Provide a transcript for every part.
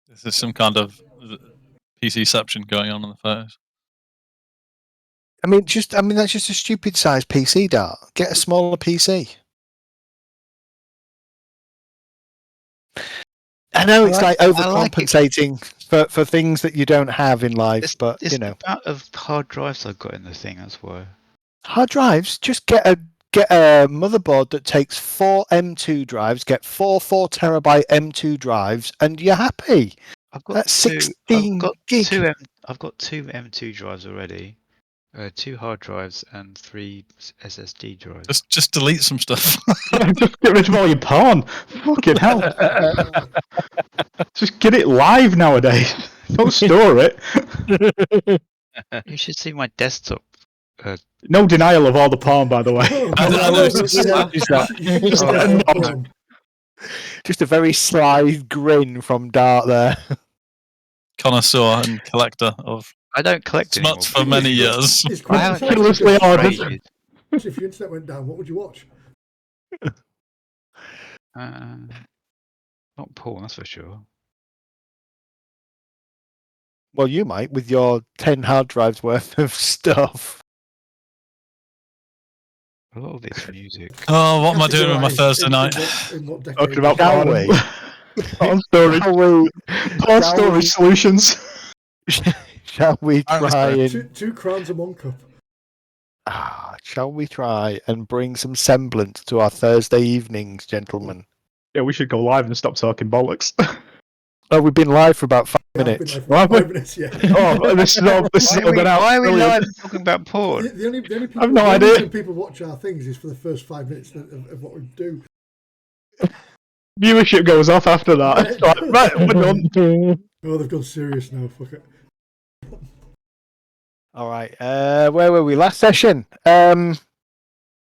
This is some kind of PCception going on in the photos. I mean, that's just a stupid sized PC, Dart. Get a smaller PC. I know it's like overcompensating for things that you don't have in life, but it's the amount of hard drives I've got in the thing. That's why. Hard drives. Just get a motherboard that takes 4 M2 drives. Get 4 4TB M2 drives, and you're happy. That's 16 gig. I've got 2 M2 drives already. 2 hard drives and 3 SSD drives. Just delete some stuff. Just get rid of all your porn. Fucking hell. Just get it live nowadays. Don't store it. You should see my desktop. No denial of all the porn, by the way. Just a very sly grin from Dart there. Connoisseur and collector of. I don't collect anymore. For many years. I haven't endlessly ordered. If your internet went down, what would you watch? Not porn, that's for sure. Well, you might with your 10 hard drives worth of stuff. A lot of it's music. Oh, what am I doing with my Thursday night? Talking about porn. Porn storage. Porn storage solutions. Shall we try and... Two crowns and 1 cup. Shall we try and bring some semblance to our Thursday evenings, gentlemen? Yeah, we should go live and stop talking bollocks. Oh, we've been live for about 5 minutes. For 5 minutes, yeah. Oh, this is all why are we live talking about porn? The only people, I've no idea. reason people watch our things is for the first 5 minutes of what we do. Viewership goes off after that. It's like, right, we're done. Oh, they've gone serious now. Fuck it. All right. Where were we? Last session.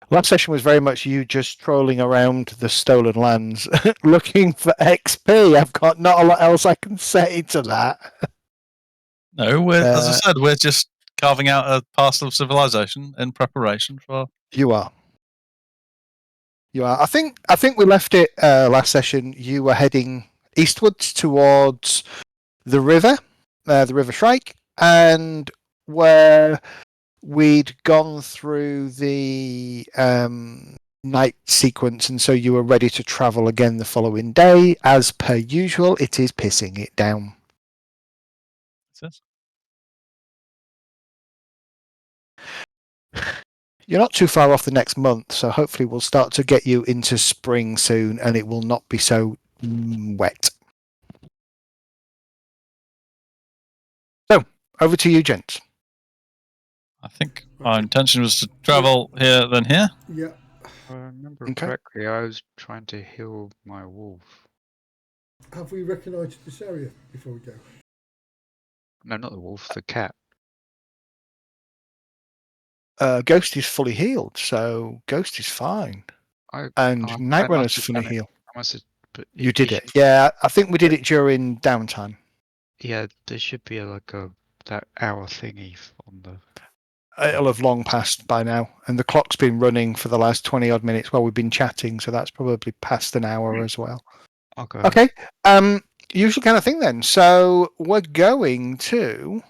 Last session was very much you just trolling around the stolen lands, looking for XP. I've got not a lot else I can say to that. No, as I said, we're just carving out a parcel of civilization in preparation for. You are. I think we left it last session. You were heading eastwards towards the River Shrike, and where we'd gone through the night sequence, and so you were ready to travel again the following day. As per usual, it is pissing it down. You're not too far off the next month, so hopefully we'll start to get you into spring soon, and it will not be so wet. So, over to you, gents. I think our intention was to travel here, then here. Yeah. If I remember correctly, I was trying to heal my wolf. Have we recognised this area before we go? No, not the wolf, the cat. Ghost is fully healed, so Ghost is fine. Night Runner's fully healed. You did it. Yeah, I think we did it during downtime. Yeah, there should be that hour thingy on the... It'll have long passed by now, and the clock's been running for the last 20 odd minutes while we've been chatting, so that's probably past an hour as well. Okay. Usual kind of thing then. So we're going to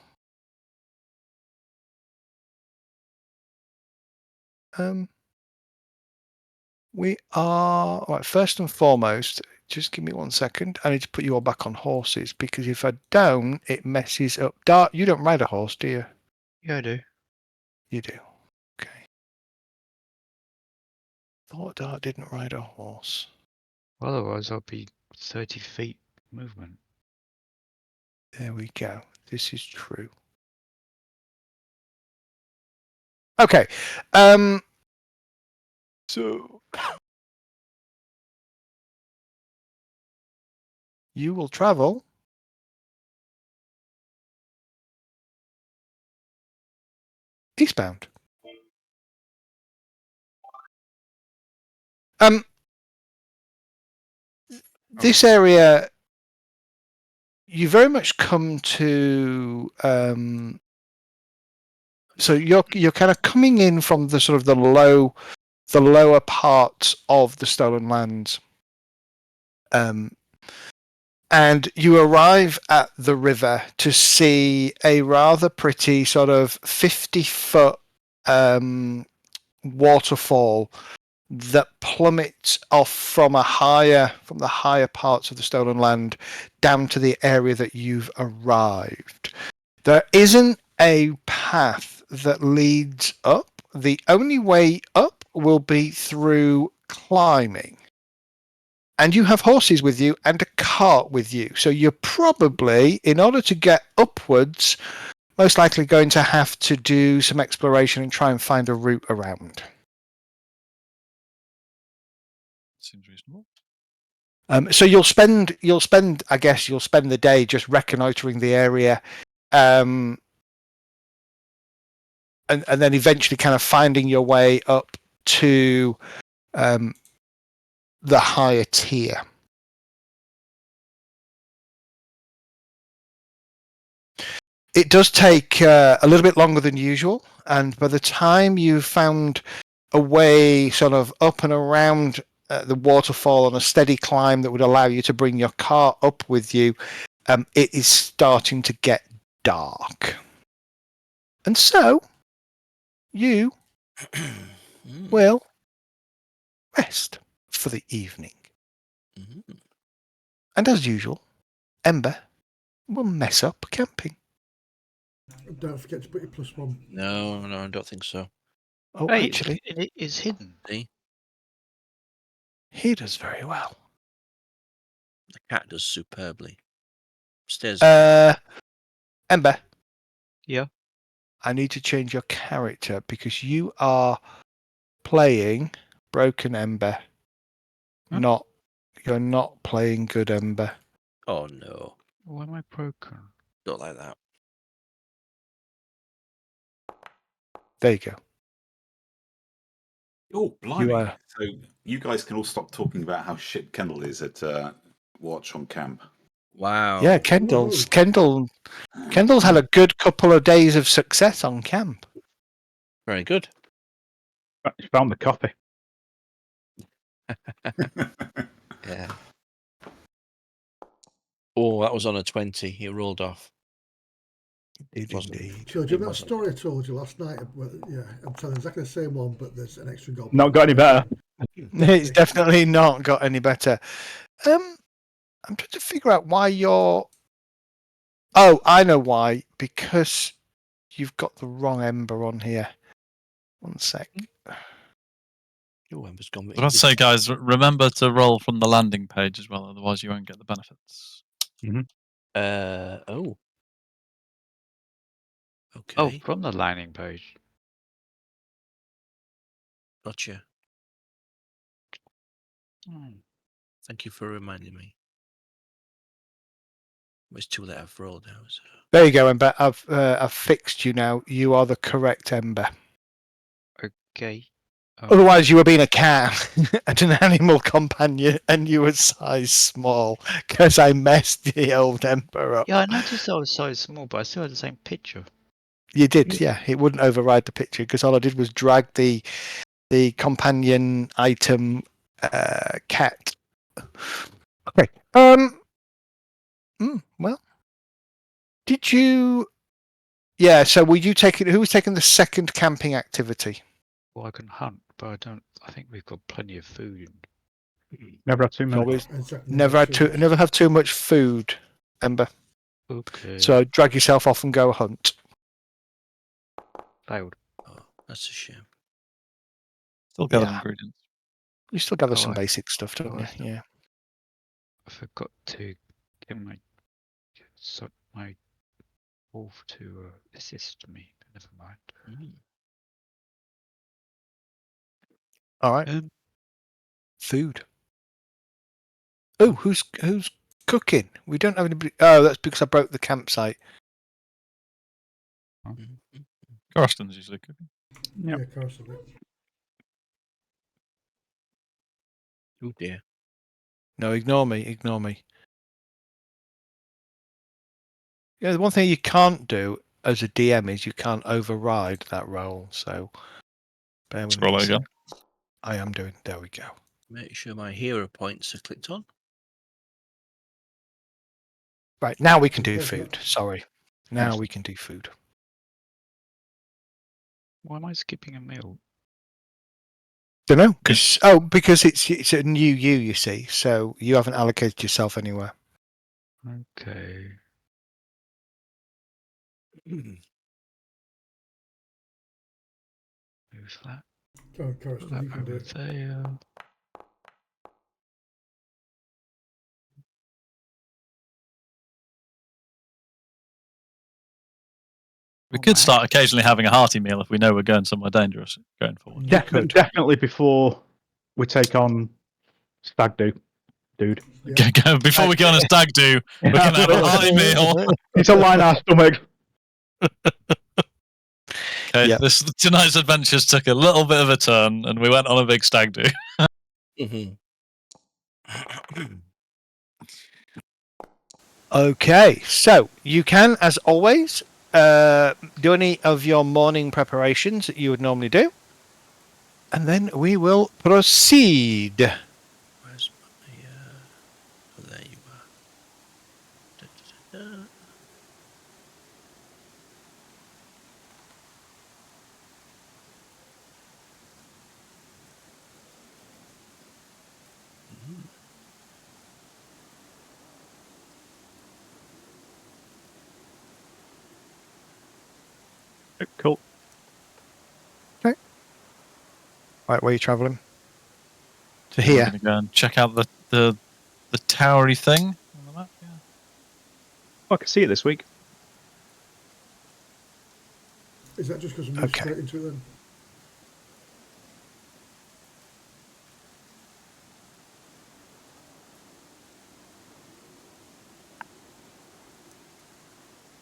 we are right. First and foremost, just give me 1 second. I need to put you all back on horses, because if I don't, it messes up. Dart, you don't ride a horse, do you? Yeah, I do. You do. Okay. Thought Dart didn't ride a horse. Otherwise, I'll be 30 feet movement. There we go. This is true. Okay. So you will travel eastbound. This area, you very much come to. So you're kind of coming in from the sort of the lower parts of the stolen lands. And you arrive at the river to see a rather pretty sort of 50-foot waterfall that plummets off from the higher parts of the stolen land down to the area that you've arrived. There isn't a path that leads up. The only way up will be through climbing. And you have horses with you and a cart with you. So you're probably, in order to get upwards, most likely going to have to do some exploration and try and find a route around. Seems reasonable. So you'll spend the day just reconnoitering the area, and then eventually kind of finding your way up to the higher tier. It does take a little bit longer than usual, and by the time you've found a way sort of up and around the waterfall on a steady climb that would allow you to bring your car up with you, it is starting to get dark. And so, you will rest for the evening. And as usual, Ember will mess up camping. Don't forget to put your +1. No, I don't think so. Oh, Hey, actually, it is hidden. See? he does very well. The cat does superbly. Stairs. Ember. Yeah. I need to change your character because you are playing Broken Ember. Huh? You're not playing Good Ember. Oh no, Why am I broken? not like that. There you go. Oh, blimey. You are. So you guys can all stop talking about how shit Kendall is at Watch on Camp. Wow. Yeah, Kendall's Whoa. had a good couple of days of success on camp. Very good. She found the coffee. Yeah. Oh, that was on a 20. He rolled off. Indeed. Sure, do you remember that story I told you last night? Yeah, I'm telling exactly the same one, but there's an extra goblin. Not got any better. It's definitely not got any better. I'm trying to figure out why you're. Oh, I know why. Because you've got the wrong Ember on here. One sec. Your Ember's gone. I was about to say, guys, remember to roll from the landing page as well, otherwise you won't get the benefits. Oh. Okay. Oh, from the landing page. Gotcha. Thank you for reminding me. It's too late. I've rolled now. So. There you go, Ember. I've fixed you now. You are the correct Ember. Okay. Otherwise, you were being a cat and an animal companion, and you were size small because I messed the old Ember up. Yeah, I noticed I was size small, but I still had the same picture. You did, yeah. It wouldn't override the picture because all I did was drag the companion item cat. Okay. Well, did you? Yeah. So, were you taking? Who was taking the second camping activity? Well, I can hunt, but I don't. I think we've got plenty of food. Never had too many. Always Exactly. never have too much food, Ember. Okay. So drag yourself off and go hunt. Failed. Oh, that's a shame. Still gather Yeah. ingredients. You still gather Oh, some I- basic stuff, don't oh, you? I still- Yeah. I forgot to get my wolf to assist me. Never mind. All right. Um, Food. Oh, who's cooking? We don't have anybody. Oh, that's because I broke the campsite. Coruscant's usually cooking. Yep. Yeah, Carson. Oh dear. No, ignore me. Ignore me. Yeah, the one thing you can't do as a DM is you can't override that roll. So bear with me. Scroll a again. sec. I am doing. There we go. Make sure my hero points are clicked on. Right, now we can do Okay, food. Sorry. Now we can do food. Why am I skipping a meal? Don't know, because it's a new you see, so you haven't allocated yourself anywhere. Okay. Move that. Go, Put Coriston, that you can do over it. there. We could start occasionally having a hearty meal if we know we're going somewhere dangerous going forward. Definitely before we take on Stag Do, dude. Yeah. Before we go on a stag do, we're going to have a hearty meal. It's a line our stomach. Okay, Yeah. tonight's adventures took a little bit of a turn, and we went on a big stag do. Okay, so you can, as always, do any of your morning preparations that you would normally do, and then we will proceed. Where's my... oh, there you are. Da, da, da, da. Cool. Right, where are you travelling? To We're here. going to go and check out the towery thing on the map. Yeah. I can see it this week. Is that just because we moved Okay. straight into it then?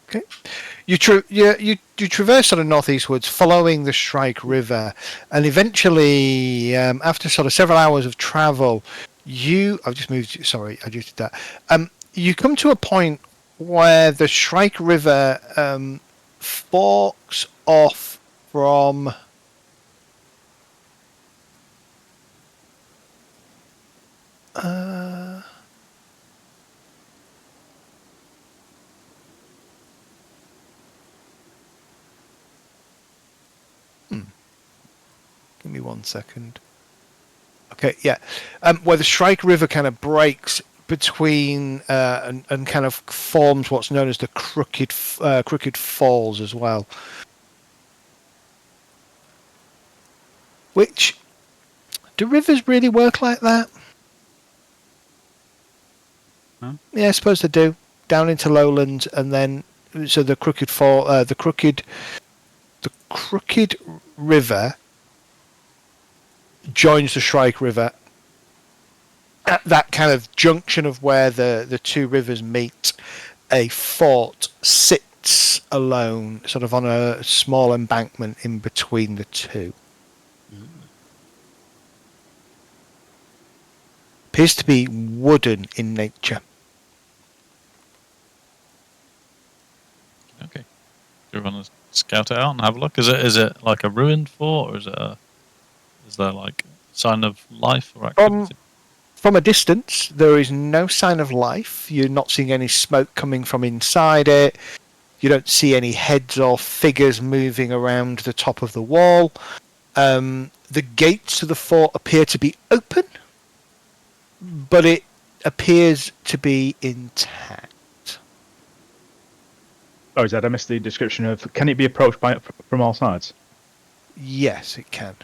Okay. You traverse sort of northeastwards, following the Shrike River, and eventually, after sort of several hours of travel, I've just moved. Sorry, I just did that. You come to a point where the Shrike River forks off from. Give me 1 second. Okay, yeah. Where the Shrike River kind of breaks between and kind of forms what's known as the Crooked Falls as well. Which, do rivers really work like that? Huh? Yeah, I suppose they do. Down into lowlands, and then so the Crooked River joins the Shrike River at that kind of junction of where the two rivers meet. A fort sits alone, sort of on a small embankment in between the two. Appears to be wooden in nature. Okay. Do you want to scout it out and have a look? Is it like a ruined fort, or is there like sign of life or activity? From a distance, there is no sign of life. You're not seeing any smoke coming from inside it. You don't see any heads or figures moving around the top of the wall. The gates to the fort appear to be open, but it appears to be intact. Oh, is that I missed the description of? Can it be approached from all sides? Yes, it can.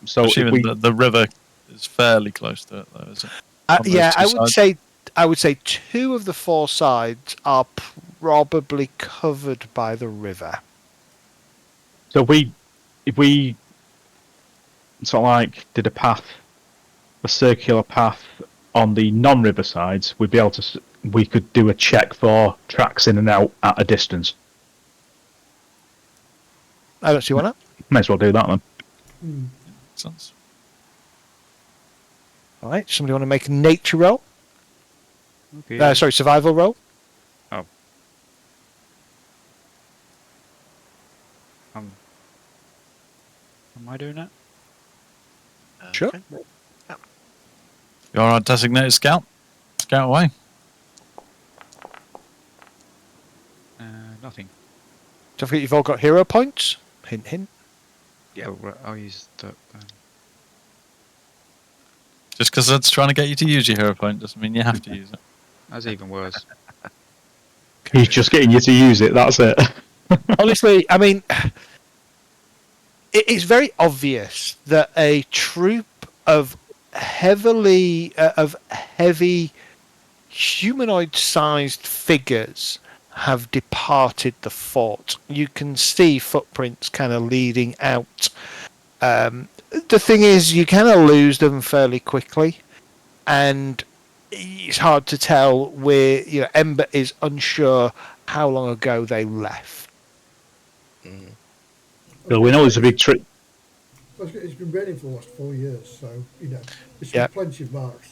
So if Assuming we, the river is fairly close to it, though, is it? On those Yeah, two sides? I would say 2 of the 4 sides are probably covered by the river. so if we sort of like did a circular path on the non-river sides, we'd be able to. We could do a check for tracks in and out at a distance. I don't see why not. May as well do that then. Makes sense. All right, somebody want to make a nature roll? Okay. Sorry, survival roll. Am I doing it? Sure. Okay. You're our designated scout. Scout away. Nothing. Don't forget you've all got hero points. Hint, hint. Yeah, well, I'll use that. Just because it's trying to get you to use your hero point doesn't mean you have to use it. That's even worse. He's just getting you to use it. That's it. Honestly, I mean, it's very obvious that a troop of heavy humanoid-sized figures have departed the fort. You can see footprints kind of leading out. The thing is, you kind of lose them fairly quickly, and it's hard to tell where Ember is unsure how long ago they left. Mm. Well, we know it's a big trick. It's been raining for the last 4 years, so there's Yeah. plenty of marks.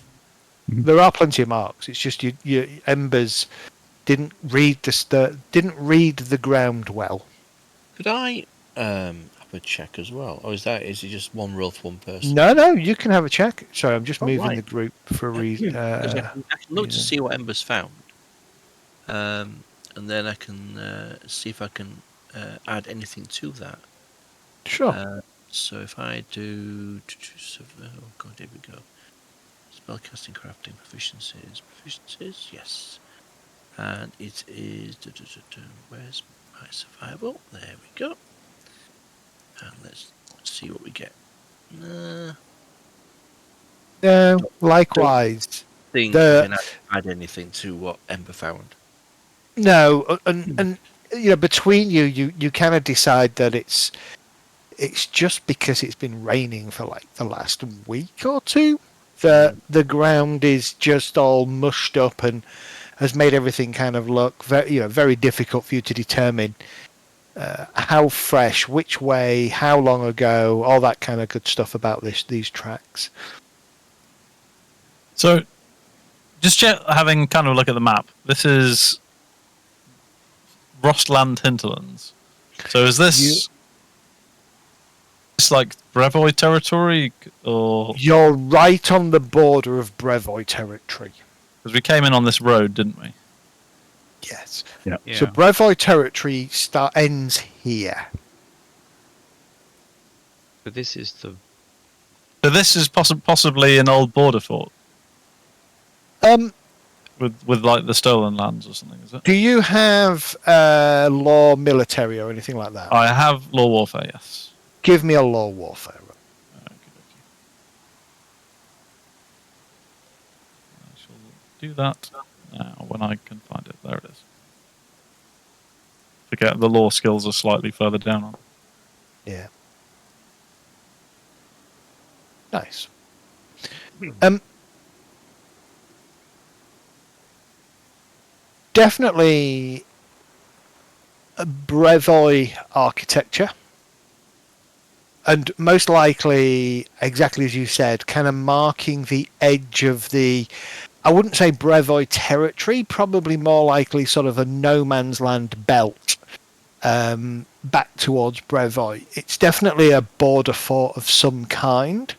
There are plenty of marks. It's just your Embers didn't read the ground well. Could I have a check as well, or is it just one roll for one person? No, you can have a check. Sorry, I'm just moving right. the group for a reason. Because I can look to reason. see what Ember's found, and then I can see if I can add anything to that. Sure. So if I do, oh god, here we go. Spellcasting, crafting, proficiencies, yes. And it is, where's my survival? There we go. And let's see what we get. No, likewise. Think The- can I add anything to what Ember found? No, and between you kind of decide that it's just because it's been raining for like the last week or two that the ground is just all mushed up and has made everything kind of look very difficult for you to determine how fresh, which way, how long ago, all that kind of good stuff about these tracks. So, just having kind of a look at the map, this is Rostland Hinterlands. So is this like Brevoy territory, or You're right on the border of Brevoy territory. because we came in on this road, didn't we? Yes. Yeah. So Brevoy territory ends here. But this is the. So this is possibly an old border fort with like the stolen lands or something, is it? Do you have law military or anything like that? I have law warfare, yes. Give me a law warfare. I shall do that now when I can find it. There it is. Forget the law skills are slightly further down on. Yeah. Nice. Definitely a Brevoy architecture. And most likely, exactly as you said, kind of marking the edge of the, I wouldn't say Brevoy territory, probably more likely sort of a no man's land belt back towards Brevoy. It's definitely a border fort of some kind.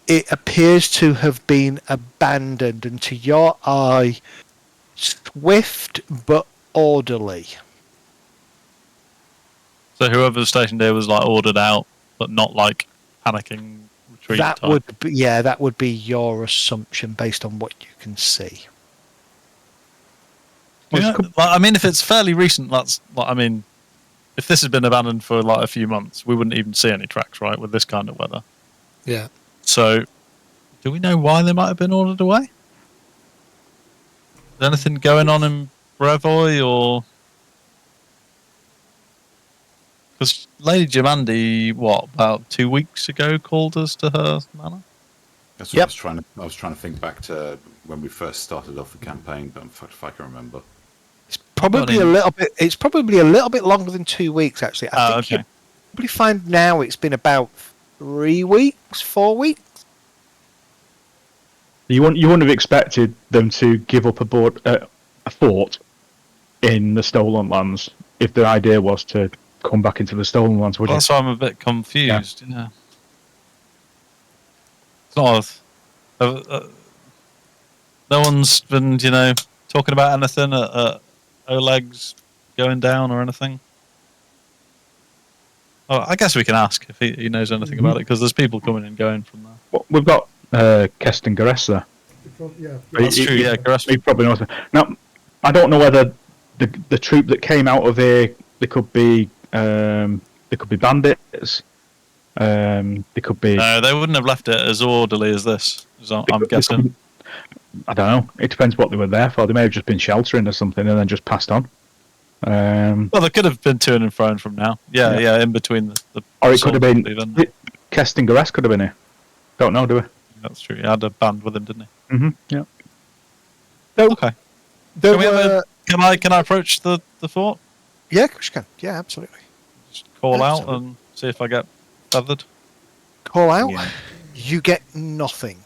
It appears to have been abandoned, and to your eye, swift but orderly. So whoever's stationed here was like ordered out, but not like panicking retreat. That type. would be your assumption based on what you can see. Yeah, I mean, if it's fairly recent, that's like, I mean, if this has been abandoned for like a few months, we wouldn't even see any tracks, right, with this kind of weather. Yeah. So, do we know why they might have been ordered away? Is there anything going on in Brevoy, or because Lady Jamandi, about 2 weeks ago, called us to her manor? That's what I was trying to think back to when we first started off the campaign, but if I can remember. It's probably a little bit. It's probably a little bit longer than 2 weeks, actually. I think okay. you probably find now it's been about 3 weeks, 4 weeks. You wouldn't have expected them to give up a fort in the stolen lands if the idea was to come back into the stolen lands, would Well, you? that's why I'm a bit confused. Yeah. It's not. No one's been, talking about anything at Oleg's going down or anything? Oh, I guess we can ask if he knows anything about it, because there's people coming and going from there. Well, we've got Keston Gares there. Yeah, That's true, yeah. He probably knows. Now, I don't know whether the troop that came out of here, they could be bandits. They could be. No, they wouldn't have left it as orderly as this. I'm guessing. I don't know. It depends what they were there for. They may have just been sheltering or something and then just passed on. Well, they could have been to and fro from now. Yeah, in between the or it could have been. Then. Keston Gares could have been here. Don't know, do we? That's true. He had a band with him, didn't he? Mm-hmm. Yeah. Okay. Can I approach the fort? Yeah, of course you can. Yeah, absolutely. Just call Absolutely. out and see if I get feathered. Call out. Yeah. You get nothing.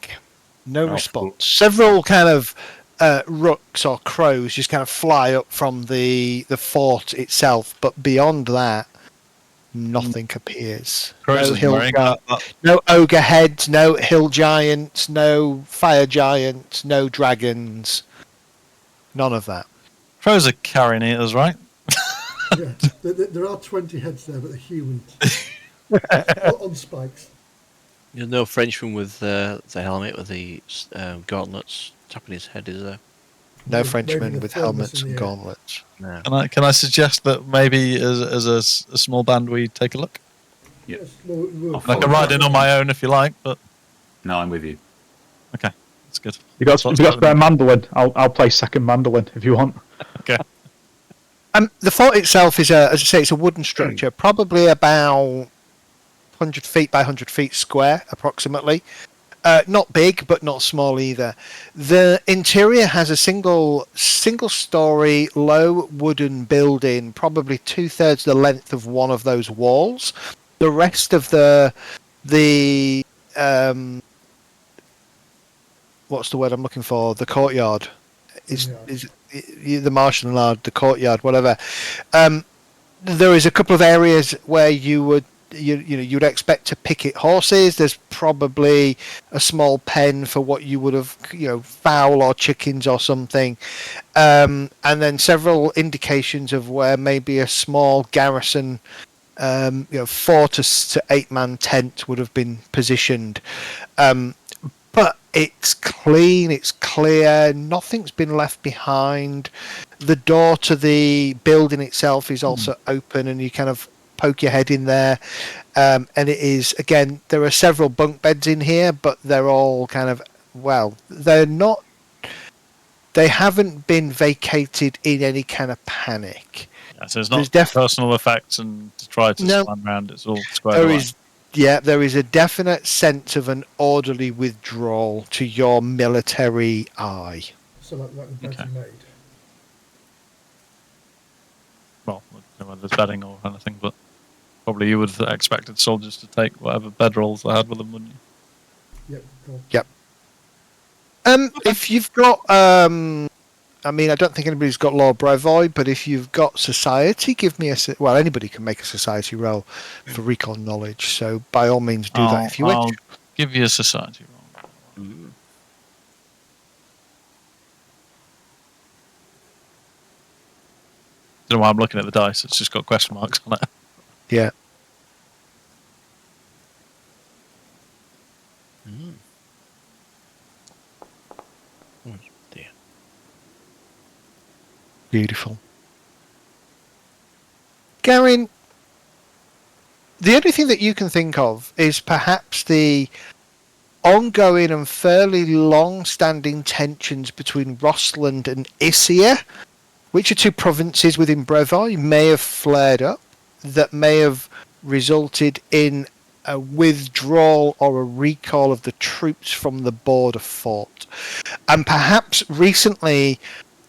No Oh, response. Several kind of rooks or crows just kind of fly up from the fort itself, but beyond that, nothing appears. Crows No is hill worrying. no ogre heads, no hill giants, no fire giants, no dragons. None of that. Crows are carrion eaters, right? yeah. There are 20 heads there, but they're human. on spikes. There's no Frenchman with the helmet with the gauntlets tapping his head, is there? No Waving Frenchmen the with thermos helmets in and the air. gauntlets. No. Can I suggest that maybe as a small band we take a look? Yeah. Yes, we'll I'll I can ride in on my own if you like, but No, I'm with you. okay, that's good. You got spare mandolin. I'll play second mandolin if you want. Okay. The fort itself is as I say, it's a wooden structure, probably about 100 feet by 100 feet square, approximately. Not big, but not small either. The interior has a single-story, low wooden building, probably 2/3 the length of one of those walls. The rest of the what's the word I'm looking for? The courtyard is the martial yard, the courtyard, whatever. There is a couple of areas where you'd expect to picket horses. There's probably a small pen for what you would have, fowl or chickens or something, and then several indications of where maybe a small garrison, 4 to 8 man tent would have been positioned. But it's clean, it's clear, nothing's been left behind. The door to the building itself is also open, and you kind of poke your head in there. And it is, again, there are several bunk beds in here, but they're all kind of, they haven't been vacated in any kind of panic. Yeah, so it's not personal effects and to try to stand around. It's all squared away. There is a definite sense of an orderly withdrawal to your military eye. So like the beds you made. Well, I don't know whether there's bedding or anything, but probably you would have expected soldiers to take whatever bedrolls they had with them, wouldn't you? Yep. Cool. Yep. If you've got, I don't think anybody's got Law Brevoy, but if you've got Society, give me anybody can make a Society roll for recon knowledge, so by all means do that if you wish. I'll give you a Society roll. Don't know why I'm looking at the dice, it's just got question marks on it. Yeah. Oh dear. Beautiful. Garin, the only thing that you can think of is perhaps the ongoing and fairly long-standing tensions between Rossland and Issia, which are two provinces within Brevoy, may have flared up, that may have resulted in a withdrawal or a recall of the troops from the border fort. And perhaps recently,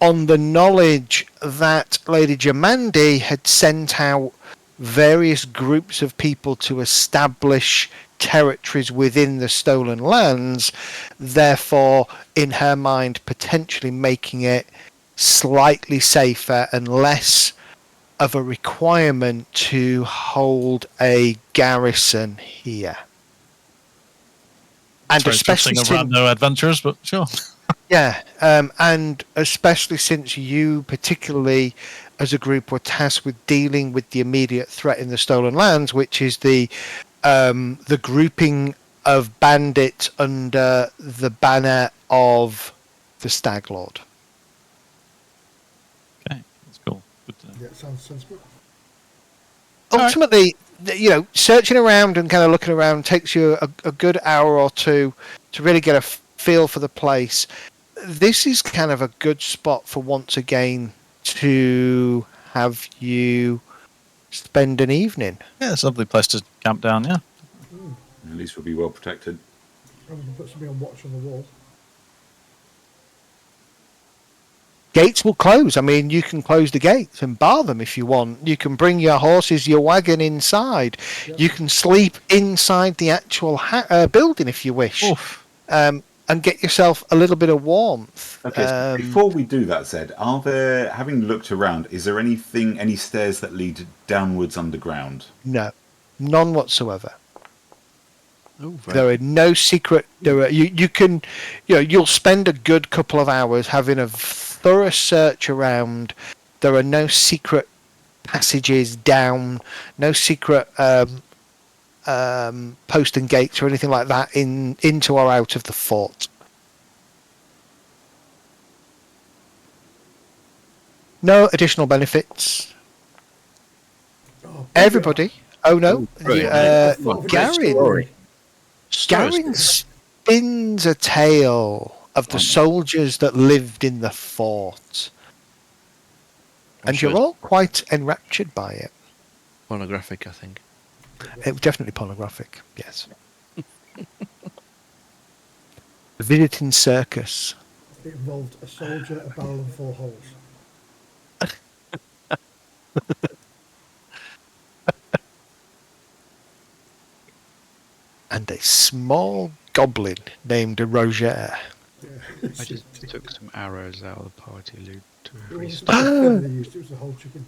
on the knowledge that Lady Jamandi had sent out various groups of people to establish territories within the stolen lands, therefore, in her mind, potentially making it slightly safer and less of a requirement to hold a garrison here. And Sorry, especially something around no adventurers, but sure. Yeah, and especially since you, particularly as a group, were tasked with dealing with the immediate threat in the Stolen Lands, which is the grouping of bandits under the banner of the Stag Lord. Okay, that's cool. Good to know. Yeah, sounds sensible. Ultimately, searching around and kind of looking around takes you a good hour or two to really get a feel for the place. This is kind of a good spot for once again to have you spend an evening. Yeah, it's a lovely place to camp down. Yeah. At least we'll be well protected. And we can put something on watch on the wall. Gates will close. I mean, you can close the gates and bar them if you want. You can bring your horses, your wagon inside. Yep. You can sleep inside the actual building if you wish. Oof. And get yourself a little bit of warmth. Okay, so before we do that, Zed, are there, having looked around, is there any stairs that lead downwards underground? No, none whatsoever. Oh, very There are no secret. You can, you'll spend a good couple of hours having a thorough search around. There are no secret passages down, no secret postern gates or anything like that into or out of the fort. No additional benefits. Oh, Everybody. Oh no, brilliant. Garin. Garin spins a tale of the soldiers that lived in the fort, and sure you're all quite enraptured by it. pornographic, I think. It was definitely pornographic, yes. Visiting circus. It involved a soldier, a barrel, and 4 holes. And a small goblin named Roger. Yeah. I just took some arrows out of the party loot to It increase. wasn't just a gun they used, it was a whole chicken.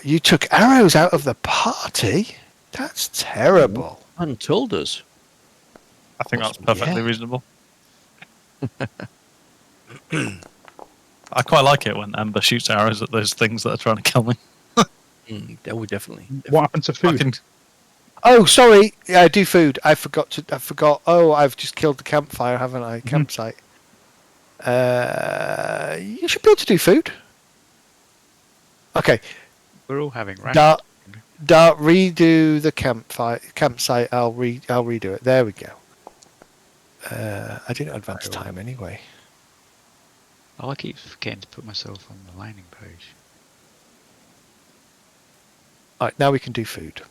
You took arrows out of the party? That's terrible. And told us. I think that's perfectly Yeah. reasonable. I quite like it when Ember shoots arrows at those things that are trying to kill me. Oh, definitely. What happened to food? Fucking- Oh, sorry. Yeah, do food. I forgot. Oh, I've just killed the campfire, haven't I? Campsite. You should be able to do food. Okay. We're all having rations. Dart, redo the campsite. I'll redo it. There we go. I didn't advance time anyway. Oh, I keep forgetting to put myself on the landing page. All right, now we can do food.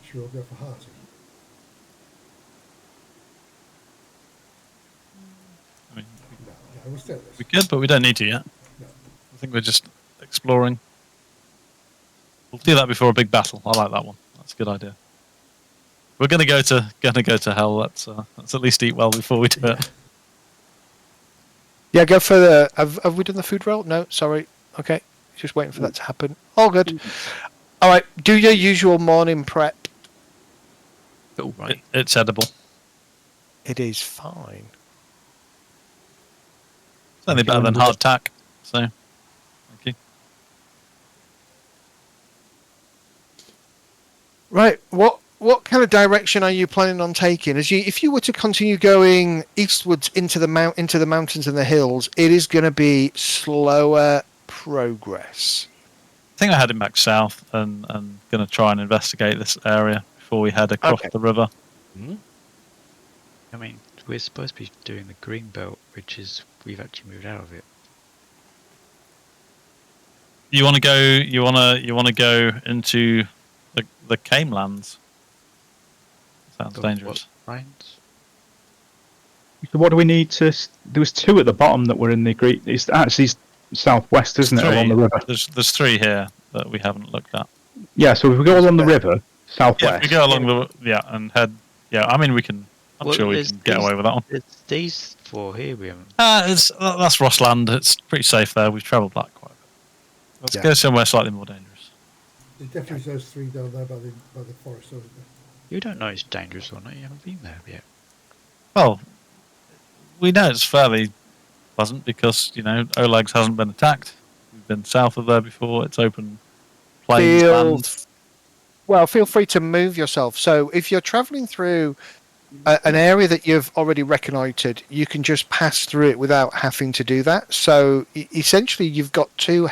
Should we all go for hearty? I mean, No, we'll stay with we this. could, but we don't need to yet. No. I think we're just exploring. We'll do that before a big battle. I like that one. That's a good idea. We're gonna go to hell. Let's at least eat well before we do it. Yeah, go for the. Have we done the food roll? No, sorry. Okay, just waiting for that to happen. All good. All right, do your usual morning prep. Oh, right. It's edible. It is fine. Certainly better than hardtack. So, thank you. Right. What kind of direction are you planning on taking? If you were to continue going eastwards into the mountains and the hills, it is going to be slower progress. I think I'm heading back south and going to try and investigate this area before we head across the river. I mean, we're supposed to be doing the green belt, which is we've actually moved out of it. You want to go? You want to go into the Came Lands? Sounds dangerous. What lines? So what do we need to? There was 2 at the bottom that were in the Greek. It's actually southwest, isn't it, along the river? There's 3 here that we haven't looked at. Yeah. So if we go along the river, southwest. Yeah, if we go along and head. Yeah, I mean we can. I'm sure we can get away with that one. It's these 4 here we haven't. That's Rossland. It's pretty safe there. We've travelled back quite a bit. Let's go somewhere slightly more dangerous. There's definitely those 3 down there by the forest, isn't there? You don't know it's dangerous or not. You haven't been there yet. Well, we know it's fairly pleasant because, Oleg's hasn't been attacked. We've been south of there before. It's open plains land. Feel free to move yourself. So if you're traveling through an area that you've already reconnoitred, you can just pass through it without having to do that. So essentially, you've got two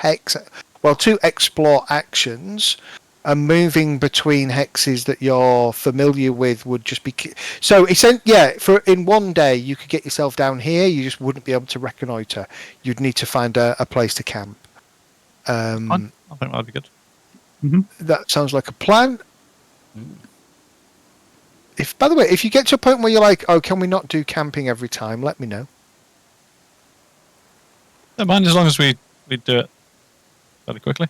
explore actions, and moving between hexes that you're familiar with would just be so. In one day you could get yourself down here. You just wouldn't be able to reconnoitre. You'd need to find a place to camp. Fine. I think that'd be good. That sounds like a plan. By the way, if you get to a point where you're like, oh, can we not do camping every time? Let me know. Don't mind as long as we do it fairly quickly.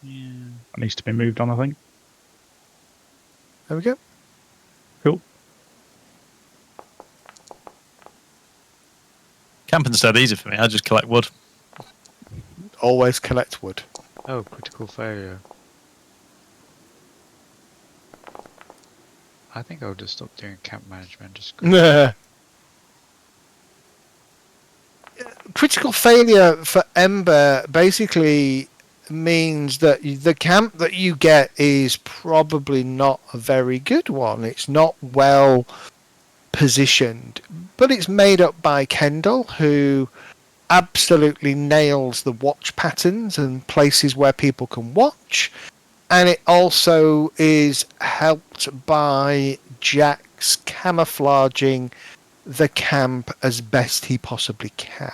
Yeah. That needs to be moved on, I think. There we go. Cool. Camping's dead easy for me. I just collect wood. Always collect wood. Oh, critical failure. I think I'll just stop doing camp management. Just go. Critical failure for Ember basically means that the camp that you get is probably not a very good one. It's not well positioned, but it's made up by Kendall, who absolutely nails the watch patterns and places where people can watch. And it also is helped by Jack's camouflaging the camp as best he possibly can.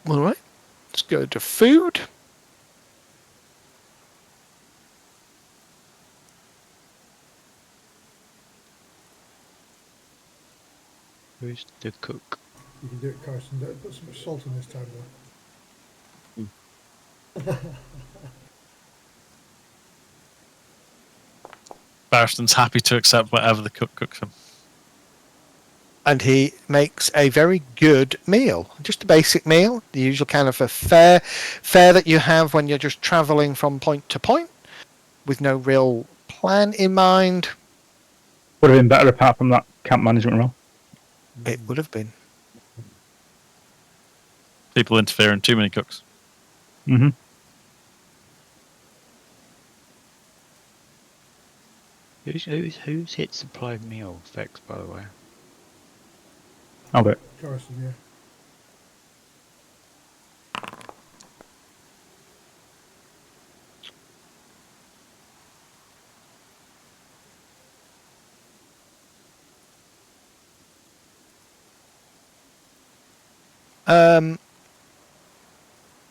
All right, let's go to food. Who's the cook? You can do it, Carson. Don't put so much salt in this time, though. Barriston's happy to accept whatever the cook cooks him. And he makes a very good meal. Just a basic meal, the usual kind of a fare that you have when you're just travelling from point to point with no real plan in mind. Would have been better apart from that camp management role. It would have been. People interfering, too many cooks. Mm-hmm. Who's hit supply meal effects, by the way? I'll do it. Carson, yeah.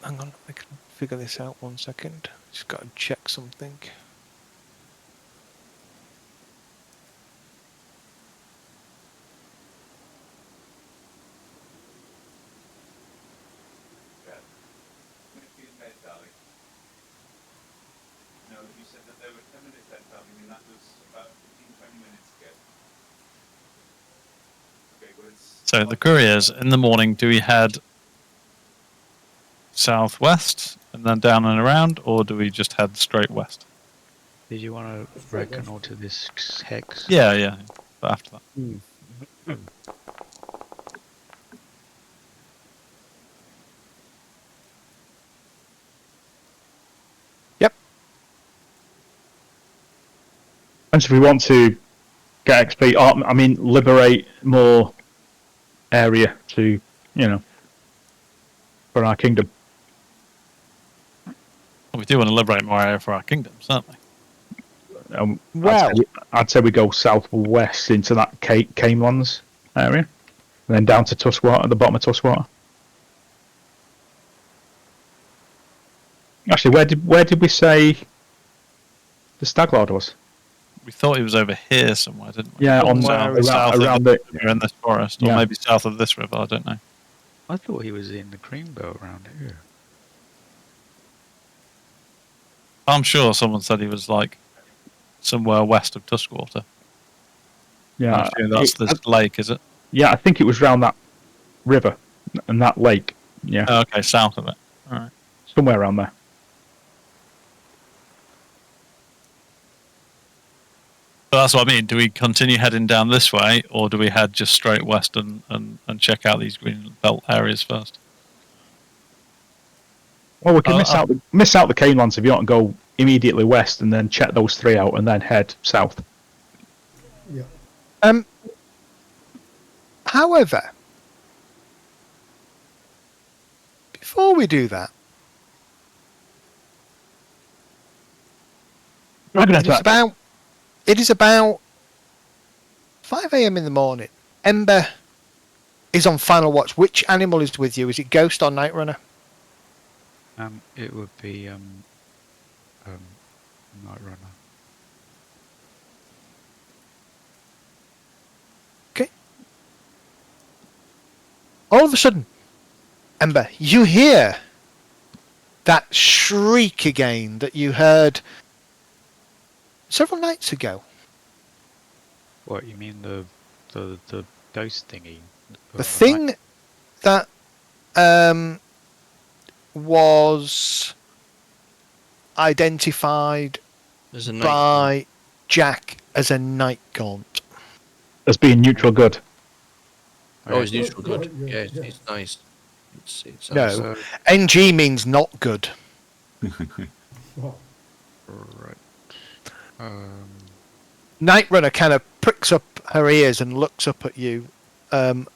Hang on, I can figure this out 1 second. Just got to check something. So the couriers, in the morning, do we head southwest and then down and around, or do we just head straight west? Did you want to reconnoitre this hex? Yeah. But after that. Yep. And so if we want to get XP, I mean, liberate more area to, for our kingdom. Well, we do want to liberate more area for our kingdom, certainly. I'd say we go southwest into that Canelands area, and then down to Tuskwater, at the bottom of Tuskwater. Actually, where did we say the Stag Lord was? We thought he was over here somewhere, didn't we? Yeah, around this forest, or yeah. maybe south of this river. I don't know. I thought he was in the cream belt around here. I'm sure someone said he was like somewhere west of Tuskwater. Yeah, that's this lake, is it? Yeah, I think it was around that river and that lake. Yeah. Oh, okay, south of it. All right. Somewhere around there. But that's what I mean. Do we continue heading down this way, or do we head just straight west and check out these green belt areas first? Well, we can I'll- miss out the cane lands if you want to go immediately west and then check those 3 out and then head south. Yeah. However, before we do that, it is about 5 a.m. in the morning. Ember is on final watch. Which animal is with you? Is it Ghost or Night Runner? It would be Night Runner. Okay. All of a sudden, Ember, you hear that shriek again that you heard several nights ago. What, you mean the ghost thingy? The thing that was identified There's a night. by Jack as a night gaunt. As being neutral good. Oh, it's neutral Right, good. yeah, Yeah, it's, yeah. it's nice. It's No. NG means not good. Oh, Right. Night Runner kind of pricks up her ears and looks up at you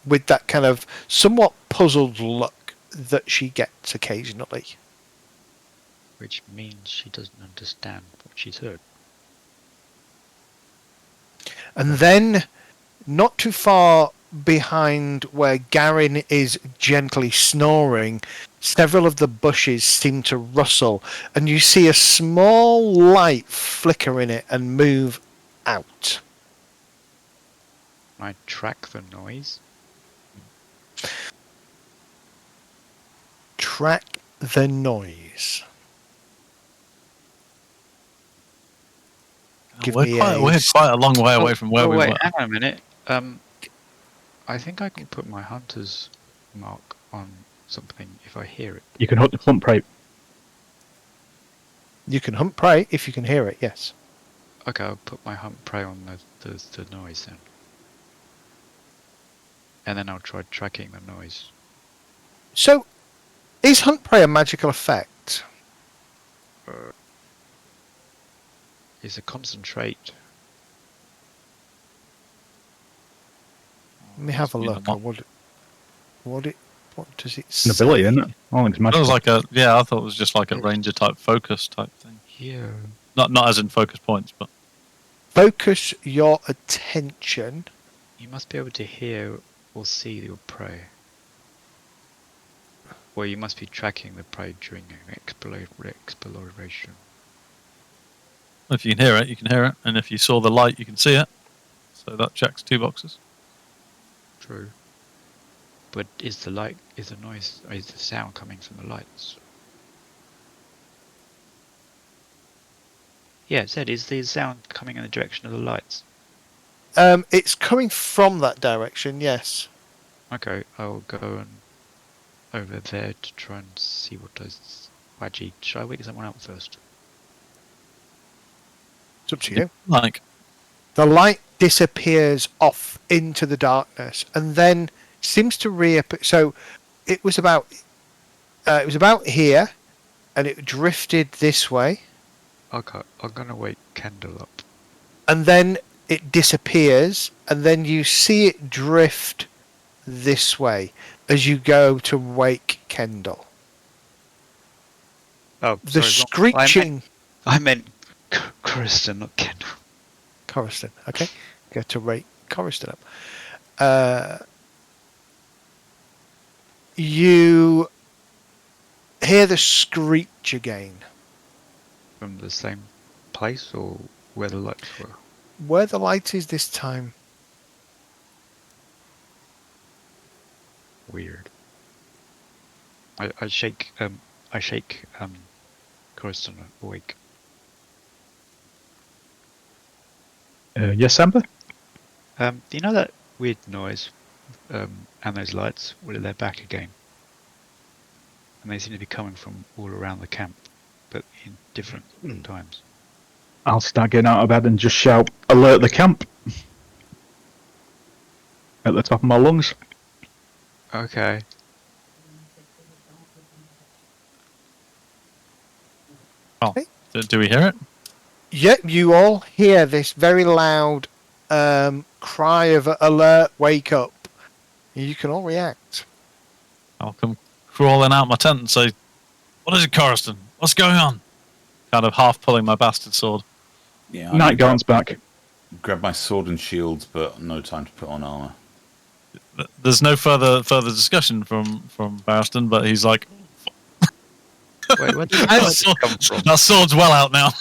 with that kind of somewhat puzzled look that she gets occasionally. Which means she doesn't understand what she's heard. And then, not too far behind where Garin is gently snoring, several of the bushes seem to rustle, and you see a small light flicker in it and move out. I track the noise. Track the noise. Give we're me quite a long way away from where we wait, were. hang on a minute. I think I can put my hunter's mark on something if I hear it. You can hunt prey. You can hunt prey if you can hear it, yes. Okay, I'll put my hunt prey on the noise then. And then I'll try tracking the noise. So, is hunt prey a magical effect? It's a concentrate. Let me have a Must be look. the What does it An say? ability, isn't it? I think it's It magical. was like I thought it was just like a ranger type focus type thing. Yeah. Not as in focus points, but Focus your attention. You must be able to hear or see your prey. Or you must be tracking the prey during an exploration. if you can hear it, you can hear it, and if you saw the light, you can see it. So that checks 2 boxes. True. But is the noise, is the sound coming from the lights? Yeah, it said, is the sound coming in the direction of the lights? It's coming from that direction, yes. Okay, I'll go and over there to try and see what does. Actually, should I wake someone out first? It's up to you. Like, The light disappears off into the darkness and then seems to reappear. So it was about here, and it drifted this way, Okay, I'm gonna wake Kendall up. and then it disappears, and then you see it drift this way as you go to wake Kendall. Oh, The sorry, wrong. screeching. I meant Kristen, not Kendall. Coriston, okay. Go to rate Coriston up. You hear the screech again. From the same place or where the lights were? Where the light is this time. Weird. I shake Kristen awake. Yes, Amber? You know that weird noise and those lights? Well, they're back again. And they seem to be coming from all around the camp, but in different times. I'll start getting out of bed and just shout, "Alert the camp!" at the top of my lungs. Okay. Do we hear it? Yep, you all hear this very loud cry of alert, wake up. You can all react. I'll come crawling out my tent and say, "What is it, Coriston? What's going on?" Kind of half pulling my bastard sword. Yeah, Nightguard's back. grab my sword and shields, but no time to put on armor. There's no further discussion from Barristan, but he's like, Wait, where did that that come from? that sword's well out now.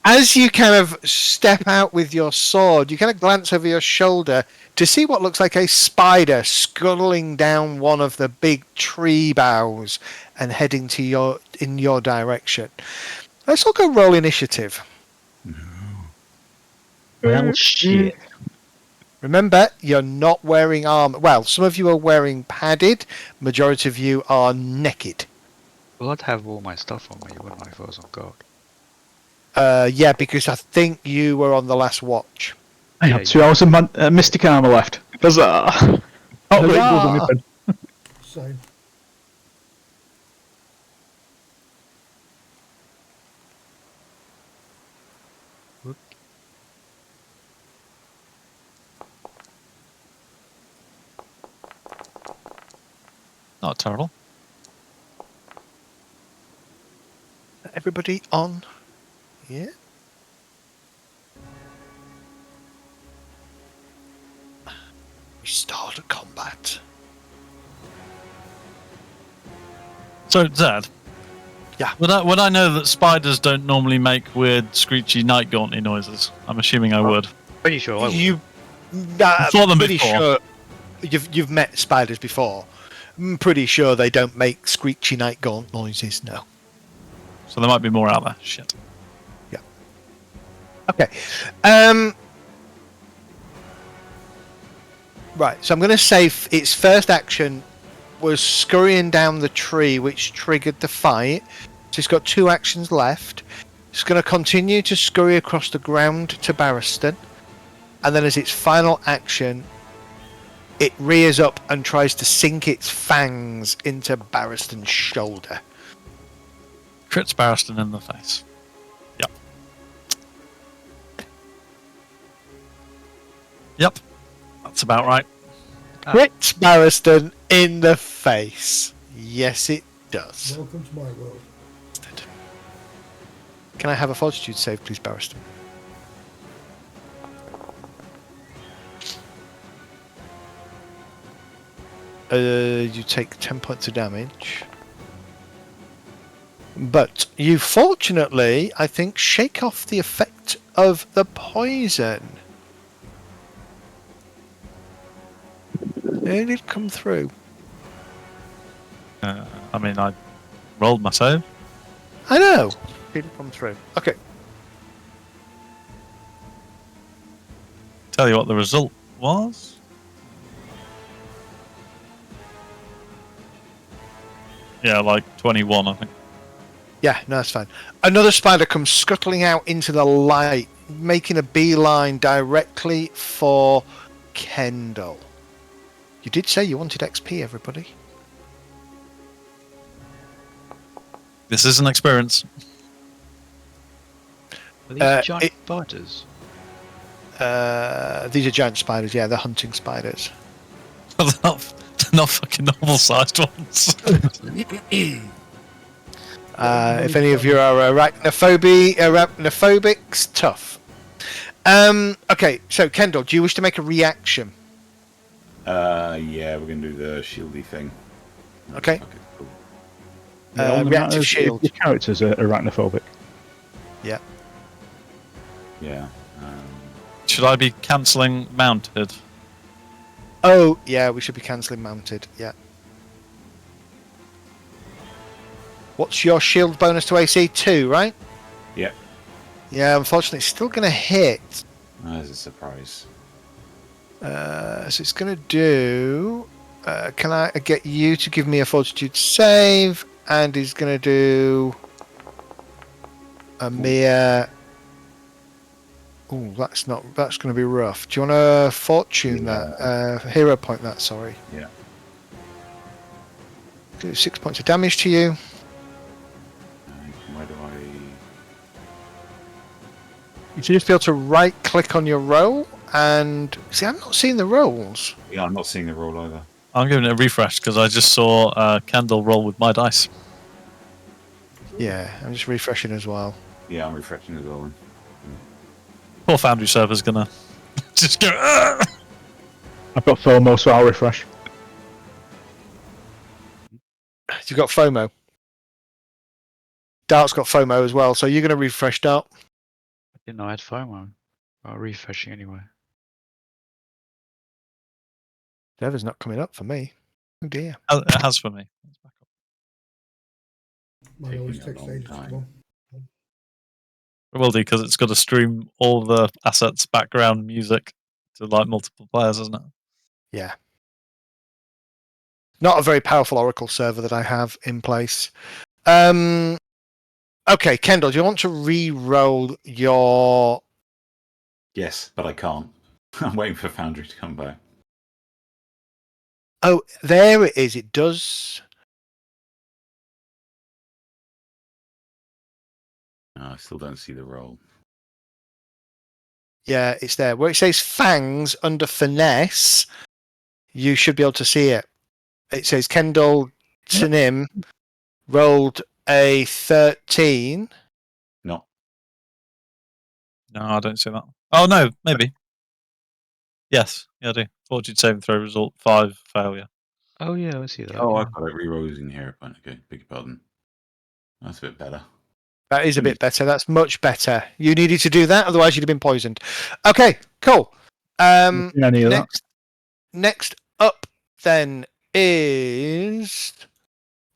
As you kind of step out with your sword, you kind of glance over your shoulder to see what looks like a spider scuttling down one of the big tree boughs and heading to in your direction. Let's all go roll initiative. Well, shit. Remember, you're not wearing armor. Well, some of you are wearing padded. Majority of you are naked. Well, I'd have all my stuff on me, wouldn't I, if I was on guard? Yeah, because I think you were on the last watch. I have 2 hours of mystic armor left. Huzzah! Oh, but it wasn't even. Same. Not terrible. Everybody on? Yeah. We start combat. So, Zed. Yeah. Would I know that spiders don't normally make weird, screechy, night gaunty noises? I'm assuming I would. Pretty sure I would. You, Saw them pretty before. sure you've met spiders before. I'm pretty sure they don't make screechy night gaunt noises. No. So there might be more out there. Shit. Yeah. Okay. Right. So I'm going to say its first action was scurrying down the tree, which triggered the fight. So it's got 2 actions left. It's going to continue to scurry across the ground to Barristan, and then as its final action, it rears up and tries to sink its fangs into Barristan's shoulder. Crits Barristan in the face. Yep. Yep. That's about right. Crits Barristan in the face. Yes, it does. Welcome to my world. Can I have a fortitude save, please, Barristan? You take 10 points of damage. But you fortunately, I think, shake off the effect of the poison. It did come through. I mean, I rolled my save. I know. It did come through. Okay. Tell you what the result was. Yeah, like 21, I think. Yeah, no, that's fine. Another spider comes scuttling out into the light, making a beeline directly for Kendall. You did say you wanted XP, everybody. This is an experience. Are these giant spiders? These are giant spiders, yeah, they're hunting spiders. they're not fucking normal sized ones. If any of you are arachnophobics, tough. Okay, so Kendall, do you wish to make a reaction? Yeah, we're gonna do the shieldy thing. Okay. Cool. Only reactive matters shield. if your characters are arachnophobic. Yeah. Yeah. Should I be cancelling mounted? Oh, yeah, we should be cancelling mounted, yeah. What's your shield bonus to AC? 2, right? Yep. Yeah, unfortunately, it's still going to hit. As a surprise. So it's going to do... can I get you to give me a fortitude save? And he's going to do a mere Ooh, that's not. That's going to be rough. Do you want to fortune that? Hero point that. Sorry. Yeah. Do 6 points of damage to you. Where do I? You should just be able to right click on your roll and see. I'm not seeing the rolls. Yeah, I'm not seeing the roll either. I'm giving it a refresh because I just saw Kendall roll with my dice. Yeah, I'm just refreshing as well. Yeah, I'm refreshing as well. Poor Foundry server's gonna just go. "Ugh!" I've got FOMO, so I'll refresh. You've got FOMO. Dart's got FOMO as well, so you're going to refresh Dart. I didn't know I had FOMO. Well, refreshing anyway. Devin's not coming up for me. Oh dear. It has for me. Mine always Taking a takes long ages to time. come on. It will do because it's got to stream all the assets, background music to like multiple players, isn't it? Yeah. Not a very powerful Oracle server that I have in place. Okay, Kendall, do you want to re-roll your... Yes, but I can't. I'm waiting for Foundry to come back. Oh, there it is. It does... No, I still don't see the roll. Yeah, it's there. Where it says fangs under finesse, you should be able to see it. It says Kendall Tanim rolled a 13. No. No, I don't see that. Oh no, maybe. Yes, yeah, I do. Fortune saving throw result 5 failure. Oh yeah, I see that. Oh, yeah. I've got it. Reroll using the hero point. Okay, beg your pardon. That's a bit better. That is a bit better. That's much better. You needed to do that, otherwise you'd have been poisoned. Okay, cool. Seen any of that? Next up then is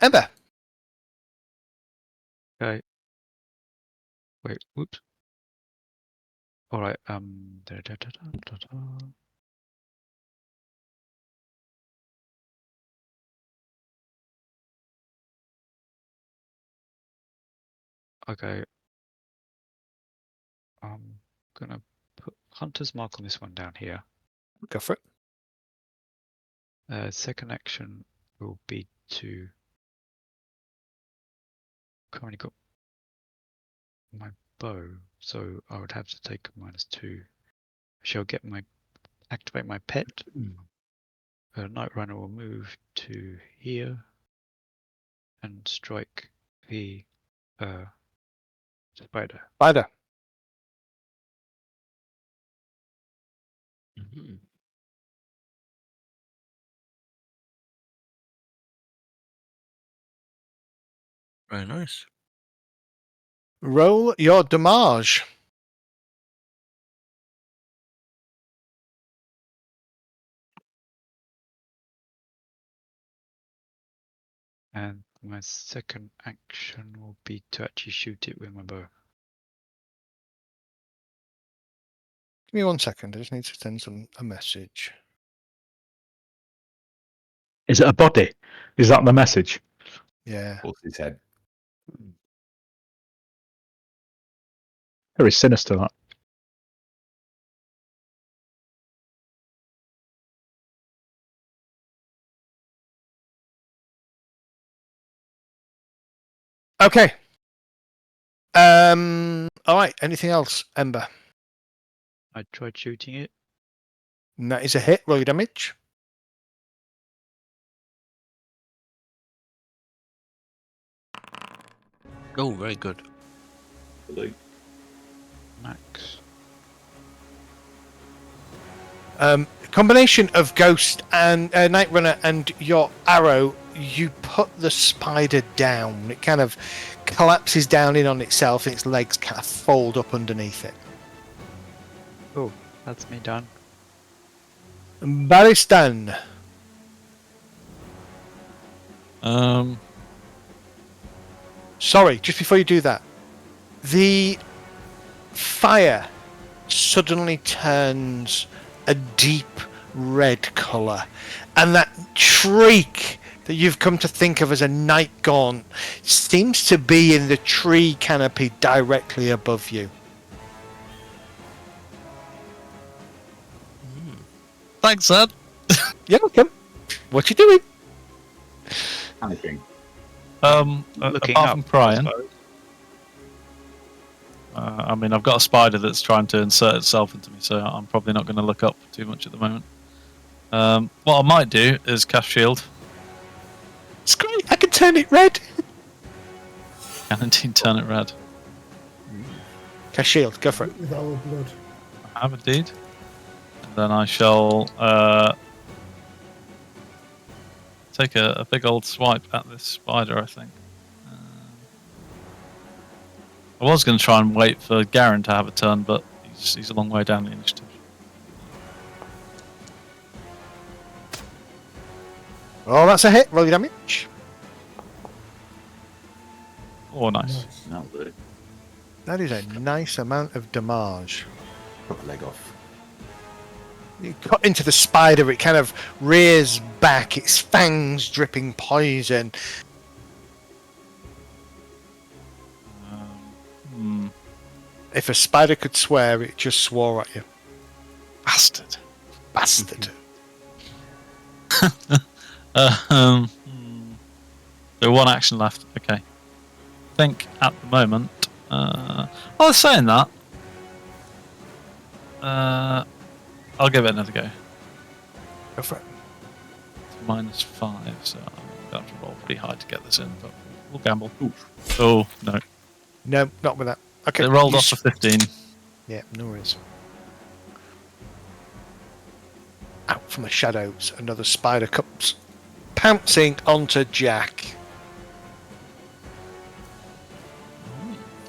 Ember. Okay. Wait, whoops. Alright, Okay. I'm gonna put Hunter's Mark on this one down here. Go for it. Second action will be to currently got my bow, so I would have to take a -2. Shall get my activate my pet. Night Runner will move to here and strike the spider. Spider. Very nice. Roll your damage. And my second action will be to actually shoot it with my bow. Give me 1 second. I just need to send a message. Is it a body? Is that the message? Yeah. What's his head? Very sinister, that. Okay. All right. Anything else, Ember? I tried shooting it. And that is a hit. Roll your damage. Oh, very good. Max. Combination of Ghost and Night Runner and your arrow, you put the spider down. It kind of collapses down in on itself and its legs kind of fold up underneath it. Oh, that's me done. Baristan. Sorry, just before you do that, the fire suddenly turns a deep red colour, and that shriek that you've come to think of as a night gaunt seems to be in the tree canopy directly above you. Thanks, Sad. You're welcome. What you doing? Panicking. Looking apart up, from I crying, suppose. I mean, I've got a spider that's trying to insert itself into me, so I'm probably not going to look up too much at the moment. What I might do is cast shield. It's great. I can turn it red. Can indeed turn it red. Cast shield. Go for it. With our blood. I have indeed. And then I shall take a big old swipe at this spider, I think. I was going to try and wait for Garen to have a turn, but he's a long way down the initiative. Oh, that's a hit. Roll your damage. Oh, nice. No, look. That is a nice amount of damage. Cut the leg off. You cut into the spider, it kind of rears back, its fangs dripping poison. If a spider could swear, it just swore at you. Bastard. Bastard. So one action left. Okay. I think at the moment. I was saying that. I'll give it another go. Go for it. It's -5, so I'm going to have to roll pretty high to get this in, but we'll gamble. Oh, no. No, not with that. Okay. It rolled you off a 15. Yeah, no worries. Out from the shadows, another spider comes pouncing onto Jack.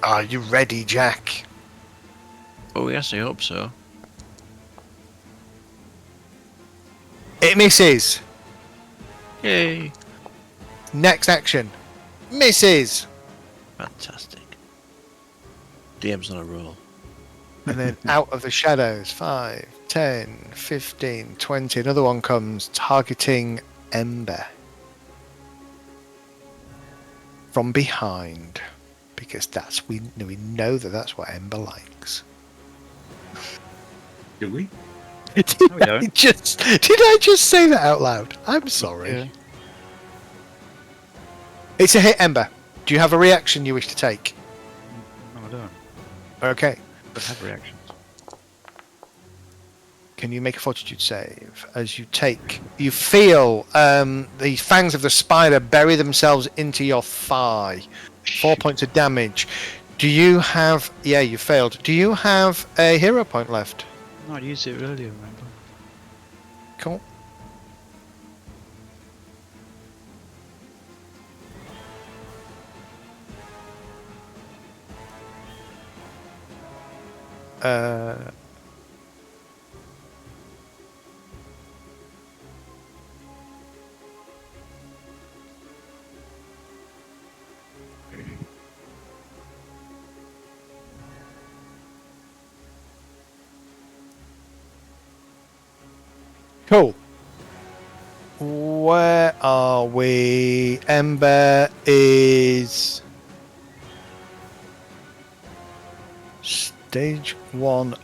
Are you ready, Jack? Oh, yes, I hope so. It misses. Yay! Next action. Misses. Fantastic. DM's on a roll. And then out of the shadows, 5, 10, 15, 20. Another one comes targeting Ember. From behind. Because we know that's what Ember likes. Do we? Did we don't. I just say that out loud? I'm sorry. Yeah. It's a hit, Ember. Do you have a reaction you wish to take? No, I don't. Okay. Don't have reactions. Can you make a fortitude save as you feel the fangs of the spider bury themselves into your thigh. 4 points of damage. Do you have... Yeah, you failed. Do you have a hero point left? No, I used it earlier, remember? Cool. Cool. Where are we? Ember is stage 1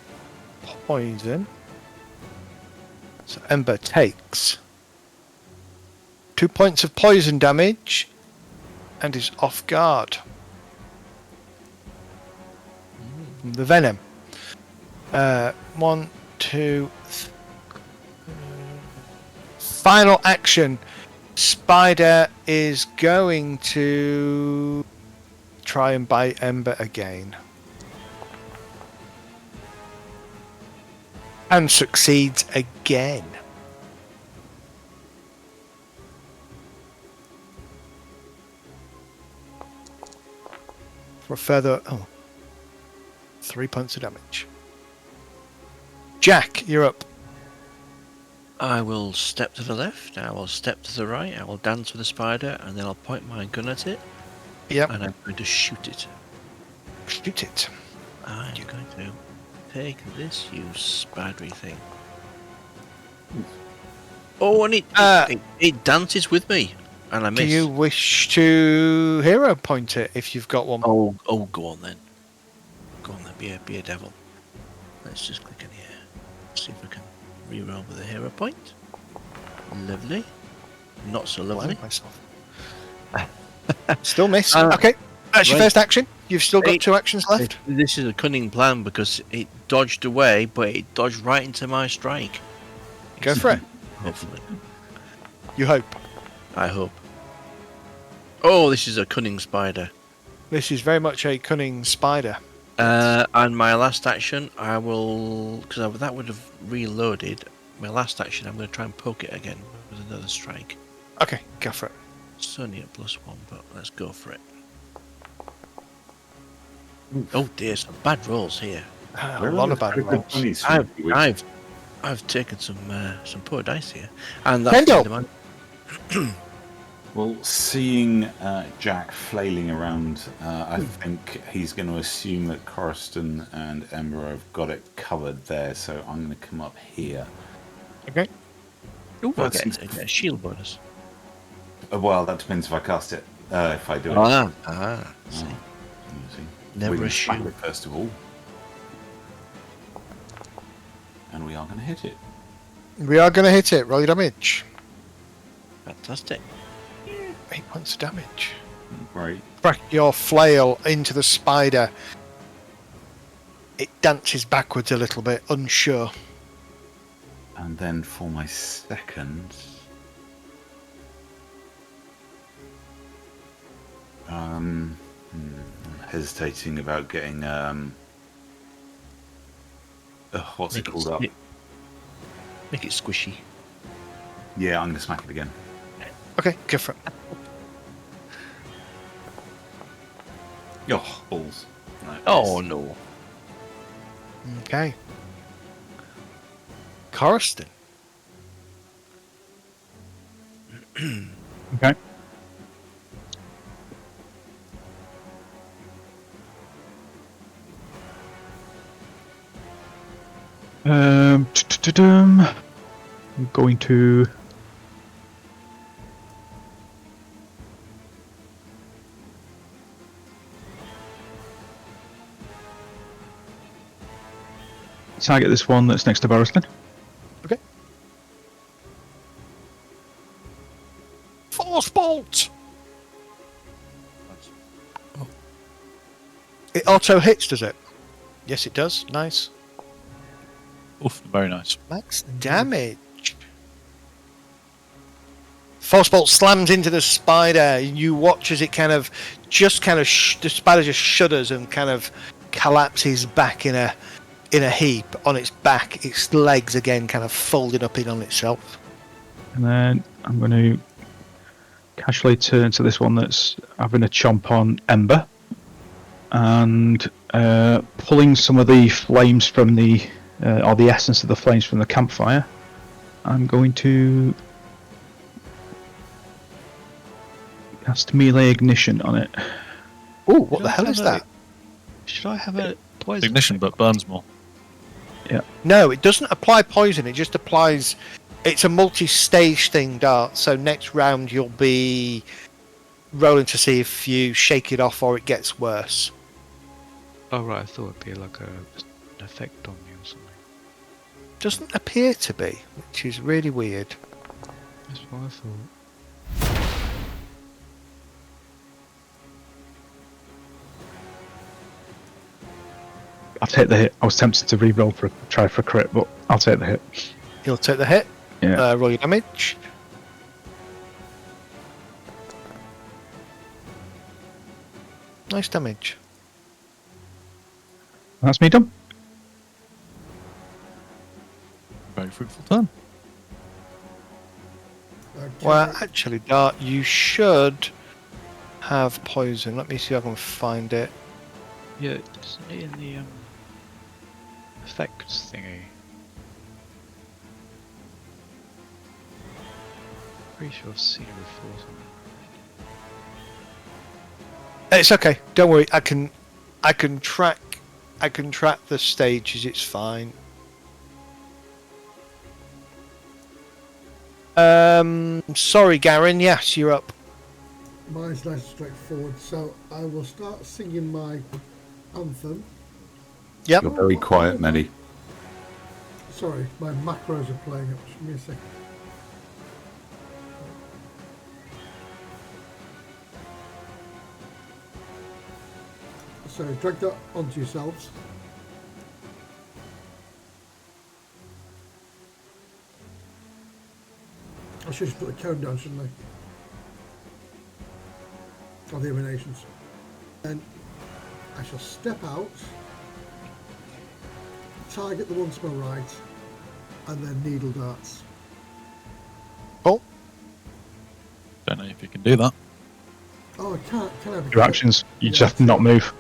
poison. So Ember takes 2 points of poison damage and is off guard from the venom. 1, 2, 3. Final action. Spider is going to try and bite Ember again. And succeeds again. For a further 3 points of damage. Jack, you're up. I will step to the left, I will step to the right, I will dance with the spider, and then I'll point my gun at it. Yep. And I'm going to shoot it. Shoot it. I'm going to take this, you spidery thing. Oh, and it dances with me, and I miss. Do you wish to hero point it if you've got one? Oh, go on then. Go on then, be a devil. Let's just click in here. See if I can Reroll with a hero point. Lovely. Not so lovely. Blind myself. Still miss. Uh, Okay, that's your right. first action. You've still got Eight. 2 actions left. This is a cunning plan because it dodged away, but it dodged right into my strike. Go for it. Hopefully. You hope. I hope. Oh, this is a cunning spider. This is very much a cunning spider. And my last action, I will, because that would have reloaded. My last action, I'm going to try and poke it again with another strike. Okay, go for it. It's only a +1, but let's go for it. Oh dear, some bad rolls here. A lot of bad rolls. I've taken some poor dice here, and Kendall! that's Well, seeing Jack flailing around, I think he's going to assume that Coriston and Ember have got it covered there, so I'm going to come up here. Okay. Ooh, I That seems- get a shield bonus. Well, that depends if I cast it. If I do it. See. You see. Never We assume. smack it first of all. And we are going to hit it. We are going to hit it. Roll your damage. Fantastic. 8 points of damage. Great. Crack your flail into the spider. It dances backwards a little bit, unsure. And then for my second... I'm hesitating about getting what's it called up? Make it squishy. Yeah, I'm going to smack it again. Okay, go for it. Oh, balls. No, Oh miss. no. Okay. Coriston. Okay. I'm going to target this one that's next to Boriston. Okay. Force bolt! It auto hits, does it? Yes, it does. Nice. Oof, very nice. Max damage. Force bolt slams into the spider. You watch as it the spider just shudders and kind of collapses back in a heap on its back. Its legs again kind of folded up in on itself. And then I'm going to casually turn to this one that's having a chomp on Ember. And pulling some of the flames from the, or the essence of the flames from the campfire, I'm going to cast melee ignition on it. Ooh, what the hell is that? Should I have a poison? Ignition, but burns more. No, it doesn't apply poison. It just applies. It's a multi-stage thing, Dart. So next round you'll be rolling to see if you shake it off or it gets worse. Oh right, I thought it'd be like an effect on me or something. Doesn't appear to be, which is really weird. That's what I thought. I'll take the hit. I was tempted to re-roll try for a crit, but I'll take the hit. You'll take the hit. Yeah. Roll your damage. Nice damage. That's me done. Very fruitful turn. Okay. Well, actually, Dart, you should have poison. Let me see if I can find it. Yeah, isn't it in the effects thingy? Pretty sure I've seen it before. Somewhere. It's okay. Don't worry. I can track the stages. It's fine. Sorry, Garen. Yes, you're up. Mine's nice and straightforward. So I will start singing my anthem. Yep. You're very quiet, Medi. Sorry, my macros are playing up. Just give me a second. So drag that onto yourselves. I should just put the cone down, shouldn't I? Of the emanations. And I shall step out, target the one to my right, and then needle darts. Cool. Don't know if you can do that. Oh, I can't. Can I? Your actions, you Yeah, just have to not move.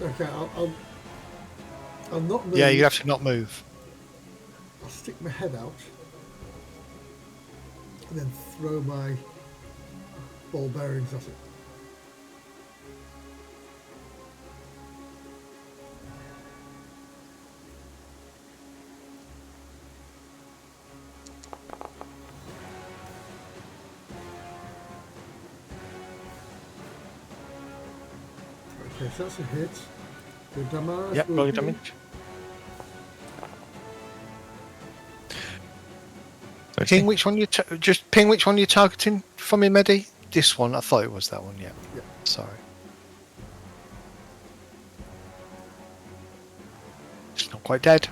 Okay, I'll not move. Yeah, you have to not move. I'll stick my head out and then throw my ball bearings at it. Okay, so that's a hit. Good damage. Yep, will roll your be- damage. Ping which one just ping which one you're targeting for me, Medi. This one, I thought it was that one. Yeah. Yeah. Sorry. It's not quite dead.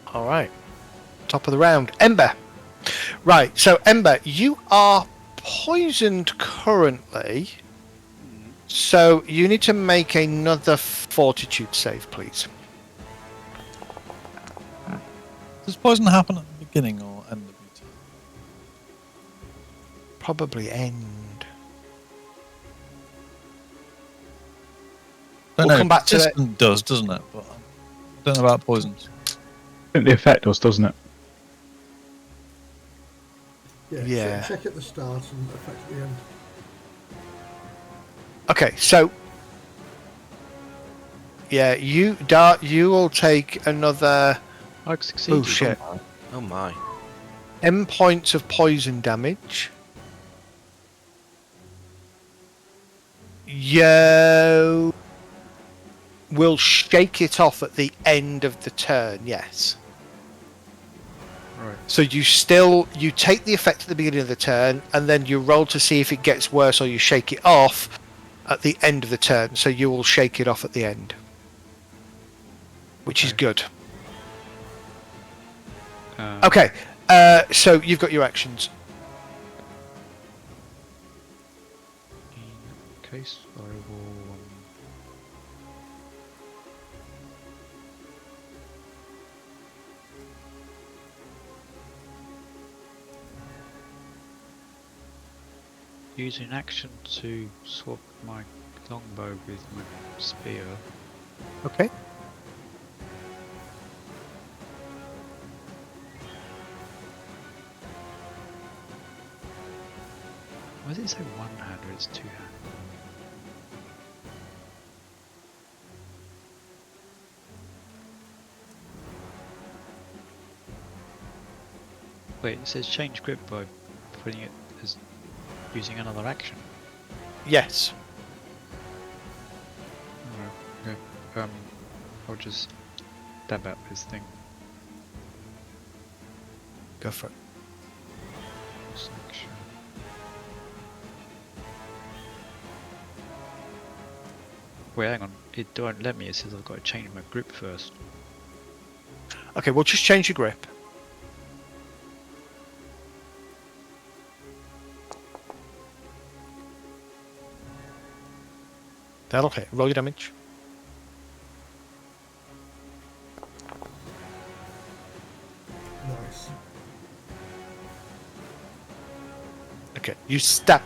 All right. Top of the round, Ember. Right. So Ember, you are poisoned currently. So you need to make another fortitude save, please. Does poison happen at the beginning or end of your turn? Probably end. Don't We'll know. come back to that. Persistent does, doesn't it? But I don't know about poisons. I think the effect does, doesn't it? Yeah. Yeah. Check at the start and effect at the end. Okay, so yeah, Dart, you will take another I succeeded. oh shit, Oh my. 10 points of poison damage. You will shake it off at the end of the turn. Yes. Right. So you take the effect at the beginning of the turn, and then you roll to see if it gets worse, or you shake it off at the end of the turn. So you will shake it off at the end, which is good. Okay, so you've got your actions. In case I will. Use an action to swap my longbow with my spear. Okay. Why does it say one hand or it's two hand? Wait, it says change grip by putting it as using another action. Yes. Oh, okay. I'll just dab out this thing. Go for it. Section. Wait, hang on. It don't let me. It says I've got to change my grip first. Okay, we'll just change your grip. That'll hit. Roll your damage. Nice. Okay, you stab.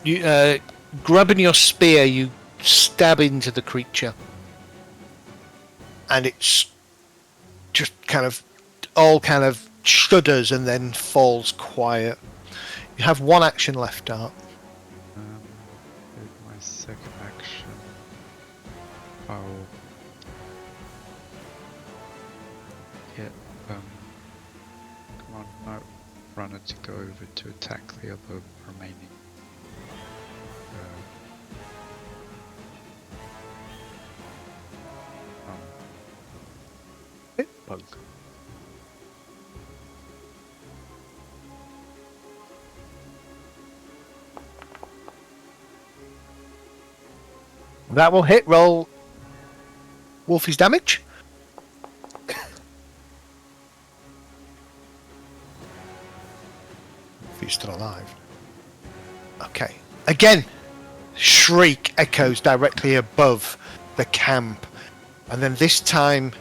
You grabbing your spear, you stab into the creature, and it's just kind of shudders and then falls quiet. You have one action left, Dart. With my second action, I'll get come on, no, runner to go over to attack the other remaining. That will hit. Roll Wolfie's damage. He's still alive. Okay. Again, shriek echoes directly above the camp. And then this time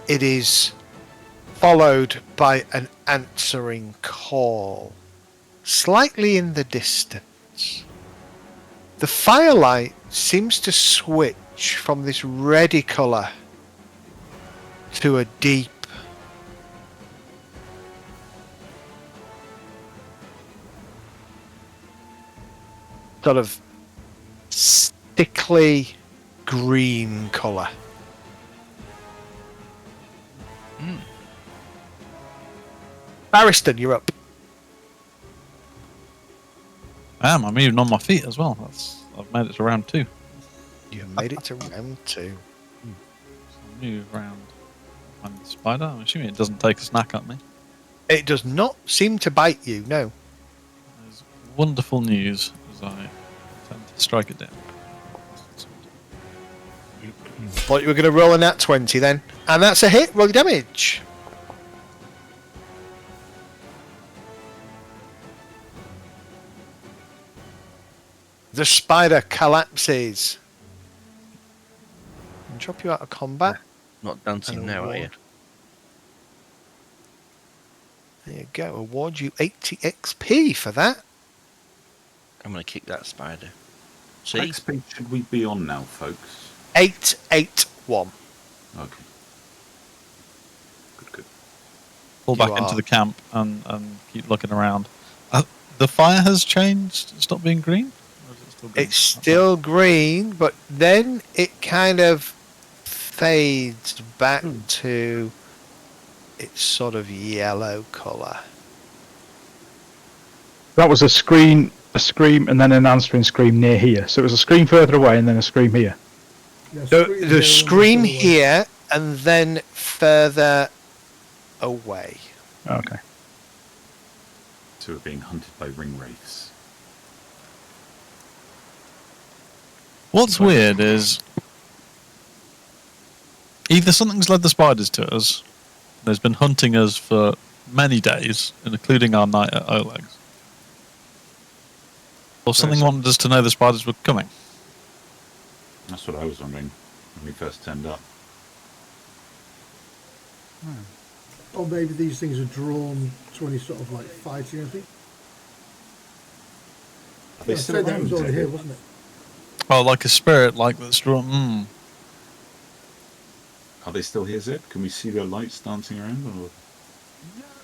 it is followed by an answering call. Slightly in the distance. The firelight seems to switch from this reddy colour to a deep sort of stickly green colour. Barristan, you're up. I'm even on my feet as well. I've made it to round 2. You made it to round 2. So I'll move round behind the spider. I'm assuming it doesn't take a snack at me. It does not seem to bite you, no. There's wonderful news as I attempt to strike it down. Thought you were going to roll a nat 20 then. And that's a hit. Roll your damage. The spider collapses. And drop you out of combat. Not dancing And now, are you? award. There you go. Award you 80 XP for that. I'm going to kick that spider. What See? XP should we be on now, folks? 881. Okay. Good. Pull You back into are- the camp and keep looking around. The fire has changed. It's not being green? Or is it still green? It's still green, but then it kind of fades back to its sort of yellow colour. That was a scream, and then an answering scream near here. So it was a scream further away, and then a scream here. Yeah, The scream here and then further away. Okay. So we're being hunted by ring wraiths. What's weird is either something's led the spiders to us, there's been hunting us for many days, including our night at Oleg's, or something wanted us to know the spiders were coming. That's what I was wondering when we first turned up. Or maybe these things are drawn to any sort of like fighting, I think. Are they I still said that around, was already David? here, wasn't it? Oh, like a spirit, like that's drawn. Are they still here, Zip? Can we see their lights dancing around? Or...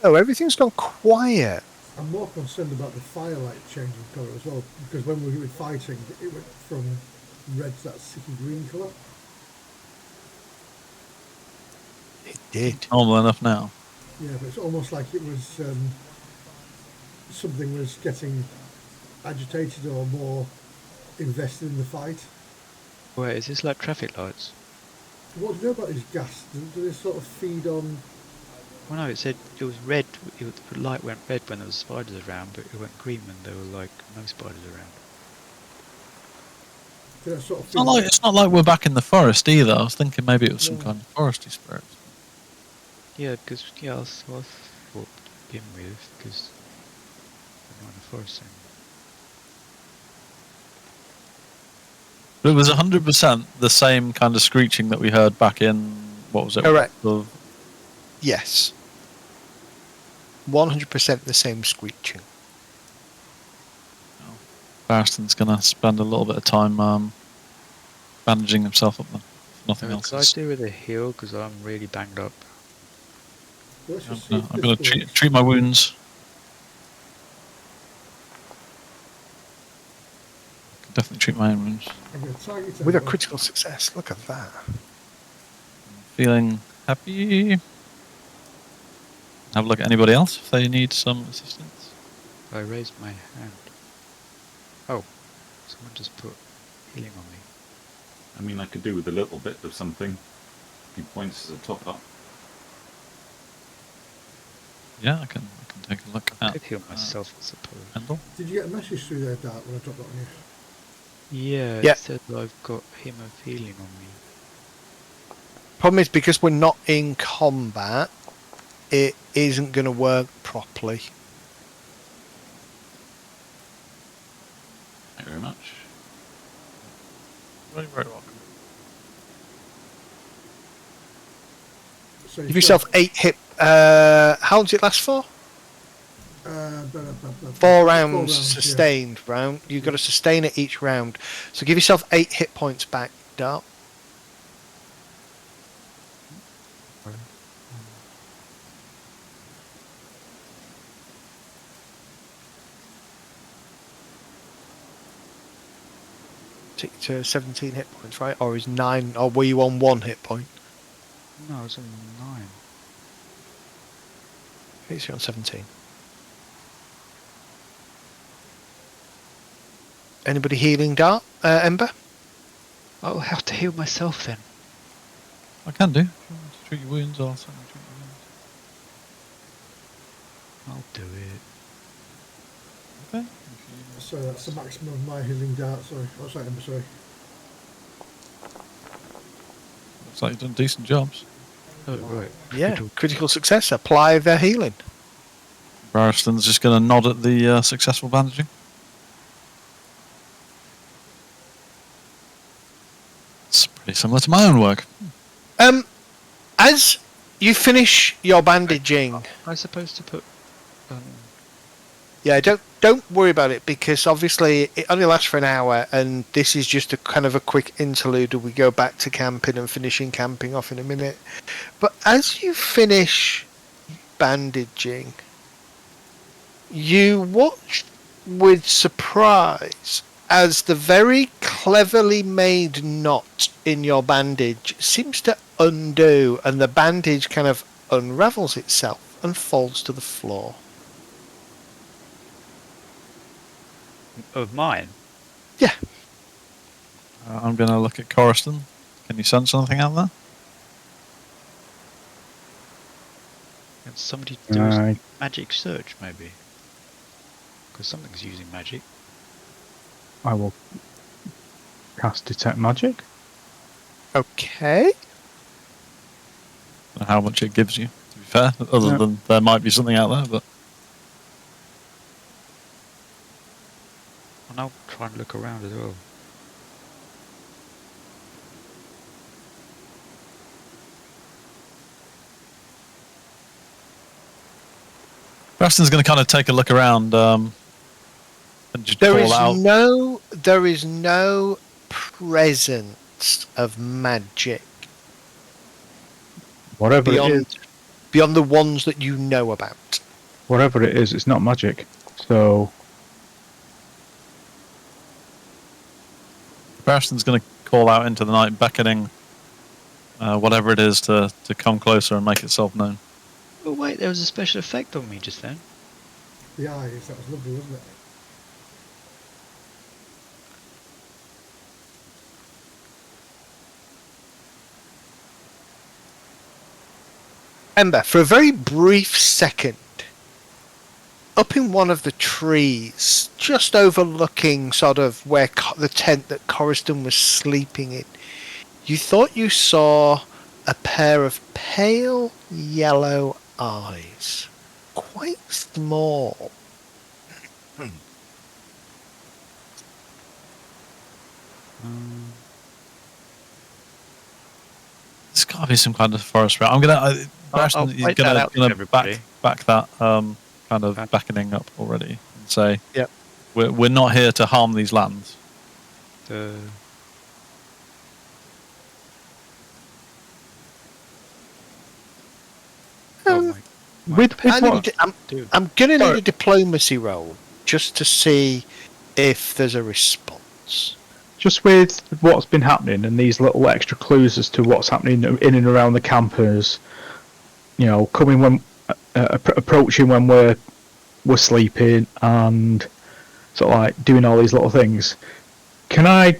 Oh, everything's gone quiet. I'm more concerned about the firelight changing colour as well, because when we were fighting, it went from red to that sicky green colour. It did. Normal enough now. Yeah, but it's almost like it was something was getting agitated or more invested in the fight. Wait, is this like traffic lights? What do you know about these gas? Do they sort of feed on? Well, no, it said it was red. The light went red when there was spiders around, but it went green when there were like no spiders around. Do they sort of It's not like we're back in the forest either. I was thinking maybe it was some kind of foresty spirit. Yeah, because I thought to begin with, because we're not in the forest anymore. But it was 100% the same kind of screeching that we heard back in, what was it? Correct. Of, Yes. 100% the same screeching. Barristan's going to spend a little bit of time bandaging himself up then. If nothing else. Could I do with a heal, because I'm really banged up. Let's just see if I'm going this to works. treat my wounds. Definitely treat my own wounds. I'm going to target With a everyone. critical success. Look at that. Feeling happy. Have a look at anybody else if they need some assistance. I raised my hand. Oh, someone just put healing on me. I mean, I could do with a little bit of something. He points as a top up. Yeah, I can take a look I at could heal myself, I suppose. Pendle. Did you get a message through there, Dart, when I dropped that on you? Yeah, Yeah. it said that I've got him of healing on me. Problem is, because we're not in combat, it isn't going to work properly. Thank you very much. Very, very welcome. So Give yourself 8 hit. How long does it last for? 4 rounds yeah. sustained round. You've got to sustain it each round. So give yourself 8 hit points back, Dart. Take you to 17 hit points, right? Or is 9? Or were you on 1 hit point? No, I was on 9. I think you're on 17. Anybody healing, Dart? Ember? I'll have to heal myself then. I can do. If you want to treat your wounds, I'll certainly treat your wounds. I'll do it. Okay. So that's the maximum of my healing Dart, sorry. Oh, sorry, Ember, sorry. Looks like you've done decent jobs. Oh, right. Yeah, critical success. Apply the healing. Barristan's just going to nod at the successful bandaging. It's pretty similar to my own work. As you finish your bandaging, Am I supposed to put... yeah, don't worry about it, because obviously it only lasts for an hour, and this is just a kind of a quick interlude. We go back to camping and finishing camping off in a minute. But as you finish bandaging, you watch with surprise as the very cleverly made knot in your bandage seems to undo, and the bandage kind of unravels itself and falls to the floor. Of mine? Yeah. I'm going to look at Coriston. Can you sense anything out there? Can somebody do a magic search, maybe? Because something's using magic. I will cast Detect Magic. Okay. I don't know how much it gives you, to be fair, other than there might be something out there, but... And I'll try and look around as well. Preston's going to kind of take a look around and just There call is no presence of magic Whatever it is, beyond the ones that you know about. whatever it is, it's not magic. So Preston's going to call out into the night, beckoning whatever it is to come closer and make itself known. Oh wait, there was a special effect on me just then. The eyes, that was lovely, wasn't it? Ember, for a very brief second, up in one of the trees, just overlooking sort of where the tent that Coriston was sleeping in, you thought you saw a pair of pale yellow eyes, quite small. There's got to be some kind of forest rat. I'm going to... I'll He's point that out to going to everybody. back that kind of beckoning up already and say, Yep. we're not here to harm these lands. with I'm what? going to need a diplomacy roll just to see if there's a response. Just with what's been happening and these little extra clues as to what's happening in and around the campers, you know, coming when approaching when we're sleeping and sort of like doing all these little things. Can I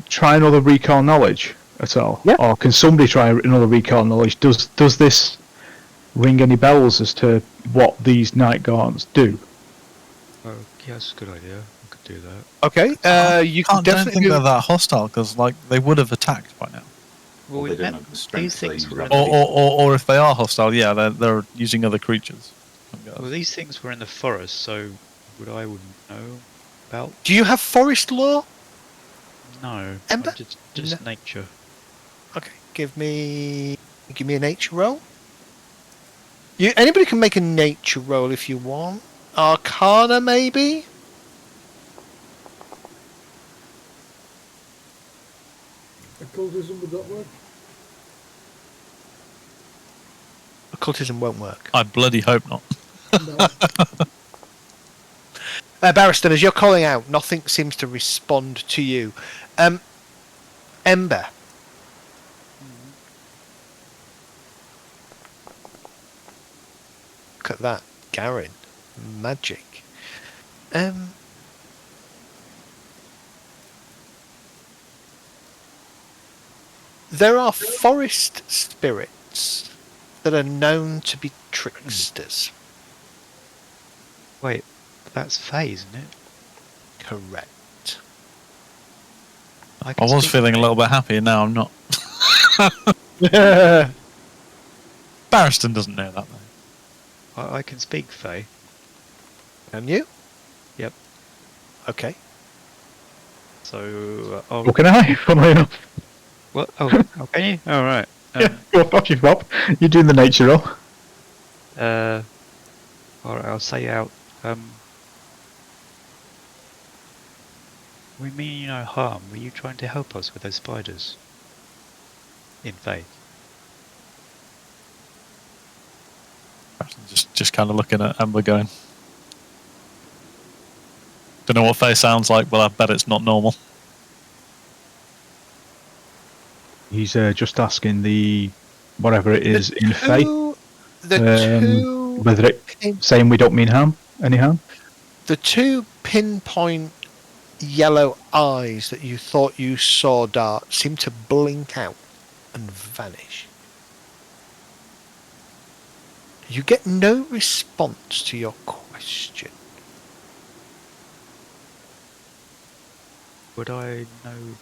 try another recall knowledge at all? Yeah. Or can somebody try another recall knowledge? Does this ring any bells as to what these night guards do? Oh, yeah, that's a good idea. I could do that. Okay, you can don't definitely think do. they're that hostile because like they would have attacked by now. Well, Or they don't have the strength these things they were use in other the, Or if they are hostile, yeah, they're using other creatures. well, these things were in the forest, so I wouldn't know about. Do you have forest law? No, Ember? just nature. Okay, give me a nature roll. Anybody can make a nature roll if you want. Arcana, maybe. Occultism would that work? Occultism won't work. I bloody hope not. No. Barristan, as you're calling out, nothing seems to respond to you. Ember. Look at that. Garen. Magic. There are forest spirits that are known to be tricksters. Wait, that's Fae, isn't it? Correct. I was feeling a little bit happy, and now I'm not. Barristan doesn't know that though. I can speak Fae. Can you? Yep. Okay. So, What can I? Funnily enough. what? Oh, can you? All right. Yeah, go off you, Bob. You're doing the nature roll. All right, I'll say out. We mean you no harm. Were you trying to help us with those spiders? In faith. Just kind of looking at Ember going. Don't know what Faye sounds like, but I bet it's not normal. He's just asking the whatever it is in faith whether it saying we don't mean harm, any harm. The two pinpoint yellow eyes that you thought you saw dart seem to blink out and vanish. You get no response to your question. Would I know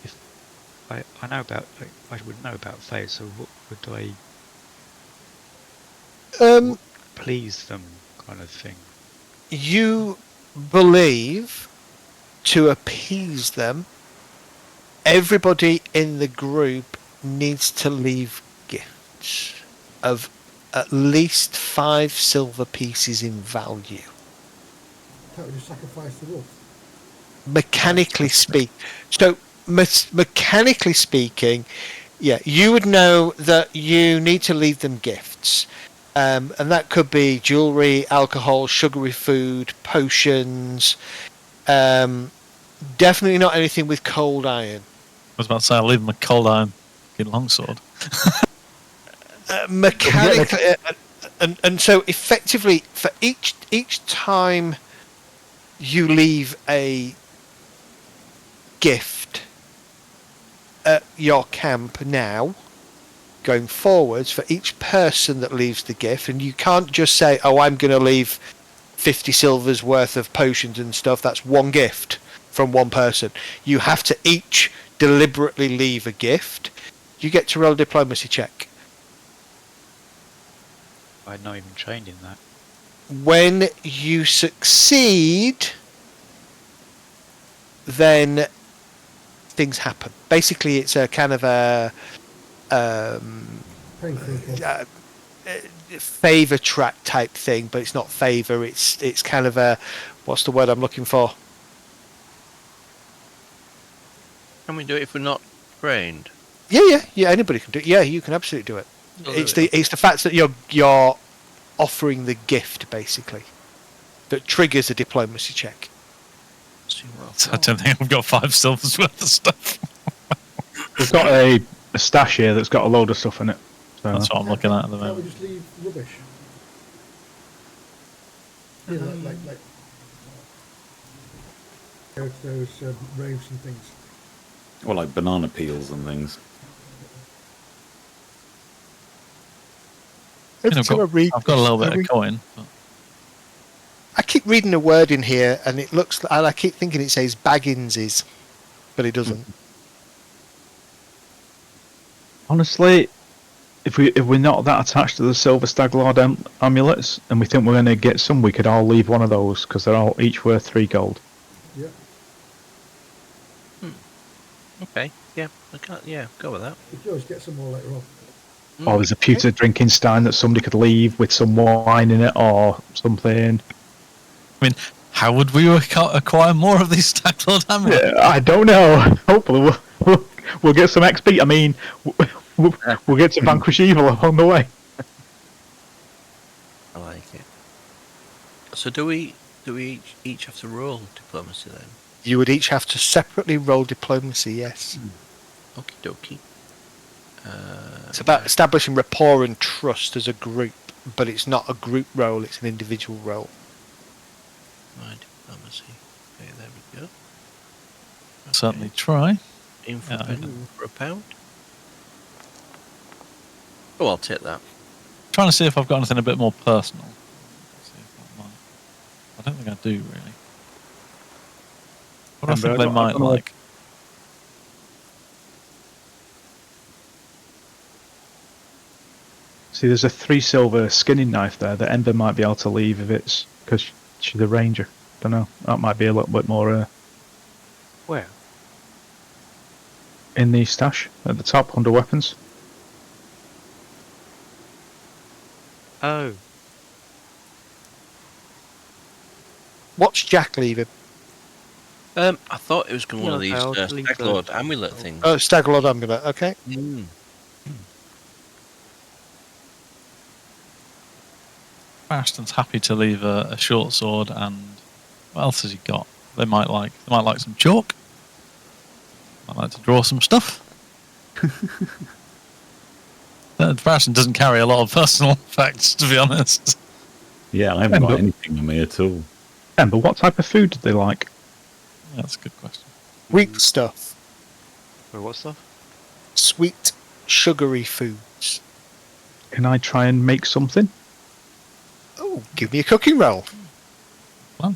if I know about? I would know about faith. So what would I? Please them, kind of thing. You believe to appease them, everybody in the group needs to leave gifts of at least 5 silver pieces in value. Can't we just sacrifice the wolf? Mechanically speaking, yeah, you would know that you need to leave them gifts. And that could be jewellery, alcohol, sugary food, potions. Definitely not anything with cold iron. I was about to say I'll leave him a cold iron longsword. Mechanically, and so effectively, for each time you leave a gift at your camp now, going forwards, for each person that leaves the gift, and you can't just say, oh, I'm going to leave 50 silvers worth of potions and stuff. That's one gift from one person. You have to each deliberately leave a gift. You get to roll a diplomacy check. I'm not even trained in that. When you succeed, then things happen. Basically, it's a kind of a favor track type thing, but it's not favor. It's kind of a, what's the word I'm looking for? Can we do it if we're not trained? Yeah. Anybody can do it. Yeah, you can absolutely do it. Oh, It's the fact that you're offering the gift basically that triggers a diplomacy check. I don't think I've got 5 silvers worth of stuff. We've got a stash here that's got a load of stuff in it. So That's what I'm looking at the Can't we moment. just leave rubbish? Yeah, like go to those raves and things. Or like banana peels and things. Every I've time I read got a this, little bit of coin. But I keep reading a word in here, and it looks. And I keep thinking it says Bagginses, but it doesn't. Honestly, if we're not that attached to the Silver Stag Lord amulets, and we think we're going to get some, we could all leave one of those because they're all each worth 3 gold. Yeah. Okay. Yeah. I can't. Yeah. Go with that. You can always get some more later on. Or there's a pewter drinking stein that somebody could leave with some wine in it or something. I mean, how would we acquire more of these Stag Lord amulets? Yeah, I don't know. Hopefully we'll get some XP. I mean, we'll get to vanquish evil along the way. I like it. So do we each have to roll diplomacy then? You would each have to separately roll diplomacy. Yes. Okie dokie. It's about establishing rapport and trust as a group, but it's not a group role, it's an individual role. My diplomacy. Okay, there we go. Certainly try. In for, Yeah, a penny, for a pound. Oh, I'll take that. Trying to see if I've got anything a bit more personal. See if I might. I don't think I do really. What do I think they might like? See, there's a 3 silver skinning knife there that Ember might be able to leave if it's because she's a ranger. Don't know. That might be a little bit more. Where? In the stash at the top under weapons. Oh, What's Jack leaving? I thought it was going to be one of Yeah, these I'll leave Stag Lord those. amulet things. Oh, Stag Lord amulet. Okay. Barristan's happy to leave a short sword, and what else has he got? They might like some chalk. Might like to draw some stuff. Barristan doesn't carry a lot of personal effects, to be honest. Yeah, I haven't got anything on me at all. Ember, what type of food do they like? That's a good question. Sweet stuff. wait, what stuff? Sweet, sugary foods. Can I try and make something? Oh, give me a cooking roll. Well,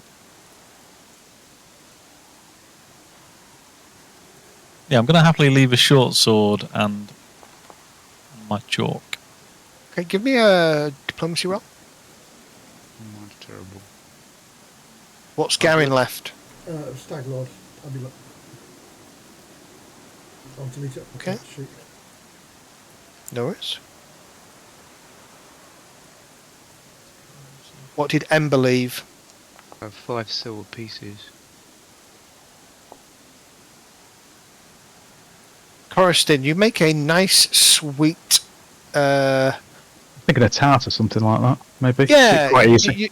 yeah, I'm going to happily leave a short sword and my chalk. Okay, give me a diplomacy roll. That's terrible. What's Garin left? Stag Lord amulet. On to meet up. Okay. Shoot. No worries. What did Ember leave? I have 5 silver pieces. Coriston, you make a nice, sweet. Thinking a tart or something like that, maybe. Yeah, Quite easy.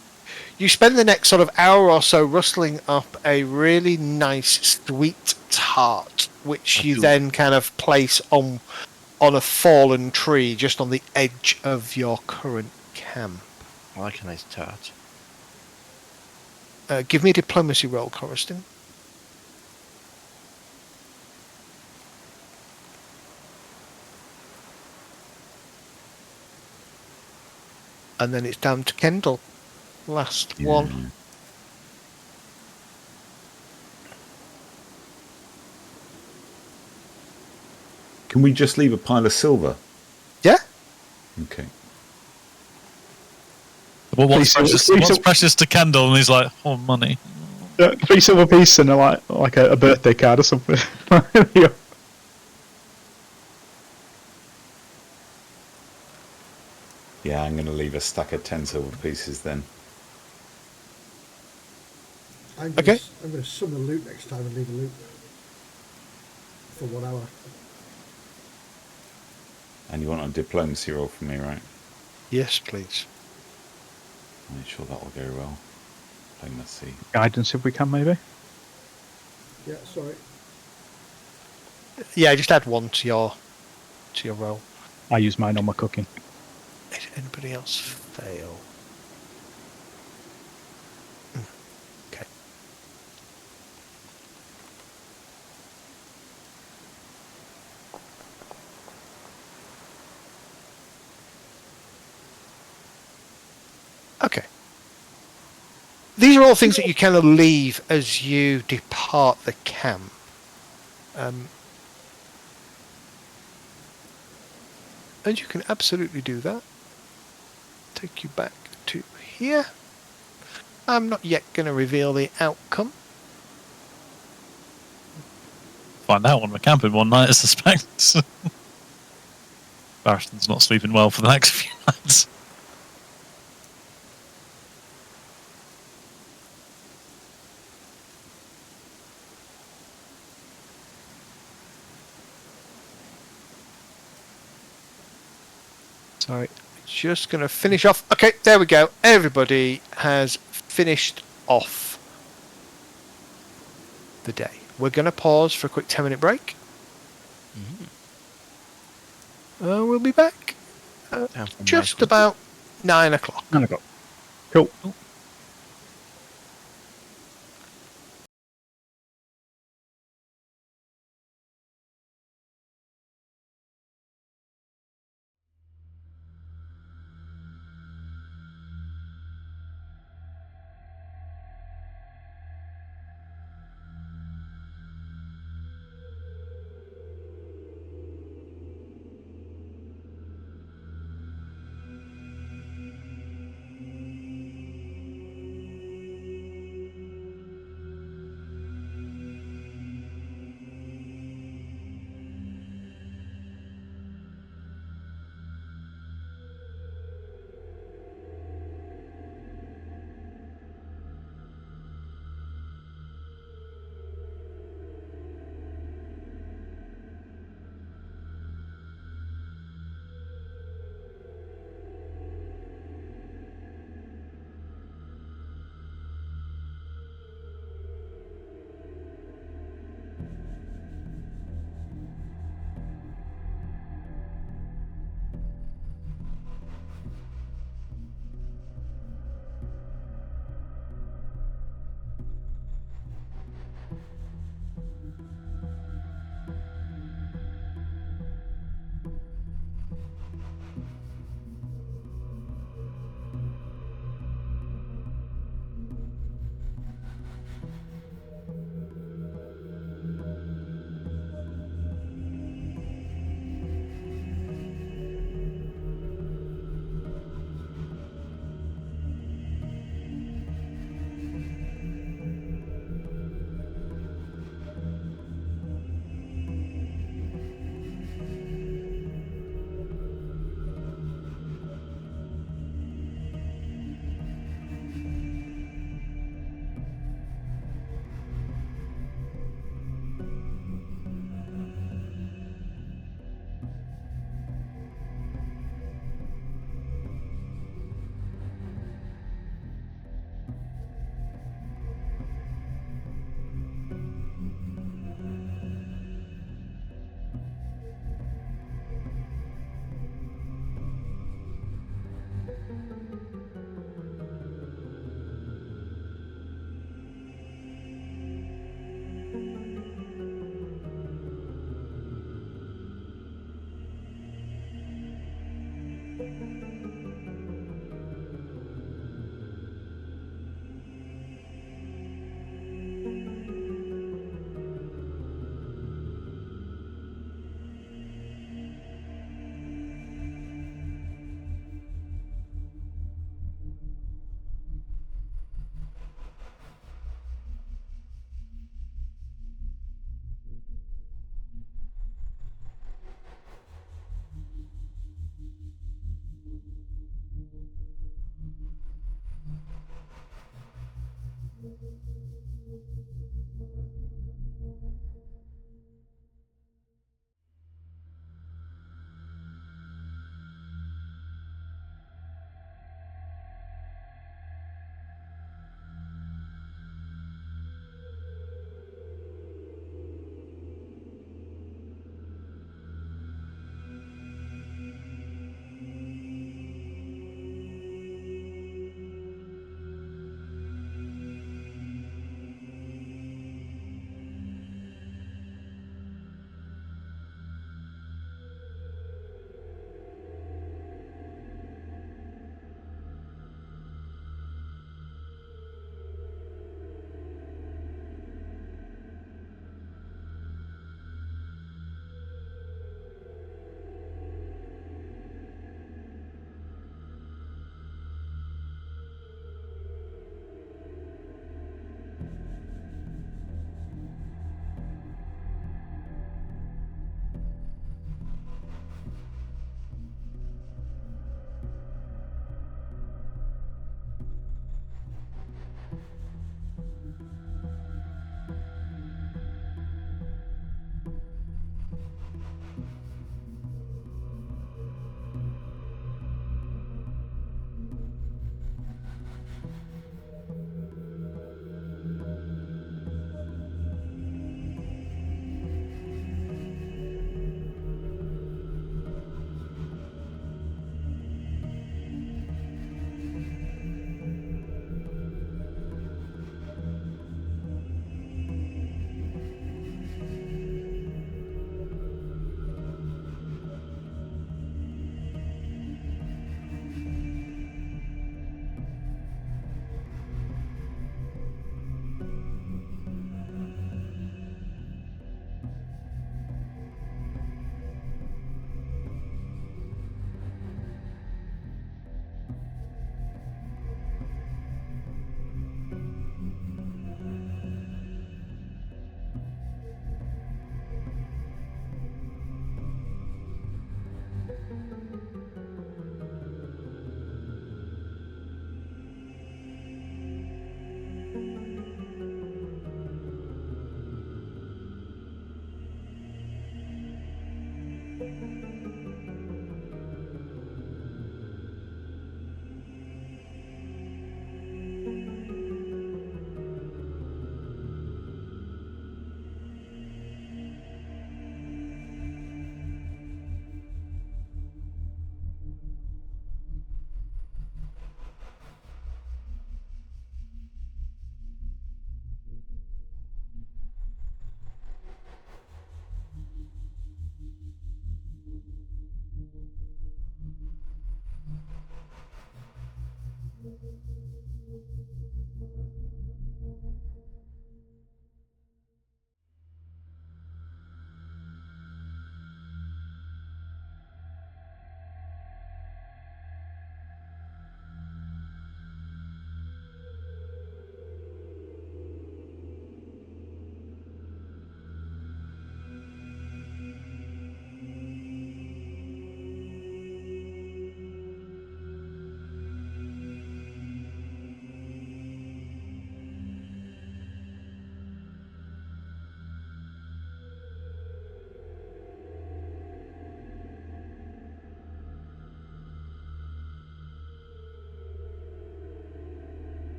you spend the next sort of hour or so rustling up a really nice, sweet tart, which you then kind of place on a fallen tree just on the edge of your current camp. I like a nice tart. Give me a diplomacy roll, Coriston. And then it's down to Kendall. Last one. Can we just leave a pile of silver? Yeah? Okay. Well, what's precious to Kendall? And he's like, oh, money. 3 silver pieces and like a birthday card or something. Yeah, I'm going to leave a stack of 10 silver pieces then. I'm going to summon loot next time and leave a loot for 1 hour. And you want a diplomacy roll from me, right? Yes, please. I'm sure that will go well. Diplomacy. Guidance if we can, maybe. Yeah, sorry. Yeah, just add 1 to your roll. I use mine on my cooking. Did anybody else fail? Okay. Okay. These are all things that you kind of leave as you depart the camp. And you can absolutely do that. Take you back to here. I'm not yet going to reveal the outcome. Find out when we're camping one night, I suspect. Barriston's not sleeping well for the next few nights. Sorry, just going to finish off. Okay, there we go. Everybody has finished off the day. We're going to pause for a quick 10-minute break. We'll be back just about 9 o'clock. 9 o'clock. Cool.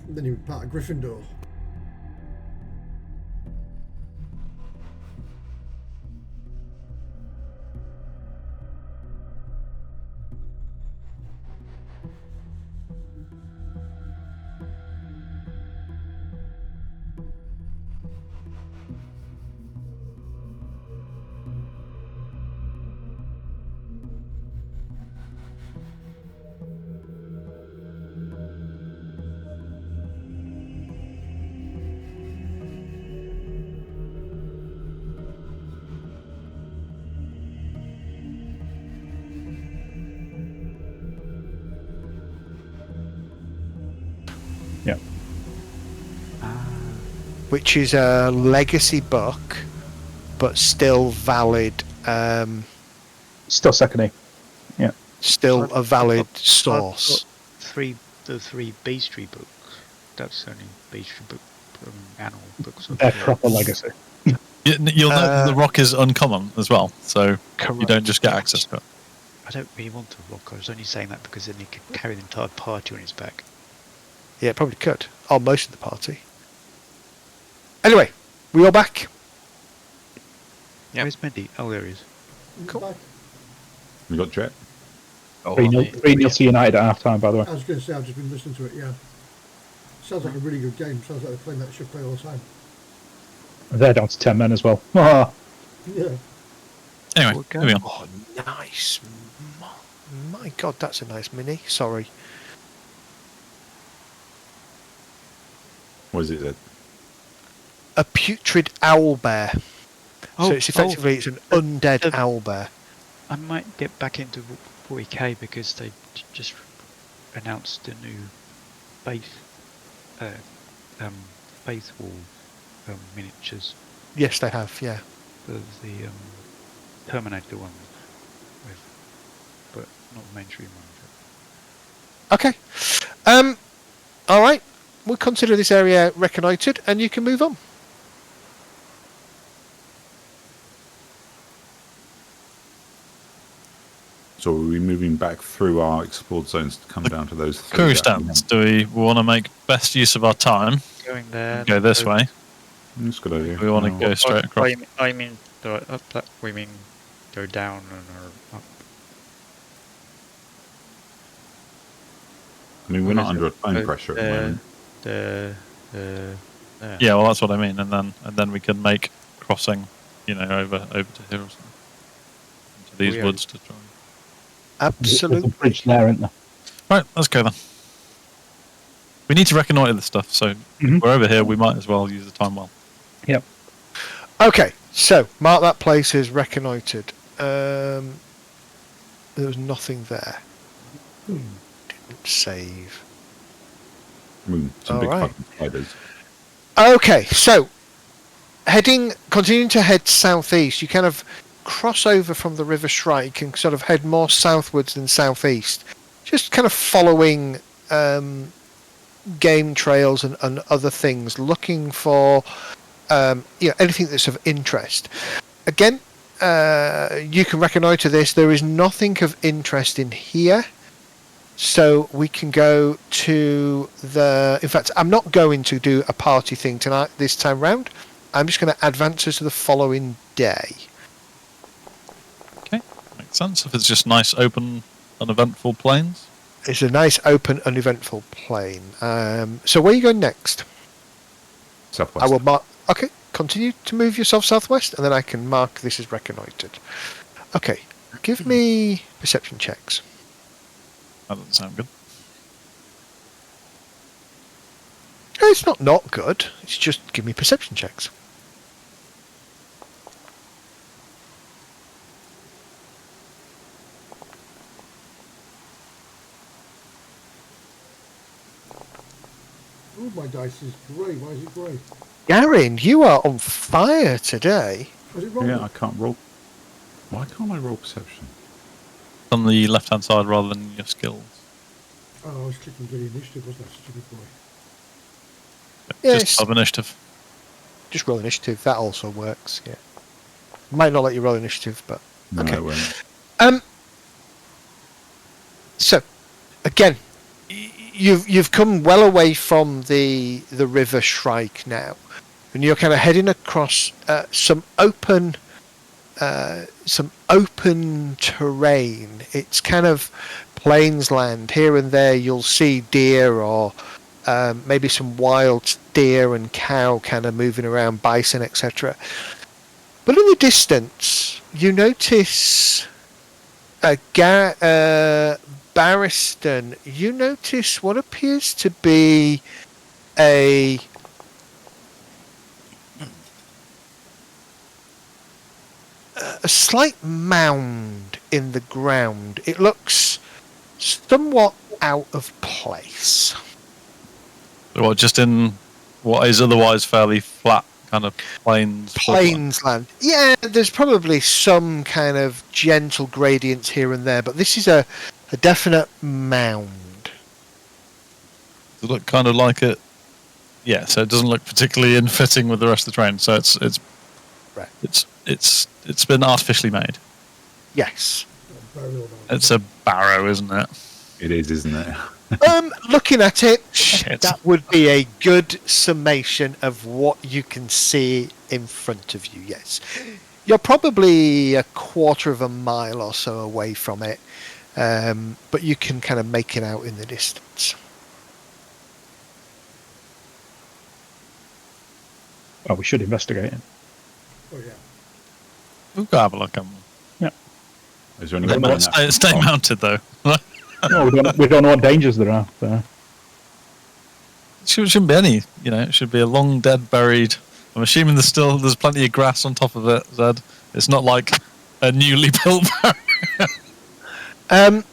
And then he was part of Gryffindor. Yeah. Which is a legacy book, but still valid. Still secondary. Still I've- a valid I've got source. the three bestiary books. That's only bestiary book animal books. They're proper legacy. You'll note that the rock is uncommon as well, so you don't just get access to it. I don't really want a rock. I was only saying that because then he could carry the entire party on his back. Yeah, it probably could. Or most of the party. Anyway, we all back. Where's Mendy? Oh, there he is. Cool. Back. We got Jet. 3-0 to United at half time, by the way. I was going to say, I've just been listening to it, yeah. Sounds like a really good game. Sounds like they're playing that should play all the time. They're down to 10 men as well. Ah, Yeah. Anyway, moving on. Oh, nice. My God, that's a nice mini. Sorry. What is it? Ed? A putrid owlbear. Oh, So it's effectively it's an undead owlbear. I might get back into 40k because they just announced a new faith wall miniatures. Yes, they have. Yeah. The Terminator ones, but not the mainstream ones. Okay. All right. We'll consider this area reconnoitred, and you can move on. So are we moving back through our explored zones to come down to those three? Crew that we stance. Do we want to make best use of our time? Going there. Go this way. That's a good idea. We want to go straight across. I mean, up that. We mean, go down and or up. I mean, we're not Or under a is it- time pressure at the moment. There. Yeah, well, that's what I mean. And then we can make crossing, over to here or something. Into these yeah. woods to try. there's a Absolutely. bridge there, isn't there? Right, let's go then. We need to reconnoitre this stuff, so we're over here. We might as well use the time well. Yep. Okay. So mark that place as reconnoitred. There was nothing there. Didn't save. Some big Alright. fucking spiders. Okay, so continuing to head southeast, you kind of cross over from the River Shrike and sort of head more southwards than southeast, just kind of following game trails and other things, looking for anything that's of interest. Again, you can reconnoitre this. There is nothing of interest in here. So we can go to in fact, I'm not going to do a party thing tonight this time round. I'm just going to advance us to the following day. Okay, makes sense. If it's just nice, open, uneventful plains. It's a nice, open, uneventful plain. So where are you going next? Southwest. I will mark. Okay, continue to move yourself southwest, and then I can mark this as reconnoitred. Okay, give me perception checks. That doesn't sound good. It's not good. It's just give me perception checks. Oh, my dice is grey. Why is it grey? Garin, you are on fire today. Was it wrong? Yeah, I can't roll. Why can't I roll perception? On the left-hand side rather than your skills. Oh, I was clicking bloody initiative, wasn't I? Stupid boy. Yes. Just of initiative. Just roll initiative. That also works. Yeah. Might not let you roll initiative, but No, okay. it won't. So, again, you've come well away from the river Shrike now, and you're kind of heading across some open terrain. It's kind of plains land. Here and there you'll see deer or maybe some wild deer and cow kind of moving around, bison, etc. But in the distance, you notice Barriston. You notice what appears to be a slight mound in the ground. It looks somewhat out of place. Well, just in what is otherwise fairly flat kind of plains. Land. Yeah, there's probably some kind of gentle gradients here and there, but this is a definite mound. Does it look kind of like it? Yeah, so it doesn't look particularly in fitting with the rest of the terrain. So it's Right. it's been artificially made. Yes. It's a barrow, isn't it? It is, isn't it? Looking at it, Shit. that would be a good summation of what you can see in front of you. Yes, you're probably a quarter of a mile or so away from it, but you can kind of make it out in the distance. Well, we should investigate it. Oh yeah. We'll go have a look. Is there anyone Stay mounted though. No, we don't know what dangers there are. So. Shouldn't be any. You know, it should be a long dead buried. I'm assuming there's plenty of grass on top of it. Zed, it's not like a newly built barrow.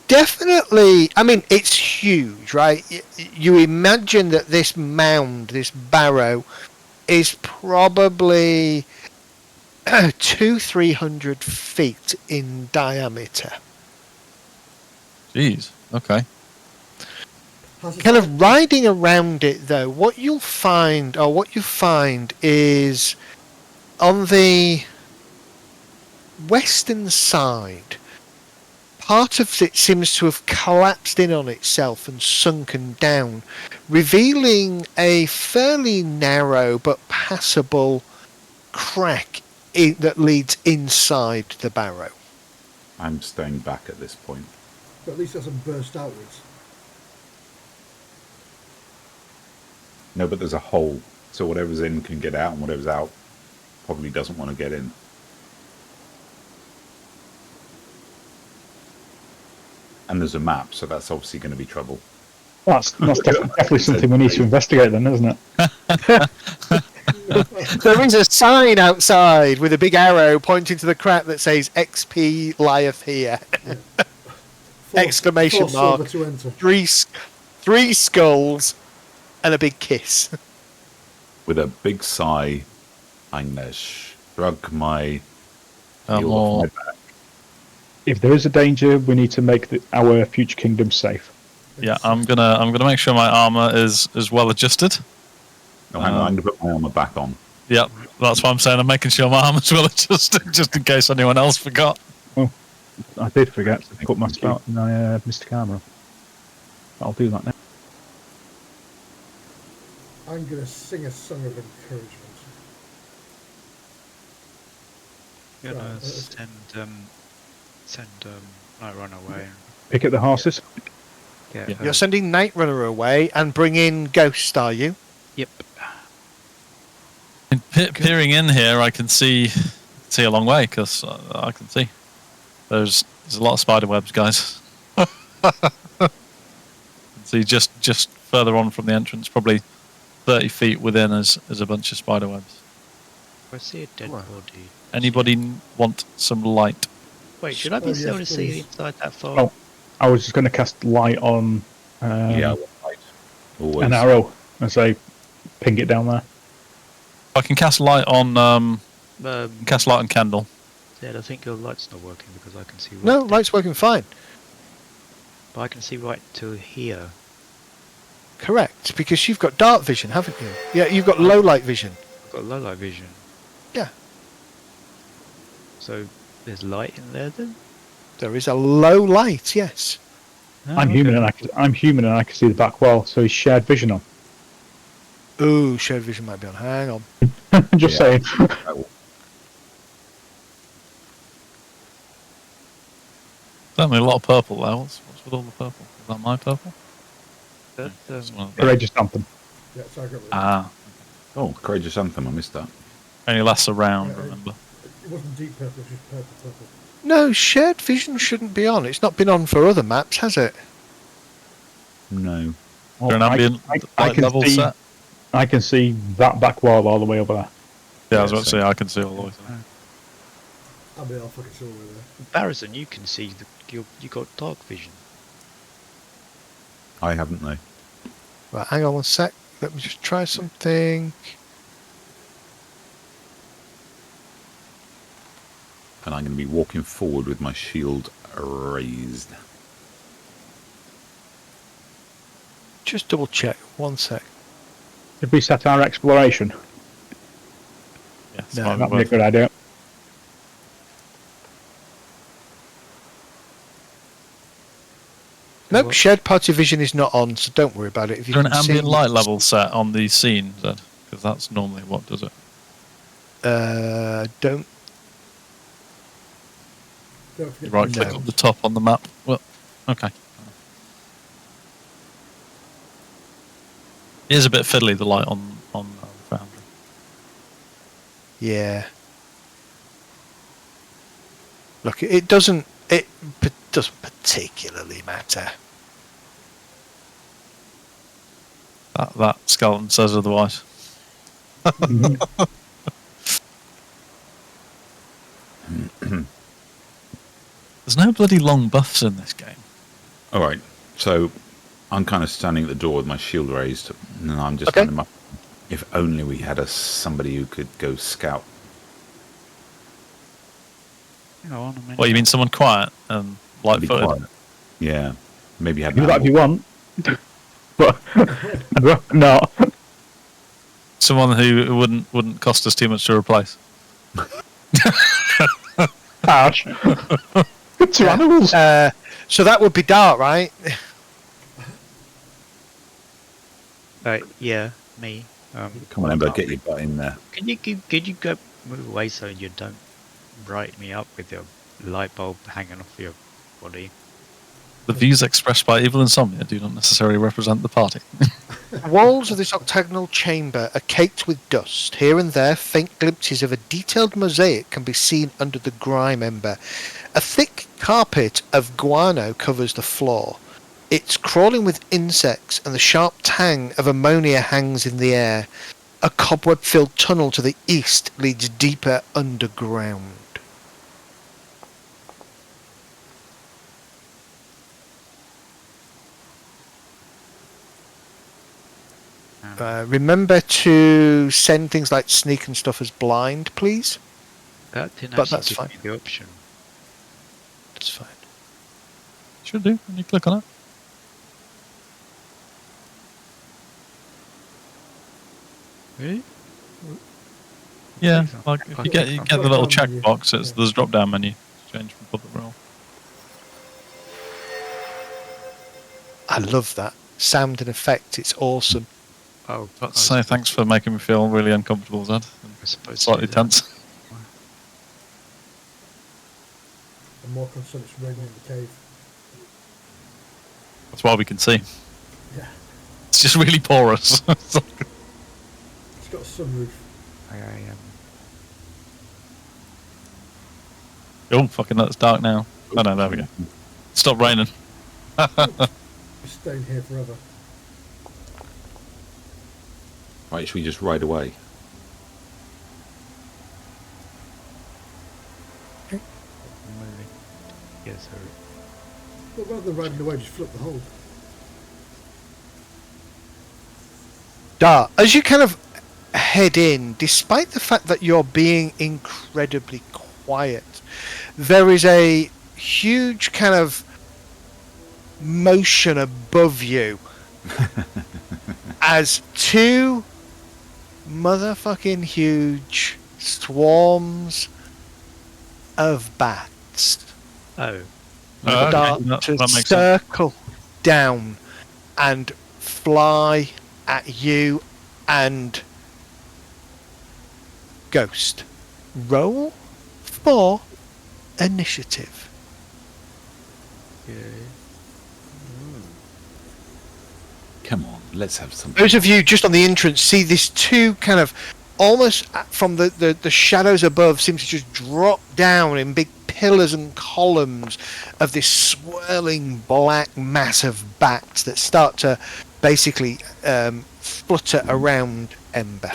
Definitely. I mean, it's huge, right? You imagine that this mound, this barrow, is probably 200-300 feet in diameter. Jeez. Okay. Kind of riding around it, though, what you find is on the western side, part of it seems to have collapsed in on itself and sunken down, revealing a fairly narrow but passable crack that leads inside the barrow. I'm staying back at this point. But at least it hasn't burst outwards. No, but there's a hole, so whatever's in can get out, and whatever's out probably doesn't want to get in. And there's a map, so that's obviously going to be trouble. That's definitely something we need to investigate then, isn't it? There is a sign outside with a big arrow pointing to the crack that says XP lieth here. Exclamation mark. To enter. Three skulls and a big kiss. With a big sigh, I'm going to shrug my heel More. off my back. If there is a danger, we need to make our future kingdom safe. Yeah, I'm gonna make sure my armor is well adjusted. No, hang on, I'm going to put my armor back on. Yep, that's what I'm saying. I'm making sure my armor's well adjusted, just in case anyone else forgot. I did forget to put my Mystic Armour on. I'll do that now. I'm going to sing a song of encouragement. Gonna Right, send Night Run away. Pick up the horses. Yeah. Yeah. You're sending Night Runner away and bring in Ghost, are you? Yep. Peering in here, I can see a long way because I can see there's a lot of spider webs, guys. See, just further on from the entrance, probably 30 feet within, is a bunch of spider webs. I see a dead body. Anybody want some light? Wait, should I be able to see inside that far? Oh, I was just going to cast light on Yeah, right. Always. an arrow and say, ping it down there. I can cast light on candle. Zed, I think your light's not working because I can see right No, down- light's working fine. But I can see right to here. Correct, because you've got dark vision, haven't you? Yeah, you've got low light vision. I've got low light vision. Yeah. So there's light in there then? There is a low light, yes. I'm human and I'm human and I can see the back wall. So is shared vision on? Ooh, shared vision might be on. Hang on. Just Yeah. saying. Certainly a lot of purple there. What's with all the purple? Is that my purple? That's, It's one of the- Courageous anthem. Yeah, so I got rid of it. Ah, Oh, Courageous Anthem, I missed that. only lasts a round, Yeah, remember? It wasn't deep purple, it was just purple. No, shared vision shouldn't be on. It's not been on for other maps, has it? No. Is there an ambient light level see, set? I can see that back wall all the way over there. Yeah, I was about to same. say I can see all the way through. I'll be all fucking silver there. Barrison, you can see you got dark vision. I haven't, though. Right, hang on one sec. Let me just try something. And I'm going to be walking forward with my shield raised. Just double check. One sec. Did we set our exploration? Yes, No, might be That'd be a worth good it. idea. Nope, What? shared party vision is not on, so don't worry about it. If Is you there an can see, ambient light level set on the scene, Zed? Because that's normally what does it. don't. Don't forget Right to click No. up the top on the map. Well, okay. It is a bit fiddly, the light on Foundry. Yeah. Look, it doesn't particularly matter. That skeleton says otherwise. Mhm. There's no bloody long buffs in this game. All right. So I'm kind of standing at the door with my shield raised, and I'm just Okay. kind of. If only we had somebody who could go scout. Hang on a minute. What, you mean someone quiet and Be light-footed? quiet. Yeah. Maybe have Do an that if you animal. want. But I'd rather not. Someone who wouldn't cost us too much to replace. Harsh. Two animals. So that would be Dart, right? Yeah, me. Come on, Ember, get your butt in there. Can you go move away so you don't brighten me up with your light bulb hanging off your body? The views expressed by Evil Insomnia do not necessarily represent the party. The walls of this octagonal chamber are caked with dust. Here and there, faint glimpses of a detailed mosaic can be seen under the grime ember. A thick carpet of guano covers the floor. It's crawling with insects, and the sharp tang of ammonia hangs in the air. A cobweb-filled tunnel to the east leads deeper underground. Remember to send things like sneak and stuff as blind, please. That didn't But actually that's give fine. me the option. That's fine. Should do when you click on it. Really? Yeah, so. like if I you get click the on little drop-down menu, checkbox, it's yeah. there's a drop down menu. Change from public role. I love that. Sound and effect, it's awesome. Oh, Let's say thanks for making me feel really uncomfortable, Zed. I suppose Slightly do that. tense. I'm more concerned it's raining in the cave. That's why we can see. Yeah. It's just really porous. It's got a sunroof. Oh, fucking hell, it's dark now. Oh no, there we go. Stop raining. It's staying here forever. Right, should we just ride away? Yes, sir. But rather than riding away, just flip the hole. Dart, as you kind of head in, despite the fact that you're being incredibly quiet, there is a huge kind of motion above you as two motherfucking huge swarms of bats Oh, Okay, start that to makes sense. circle down and fly at you and Ghost. Roll for initiative. Okay. Come on, let's have some. Those of you just on the entrance see these two kind of almost from the shadows above seem to just drop down in big pillars and columns of this swirling black mass of bats that start to basically flutter around Ember.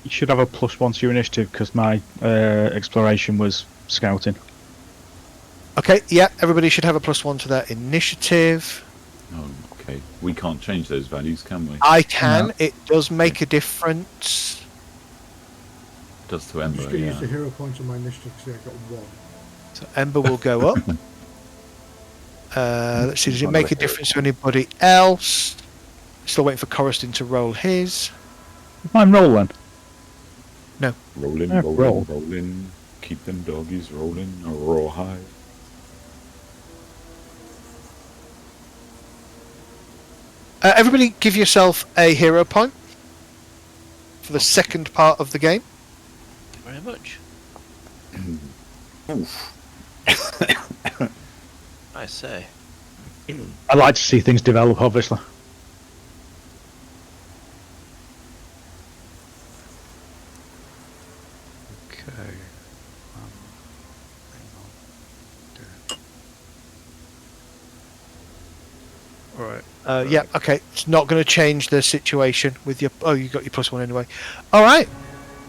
You should have a +1 to your initiative because my exploration was scouting. Okay, yeah, everybody should have a +1 to their initiative. Oh, okay. We can't change those values, can we? I can. No. It does make a difference. Does to I'm just Ember, going to yeah. use the hero points on my initiative because I got 1. So Ember will go up. Let's see, does it make a difference to anybody else? Still waiting for Coruscant to roll his. Mine roll then. Rolling, Yeah, rolling, roll. rolling. Keep them doggies rolling. Roar high. Everybody give yourself a hero point for the second part of the game. Thank you very much. Oof. I say. I like to see things develop, obviously. Okay. Hang on. Alright. Yeah, okay. It's not going to change the situation with your... Oh, you got your +1 anyway. All right.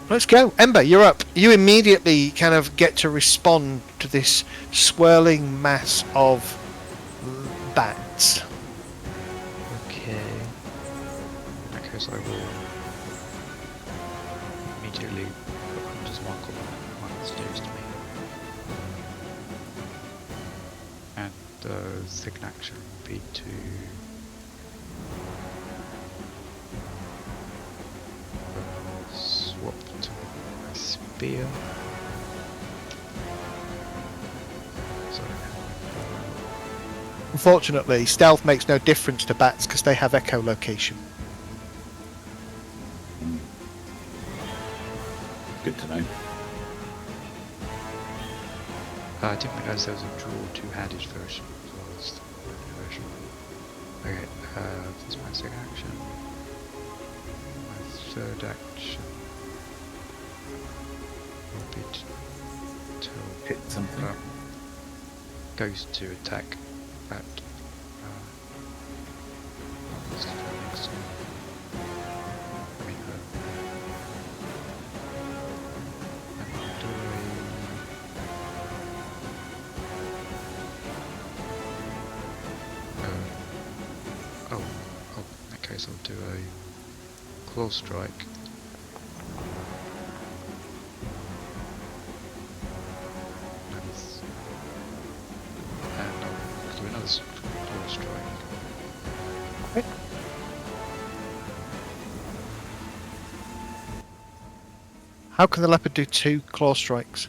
Let's go. Ember, you're up. You immediately kind of get to respond to this swirling mass of bats. Okay. In that case, I will immediately put Hunter's Mark on one that's nearest to me. And the second action would be to swap to my spear. So, Unfortunately, stealth makes no difference to bats because they have echolocation. Good to know. I didn't realise there was a draw two-handed version as well as the one-handed version. Okay, that's my second action. My third action will be to Hit something. goes to attack that. What's the next one? I mean, and I'll do oh, in that case I'll do a claw strike. And I'll do another claw strike. How can the leopard do 2 claw strikes?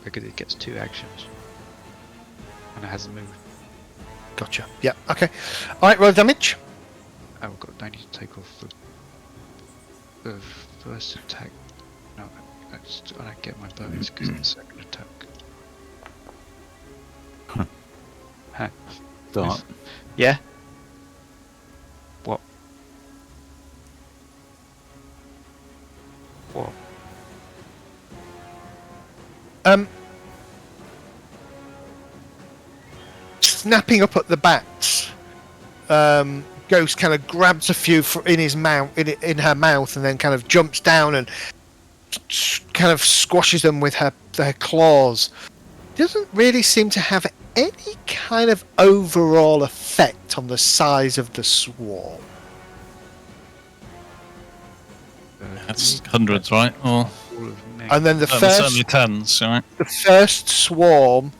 Because it gets 2 actions. And it hasn't moved. Gotcha. Yeah, okay. Alright, roll damage. Oh god, I need to take off the first attack. No, I don't get my bonus because it's the second attack. Huh. Start. Yeah? What? What? Snapping up at the bats, Ghost kind of grabs a few in his mouth, in her mouth, and then kind of jumps down and kind of squashes them with her claws. Doesn't really seem to have any kind of overall effect on the size of the swarm. That's hundreds, right? Or All of meg- And then certainly tens, right? the first swarm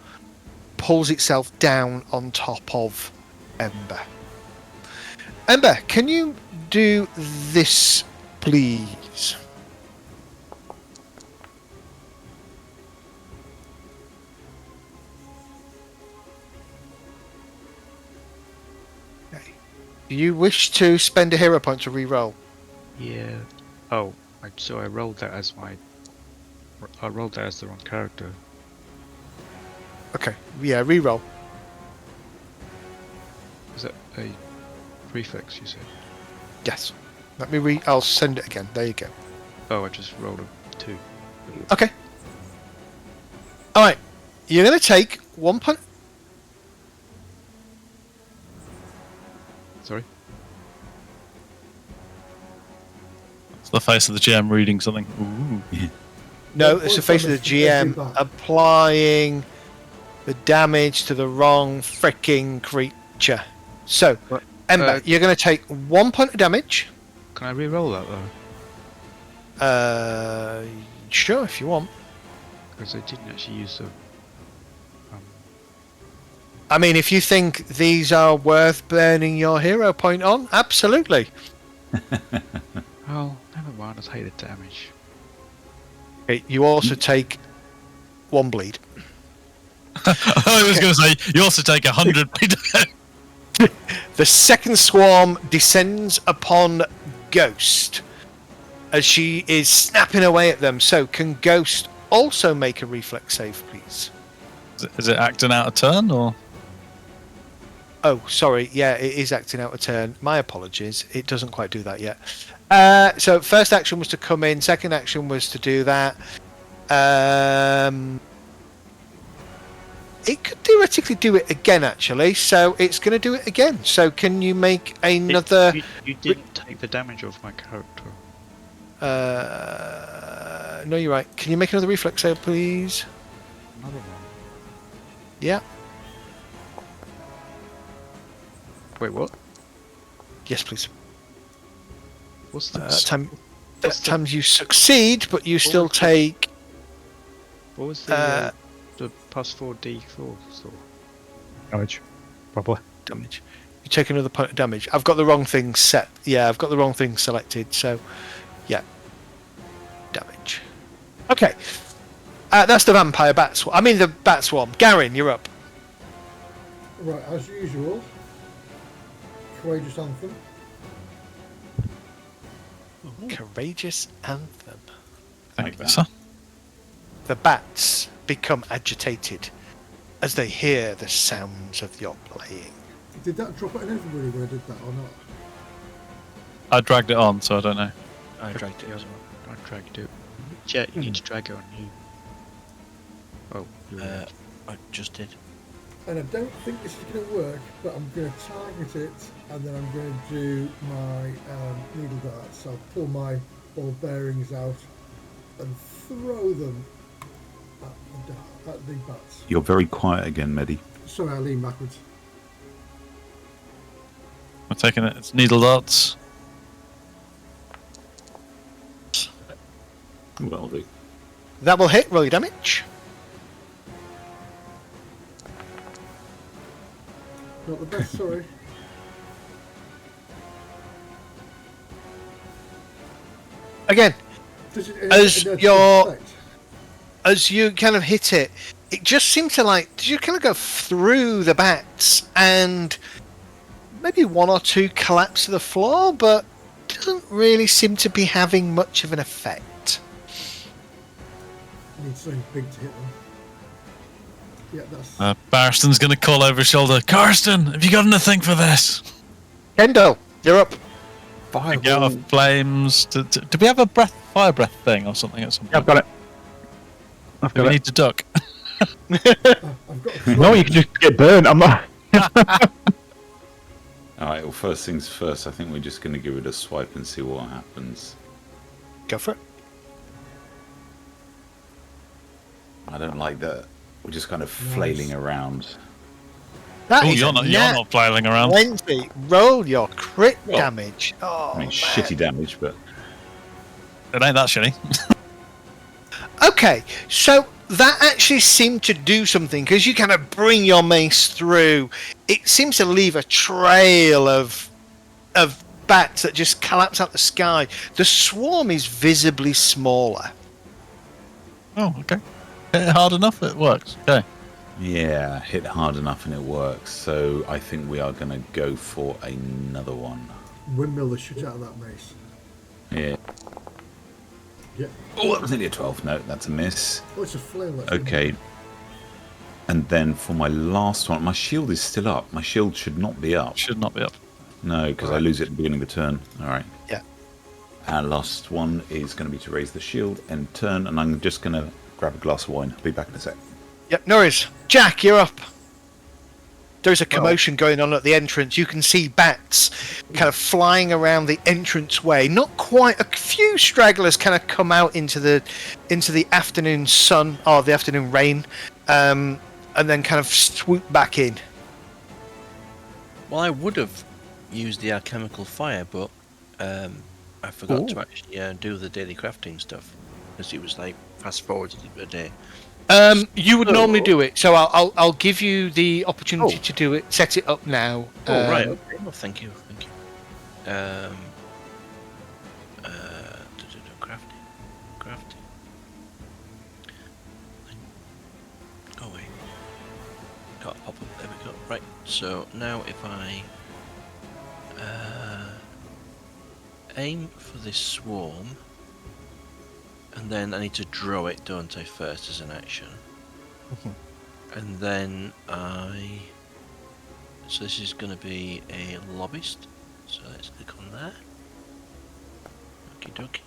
pulls itself down on top of Ember. Ember, can you do this, please? Do you wish to spend a hero point to re-roll? Yeah. Oh, so I rolled that as I rolled that as the wrong character. Okay, yeah, re-roll. Is that a reflex? You said. Yes. I'll send it again. There you go. Oh, I just rolled a 2. Okay. All right. You're going to take 1 point. Sorry. It's the face of the GM reading something. Ooh. No, One it's the point face of the damage to every GM bat. applying the damage to the wrong freaking creature. So, What? Ember, you're going to take 1 point of damage. Can I re-roll that though? Sure, if you want. Because I didn't actually use the. I mean, if you think these are worth burning your hero point on, absolutely. Oh, never mind. I hate the damage. Okay, you also take 1 bleed. I was going to say, you also take 100 The second swarm descends upon Ghost as she is snapping away at them. So, can Ghost also make a reflex save, please? Is it acting out a turn, or? Oh, sorry. Yeah, it is acting out a turn. My apologies. It doesn't quite do that yet. So, first action was to come in. Second action was to do that. It could theoretically do it again, actually. So, it's going to do it again. So, can you make another... You didn't take the damage off my character. No, you're right. Can you make another reflex save, please? Another one. Yeah. Wait, what? Yes, please. What's the That time you succeed, but you still was the- take... What was the +4 D4 sort? Damage, probably. damage. You take another point of damage. I've got the wrong thing set. Yeah, I've got the wrong thing selected. So, yeah. Damage. Okay. That's the vampire bat swarm. I mean the bat swarm. Garin, you're up. Right, as usual, courageous anthem. Courageous anthem. Thank you, sir. The bats become agitated as they hear the sounds of your playing. Did that drop it on everybody when I did that or not? I dragged it on, so I don't know. I dragged it as well. I dragged it. Yeah, you need to drag it on you. Oh, you're right. I just did. And I don't think this is going to work, but I'm going to target it, and then I'm going to do my needle darts. I'll pull my ball bearings out and throw them at the bats. You're very quiet again, Medi. Sorry, I lean backwards. I'm taking it. It's needle darts. Well, do. That will hit. Roll your damage. Not the best, sorry. Again, Does it, As it your- effect? as you kind of hit it, it just seemed to you kind of go through the bats and maybe one or two collapse to the floor, but doesn't really seem to be having much of an effect. Need something big to hit them. Yeah, that's... Barriston's going to call over his shoulder. Karsten, have you got anything for this? Kendall, you're up. Get out of flames. Do we have a fire breath thing or something at some point? Yeah, I've got it. I've Do got we it. need to duck? I've got a No, you can just get burned. I'm not. Alright, well, first things first, I think we're just going to give it a swipe and see what happens. Go for it. I don't like that. We're just kind of flailing around. That Oh, is you're a not flailing around. 20. Roll your crit Well, damage. Oh, I mean, man. shitty damage, but It ain't that shitty. Okay, so that actually seemed to do something because you kind of bring your mace through. It seems to leave a trail of bats that just collapse out the sky. The swarm is visibly smaller. Oh, okay. Hit it hard enough, it works. Okay. Yeah, hit hard enough and it works. So I think we are going to go for another one. Windmill the shit out of that mace. Yeah. Yeah. Oh, that was nearly a 12. No, that's a miss. Oh, it's a flail. That's Okay. And then for my last one, my shield is still up. My shield should not be up. Should not be up. No, because I lose it at the beginning of the turn. All right. Yeah. Our last one is going to be to raise the shield and turn, and I'm just going to grab a glass of wine. I'll be back in a sec. Yep, no worries. Jack, you're up. There's a commotion going on at the entrance. You can see bats kind of flying around the entranceway. Not quite. A few stragglers kind of come out into the afternoon sun or the afternoon rain, and then kind of swoop back in. Well, I would have used the alchemical fire, but I forgot to actually do the daily crafting stuff because it was like fast forwarded a day. You would normally do it, so I'll give you the opportunity to do it. Set it up now. Right. Okay. Well, thank you. Crafting. Go away. Can't pop up. There we go. Right. So now if I aim for this swarm. And then I need to draw it, don't I, first as an action. And then so this is going to be a lobbyist. So let's click on that. Okie dokie.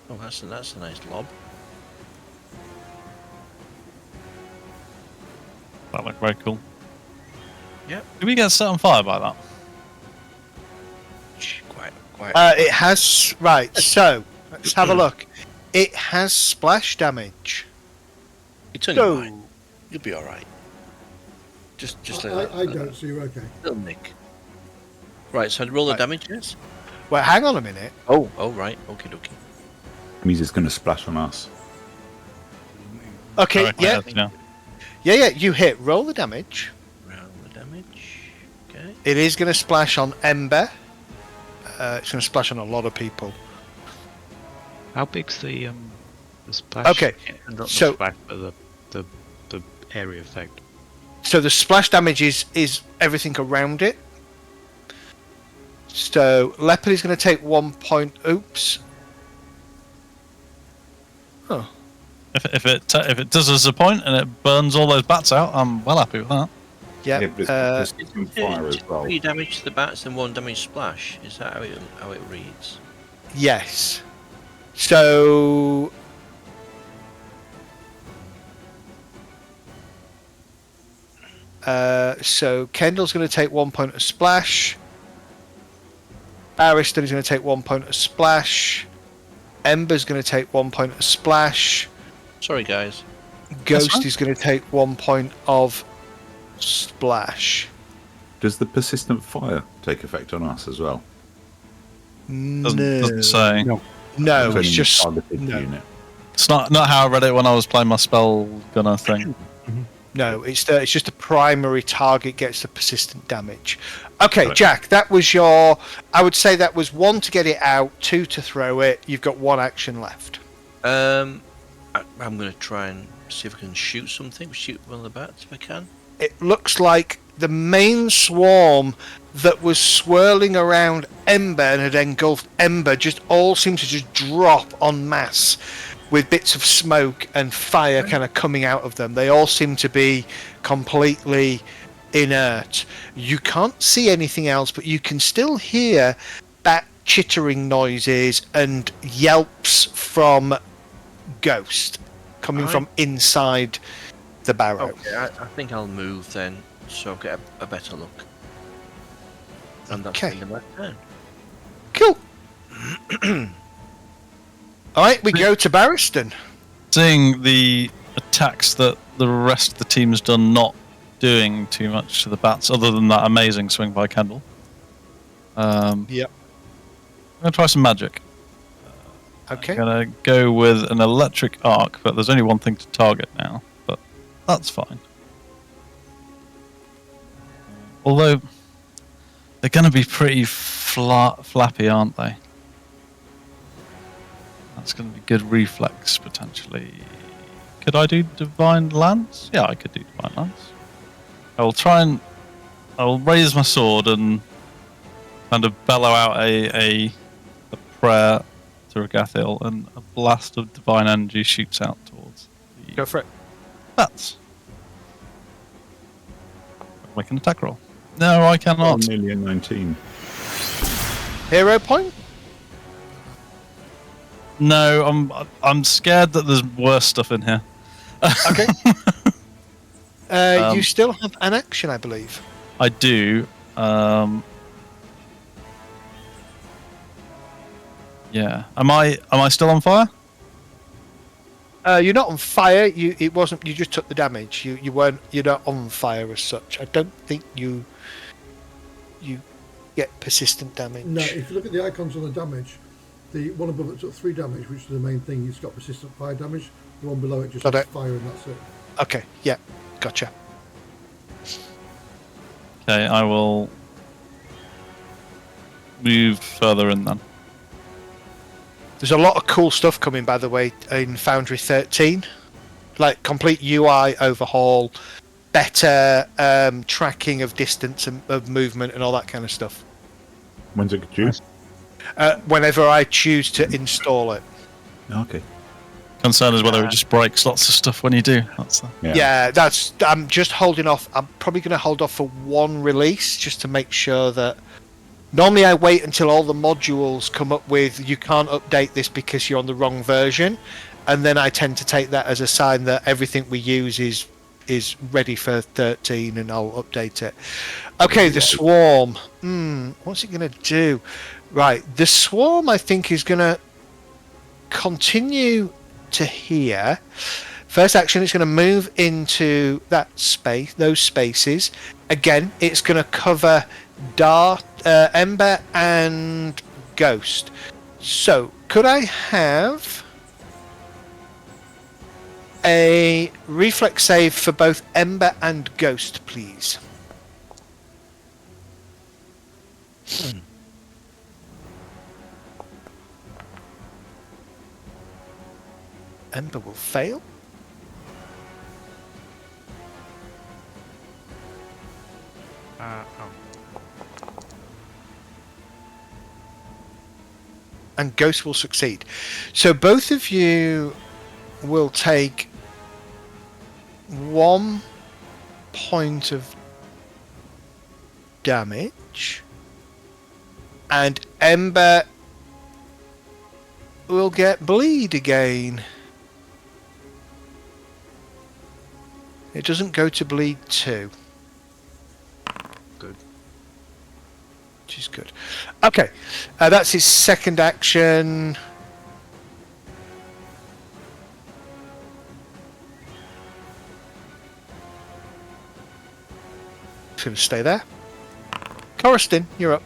Oh, that's a nice lob. That looked very cool. Yep. Did we get set on fire by that? Quite. It has right. So let's have a look. It has splash damage. It's only mine. You'll be all right. Just I don't, so you're okay. Little nick. Right, so I'd roll the damage, yes? Well, hang on a minute. Oh, right. Okie dokie. Means it's going to splash on us. Okay, yeah. Yeah, you hit. Roll the damage. Roll the damage. Okay. It is going to splash on Ember. It's going to splash on a lot of people. How big's the splash? Okay, Not the so splash, but the area effect. So the splash damage is everything around it. So Leopard is going to take 1 point. Oops. Oh. If it does us a point and it burns all those bats out, I'm well happy with that. Yeah. But it's fire as well. 3 damage to the bats and 1 damage splash. Is that how it reads? Yes. So Kendall's going to take 1 point of splash. Barristan is going to take 1 point of splash. Ember's going to take 1 point of splash. Sorry, guys. Ghost is going to take 1 point of splash. Does the persistent fire take effect on us as well? Doesn't say. No, it's just unit. It's not how I read it when I was playing my spell gunner thing. No, it's just the primary target gets the persistent damage. Okay, Jack, that was your. I would say that was 1 to get it out, 2 to throw it. You've got 1 action left. I'm going to try and see if I can shoot something. Shoot one of the bats if I can. It looks like the main swarm that was swirling around Ember and had engulfed Ember just all seemed to just drop en masse with bits of smoke and fire kind of coming out of them. They all seem to be completely inert. You can't see anything else, but you can still hear bat chittering noises and yelps from Ghost coming from inside the barrow. Okay, I think I'll move then, so I'll get a better look. And that's the end of my turn. Cool. Alright, we go to Barristan. Seeing the attacks that the rest of the team's done, not doing too much to the bats, other than that amazing swing by Kendall. Yep. I'm going to try some magic. Okay. I'm going to go with an electric arc, but there's only one thing to target now. But that's fine. Although, they're going to be pretty flappy, aren't they? That's going to be good reflex, potentially. Could I do Divine Lance? Yeah, I could do Divine Lance. I will try and I will raise my sword and kind of bellow out a prayer to Regathil, and a blast of divine energy shoots out towards the Go for it. bats. Make an attack roll. No, I cannot. Nearly a 19. Hero point? No, I'm scared that there's worse stuff in here. Okay. You still have an action, I believe. I do. Yeah. Am I still on fire? You're not on fire. It wasn't. You just took the damage. You weren't. You're not on fire as such. I don't think you get persistent damage. No, if you look at the icons on the damage, the one above it took 3 damage, which is the main thing. It's got persistent fire damage. The one below it just has fire, and that's it. Okay. Yeah. Gotcha. Okay, I will move further in then. There's a lot of cool stuff coming, by the way, in Foundry 13. Like complete UI overhaul, better tracking of distance and of movement and all that kind of stuff. When's it due? Whenever I choose to install it. Okay. Concern is whether it just breaks lots of stuff when you do. That's Yeah, I'm just holding off. I'm probably going to hold off for one release just to make sure that. Normally I wait until all the modules come up with you can't update this because you're on the wrong version, and then I tend to take that as a sign that everything we use is ready for 13 and I'll update it. Okay, the swarm. What's it going to do? Right, the swarm I think is going to continue to here. First action, it's going to move into that space, those spaces. Again, it's going to cover Dart, Ember, and Ghost. So, could I have a reflex save for both Ember and Ghost, please? Ember will fail. And Ghost will succeed. So both of you will take 1 point of damage, and Ember will get bleed again. It doesn't go to bleed 2. Good. Which is good. Okay, that's his second action. It's going to stay there. Coruscant, you're up.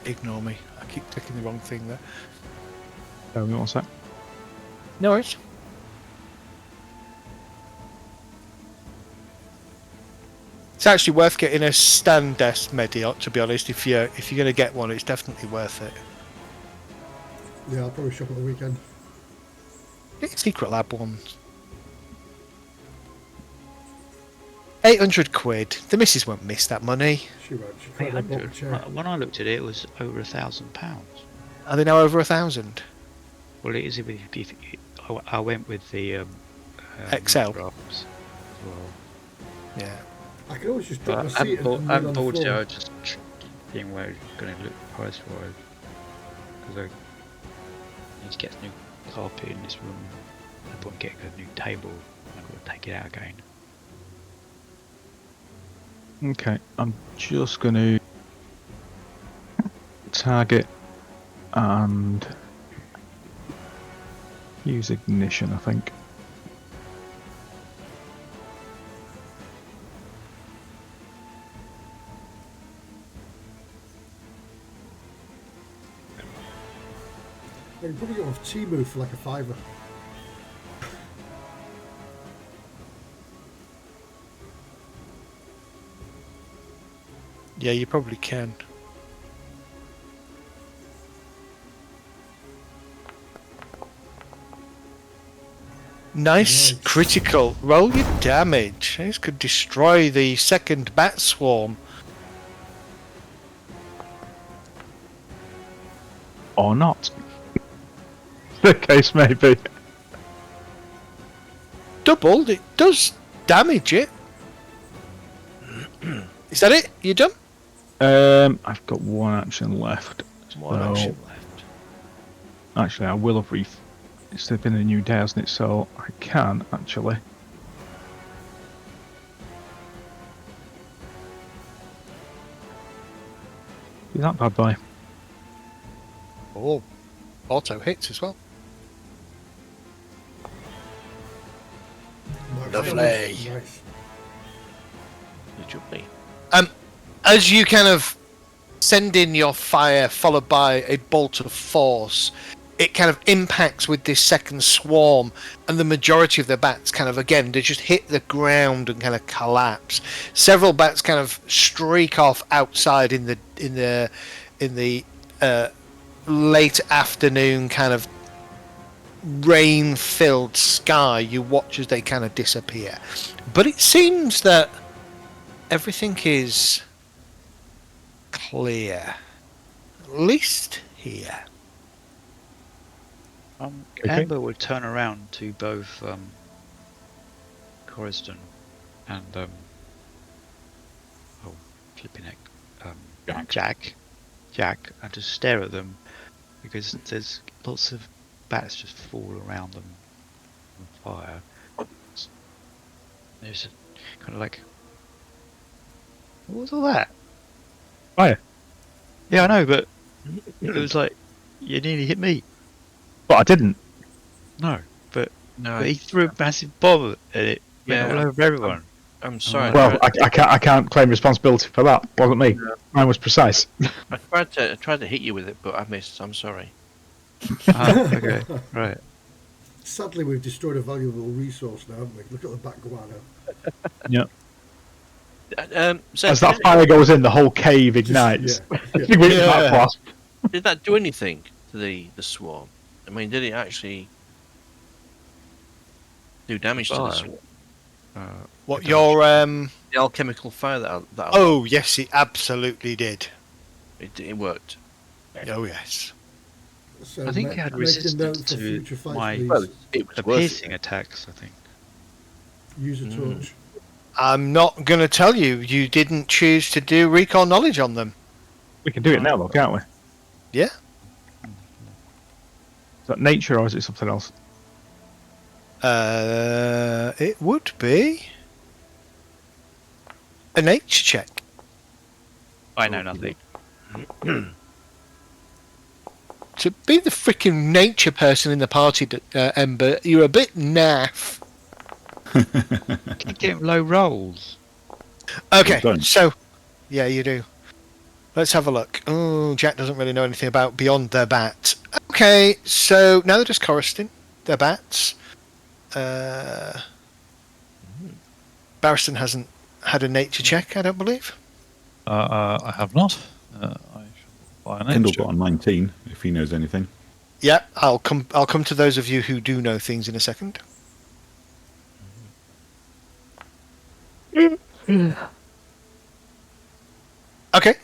Ignore me. I keep clicking the wrong thing there. One sec. No worries. It's actually worth getting a stand desk Mediot, to be honest. If you're going to get one, it's definitely worth it. Yeah, I'll probably shop at the weekend. Get Secret Lab ones. 800 quid. The missus won't miss that money. She won't. She cried about the 800. chair. When I looked at it, it was over £1,000. Are they now over 1,000? Well, it is. I went with the XL. drops as well. Yeah. I can always just drop But my I seat haven't and kneel on the bought it. floor. I was just thinking where it's going to look price wise, because I need to get new carpet in this room. I want to get a new table. I've got to take it out again. Okay, I'm just going to target and use ignition, I think. You can probably get off Temu for like a £5. Yeah, you probably can. Nice Nice. critical. Roll your damage. This could destroy the second bat swarm. Or not. The case may be. Doubled. It does damage it. Is that it? You done? I've got one action left. One so- action left. Actually, I will have it's been a new day, hasn't it? So I can actually. Do that bad boy. Oh, auto hits as well. Nice. Lovely. Nice. It should be. As you kind of send in your fire, followed by a bolt of force, it kind of impacts with this second swarm, and the majority of the bats kind of, again, they just hit the ground and kind of collapse. Several bats kind of streak off outside in the late afternoon kind of rain-filled sky. You watch as they kind of disappear, but it seems that everything is clear, at least here. Okay. Amber would turn around to both Coriston and flipping heck, Jack, and just stare at them because there's lots of bats just fall around them on fire. There's kind of like, what was all that? Fire. Yeah, I know, but it was like you nearly hit me. But I didn't. No, but No, he threw a massive bomb at it. Yeah, Went all over everyone. I'm sorry. Well, I can't claim responsibility for that. Wasn't me. Mine was precise. I tried to hit you with it, but I missed. I'm sorry. Okay, right. Sadly, we've destroyed a valuable resource now, haven't we? Look at the back guano. Yeah. So As that fire goes in, the whole cave ignites. Yeah. With that blast. did that do anything to the swarm? I mean, did it actually do damage to the Fire. swarm? What your The alchemical fire that Oh yes, it absolutely did. it worked. Oh yes. So I think it make had a resistance note for to future fights, my- please. Well, it was The worth piercing it. attacks, I think. Use a torch. I'm not going to tell you. You didn't choose to do recall knowledge on them. We can do it now, though, can't we? Yeah. Is that nature or is it something else? It would be a nature check. I know nothing. To be the freaking nature person in the party, Ember, you're a bit naff. Keep getting low rolls. Okay, Well done. so yeah, you do. Let's have a look. Oh, Jack doesn't really know anything about beyond their bat. Okay, so now they're just Coriston, their bats. Barristan hasn't had a nature check, I don't believe. I have not. I shall buy an Kendall extra. got a 19, if he knows anything. Yeah, I'll come to those of you who do know things in a second. Okay,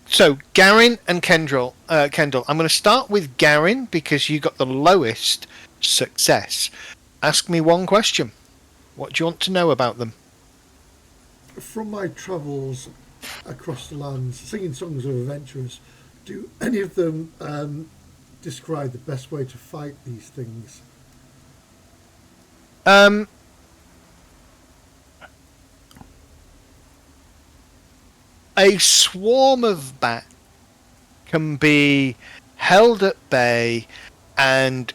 so Garin and Kendall, I'm going to start with Garin because you got the lowest success. Ask me one question. What do you want to know about them? From my travels across the lands, singing songs of adventurers, do any of them describe the best way to fight these things? A swarm of bat can be held at bay and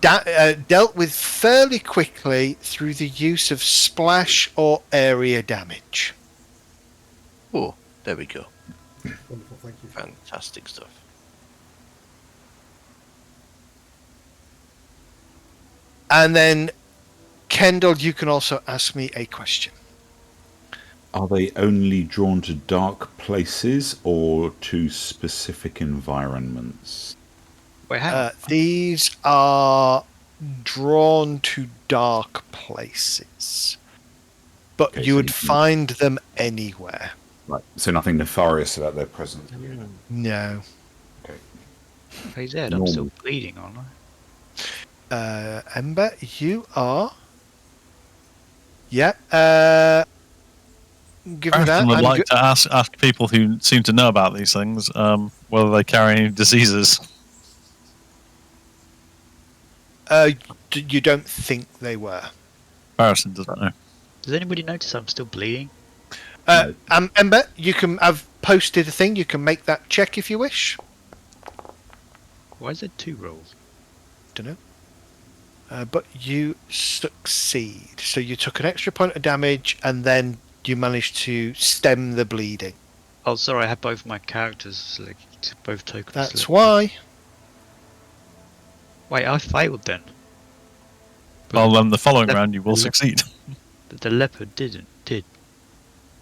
dealt with fairly quickly through the use of splash or area damage. Oh, there we go. Wonderful, thank you. Fantastic stuff. And then, Kendall, you can also ask me a question. Are they only drawn to dark places or to specific environments? Wait, hang on. These are drawn to dark places, but Okay, you so would you can- find them anywhere. Right. So nothing nefarious about their presence here. No. Okay. Hey Zed, I'm still Normal. bleeding, aren't I? Ember, you are. Yeah. Give me that. Ashton would I'm like go- to ask people who seem to know about these things whether they carry any diseases. You don't think they were. Harrison doesn't know. Does anybody notice I'm still bleeding? Ember, I've posted a thing. You can make that check if you wish. Why is there 2 rolls? Don't know. But you succeed. So you took an extra point of damage, and then you managed to stem the bleeding. Oh, sorry, I had both my characters selected, both tokens That's selected. why. Wait, I failed then. Well, the following the- round you will the- succeed. The leopard did.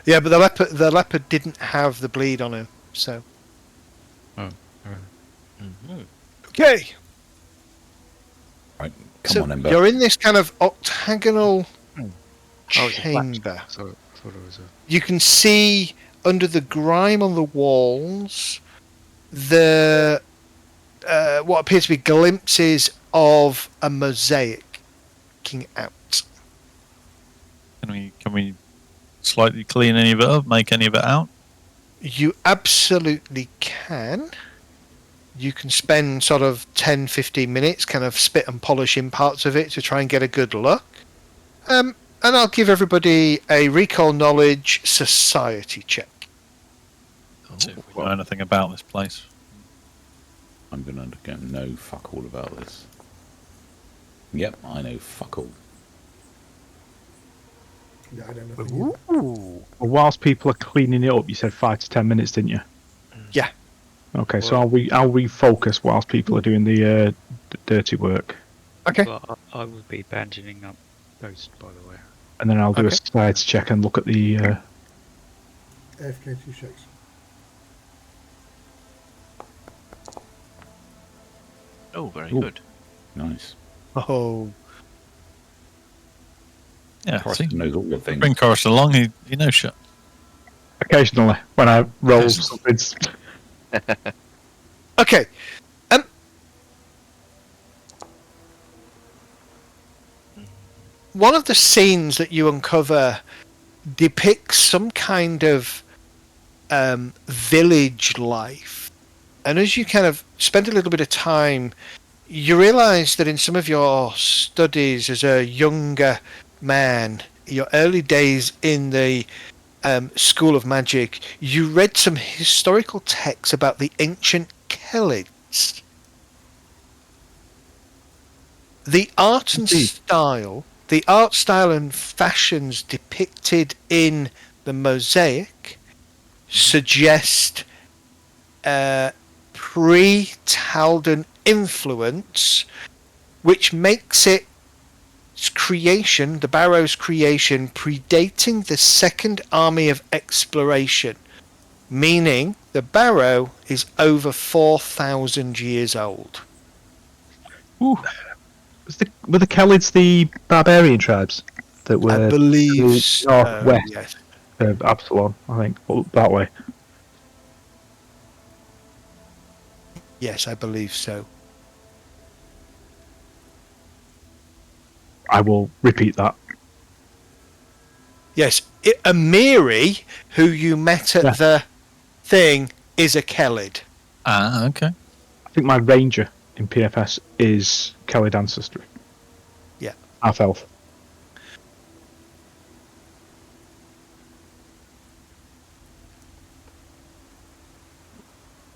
Yeah, but the leopard didn't have the bleed on him. So okay. Right. Come So on, Ember. you're in this kind of octagonal Oh, it's a chamber. Sorry, I thought it was a... You can see under the grime on the walls the what appears to be glimpses of a mosaic looking out. Can we slightly clean any of it up, make any of it out? You absolutely can. You can spend sort of 10-15 minutes kind of spit and polishing parts of it to try and get a good look. And I'll give everybody a recall knowledge society check. See if we know anything about this place. I'm going to get no fuck all about this. Yep, I know fuck all. Yeah, I don't know. Ooh. Well, whilst people are cleaning it up, you said 5 to 10 minutes, didn't you? Yeah. Okay, so I'll refocus whilst people are doing the dirty work, Okay. Well, I would be abandoning up Ghost, by the way. and then I'll do a Okay. society check and look at the. AFK 2 shakes. Oh, very Ooh. good. Nice. Oh. Yeah, see? Forrester knows all the things. Bring Forrest along, he knows shit. Occasionally, when I roll Occasionally. something. Okay. One of the scenes that you uncover depicts some kind of village life. And as you kind of spend a little bit of time, you realise that in some of your studies as a younger man, your early days in the School of Magic, you read some historical texts about the ancient Kelids. The art and Indeed. style and fashions depicted in the mosaic suggest pre-Taldan influence, which makes its creation, the Barrow's creation, predating the Second Army of Exploration, meaning the Barrow is over 4,000 years old. Ooh. Were the Kelids the barbarian tribes that were I believe to the northwest yes. of Absalom? I think that way. Yes, I believe so. I will repeat that. Yes, Amiri, who you met at Yeah. the thing, is a Kelid. Ah, okay. I think my ranger in PFS is Kelid ancestry. Yeah. Half elf.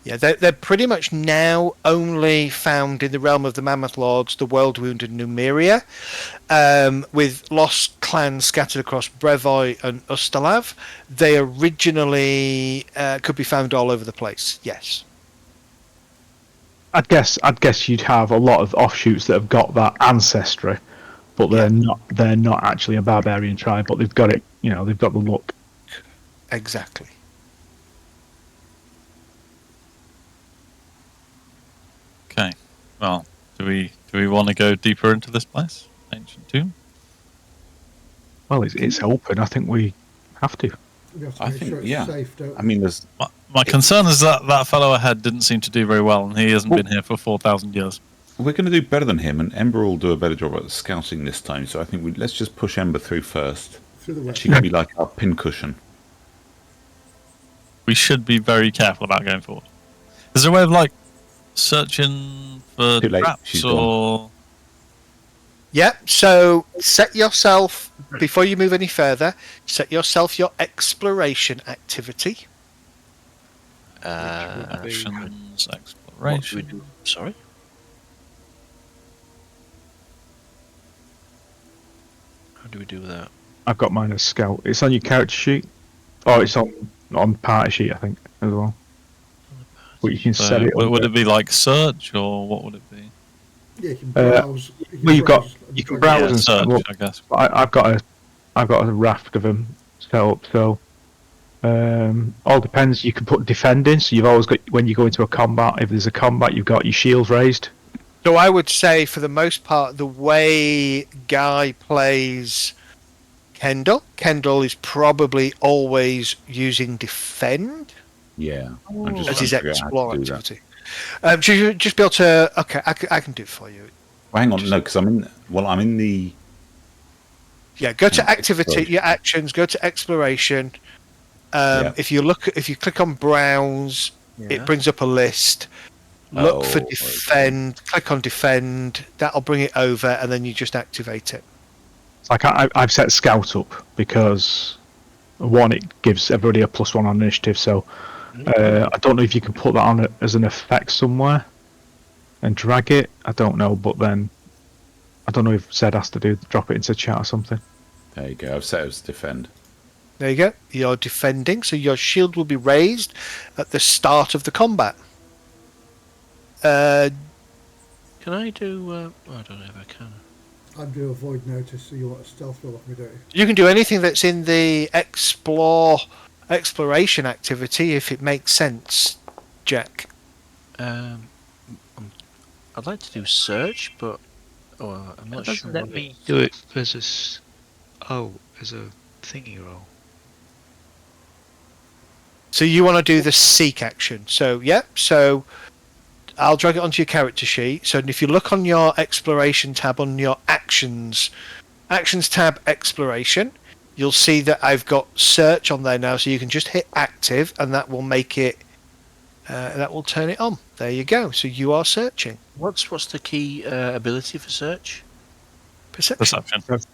Yeah, they're pretty much now only found in the realm of the Mammoth Lords, the World Wounded Numeria, with lost clans scattered across Brevoy and Ustalav. They originally could be found all over the place. Yes. I'd guess you'd have a lot of offshoots that have got that ancestry, but they're not actually a barbarian tribe, but they've got it. They've got the look. Exactly. Okay. Well, do we want to go deeper into this place? Ancient tomb? Well, it's open. I think we have to. We have to I make think, sure it's yeah. safe, don't we? I mean, there's My concern is that fellow ahead didn't seem to do very well, and he hasn't been here for 4,000 years. we're going to do better than him, and Ember will do a better job at scouting this time. So I think let's just push Ember through first. Through the wet. She can be like our pincushion. We should be very careful about going forward. Is there a way of like searching for Too late, traps she's or? Yep. So set yourself before you move any further. Set yourself your exploration activity. Actions, What do exploration. we do? Sorry? How do we do that? I've got mine as scout. It's on your character sheet. Oh, it's on party sheet, I think, as well. But you can So set it. would it be like search, or what would it be? Yeah, you can browse. well, you've got- browse you can drag browse it. and search, well, I guess. I've got a raft of them set up. So all depends. You can put defend in. So you've always got, when you go into a combat, if there's a combat, you've got your shield raised. So I would say, for the most part, the way Guy plays Kendall is probably always using defend Yeah. I'm just as trying his to figure out how explore to do that. activity. Should you just be able to? Okay, I can do it for you. Well, hang on, no, because I'm in the. Yeah, go to Yeah, activity, exploration. your actions, go to exploration. Yeah. If you click on browse, Yeah. it brings up a list. Look for Oh, defend, click on defend, that'll bring it over, and then you just activate it. It's like I've set scout up because one, it gives everybody a +1 on initiative. So I don't know if you can put that on as an effect somewhere and drag it. I don't know, but then I don't know if Zed has to drop it into chat or something. There you go. I've set it as defend. There you go. You're defending, so your shield will be raised at the start of the combat. Can I do? I don't know if I can. I'm doing avoid notice, so you want a stealth roll off me, don't you? You can do anything that's in the exploration activity if it makes sense, Jack. I'd like to do search, but I'm not sure. Let what me do it as as a thingy roll. So you want to do the seek action. So so I'll drag it onto your character sheet. So if you look on your exploration tab on your actions tab exploration, you'll see that I've got search on there now. So you can just hit active, and that will make it. That will turn it on. There you go. So you are searching. What's the key ability for search? Perception.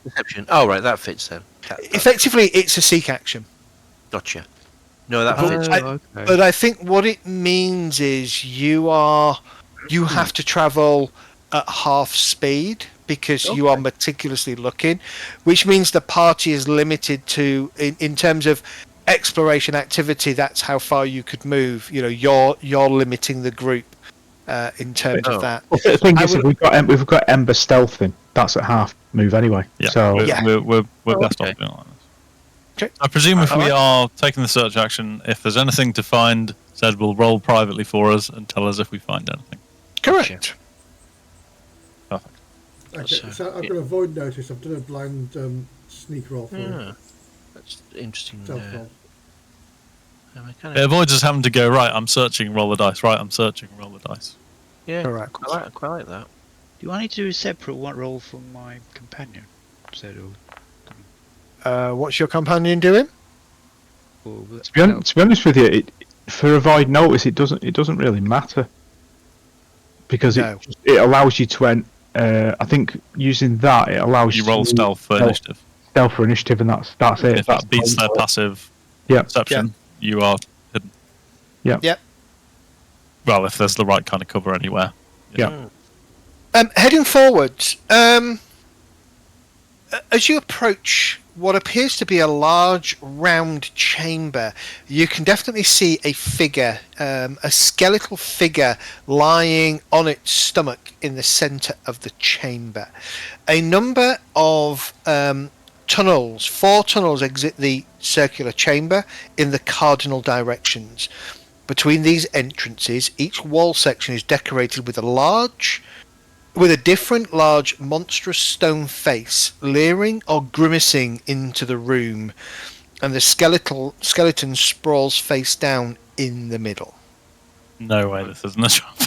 Perception. Oh, right, that fits then. Effectively, it's a seek action. Gotcha. No, that But fits. Okay. But I think what it means is you have to travel at half speed because you are meticulously looking, which means the party is limited to in terms of exploration activity. That's how far you could move. You know, you're limiting the group in terms of that. Well, the thing I is, would- we've got Ember stealthing. That's at half move anyway. Yeah, So we're best okay. off doing like this. Okay. I presume if we Alright. are taking the search action, if there's anything to find, Zed will roll privately for us and tell us if we find anything. Correct. Perfect. Okay, So, so I've got avoid notice. I've done a blind sneak roll for you. Yeah, that's interesting. Stealth roll. I kind It avoids us having to go, right, I'm searching, roll the dice, right, I'm searching, roll the dice. yeah, Correct. I quite like that. Do I need to do a separate one roll from my companion? Said What's your companion doing? or to be honest with you, for avoid notice, it doesn't really matter because No. it allows you to. I think using that it allows You roll to stealth for initiative. stealth for initiative, and that's it. If that beats their passive Yeah. perception, you are hidden. Yeah. Yep. Well, if there's the right kind of cover anywhere. Yeah. Heading forwards, as you approach what appears to be a large round chamber, you can definitely see a figure, a skeletal figure lying on its stomach in the centre of the chamber. A number of tunnels. 4 tunnels exit the circular chamber in the cardinal directions. Between these entrances, each wall section is decorated with a different large monstrous stone face, leering or grimacing into the room, and the skeleton sprawls face down in the middle. No way, this isn't a trap.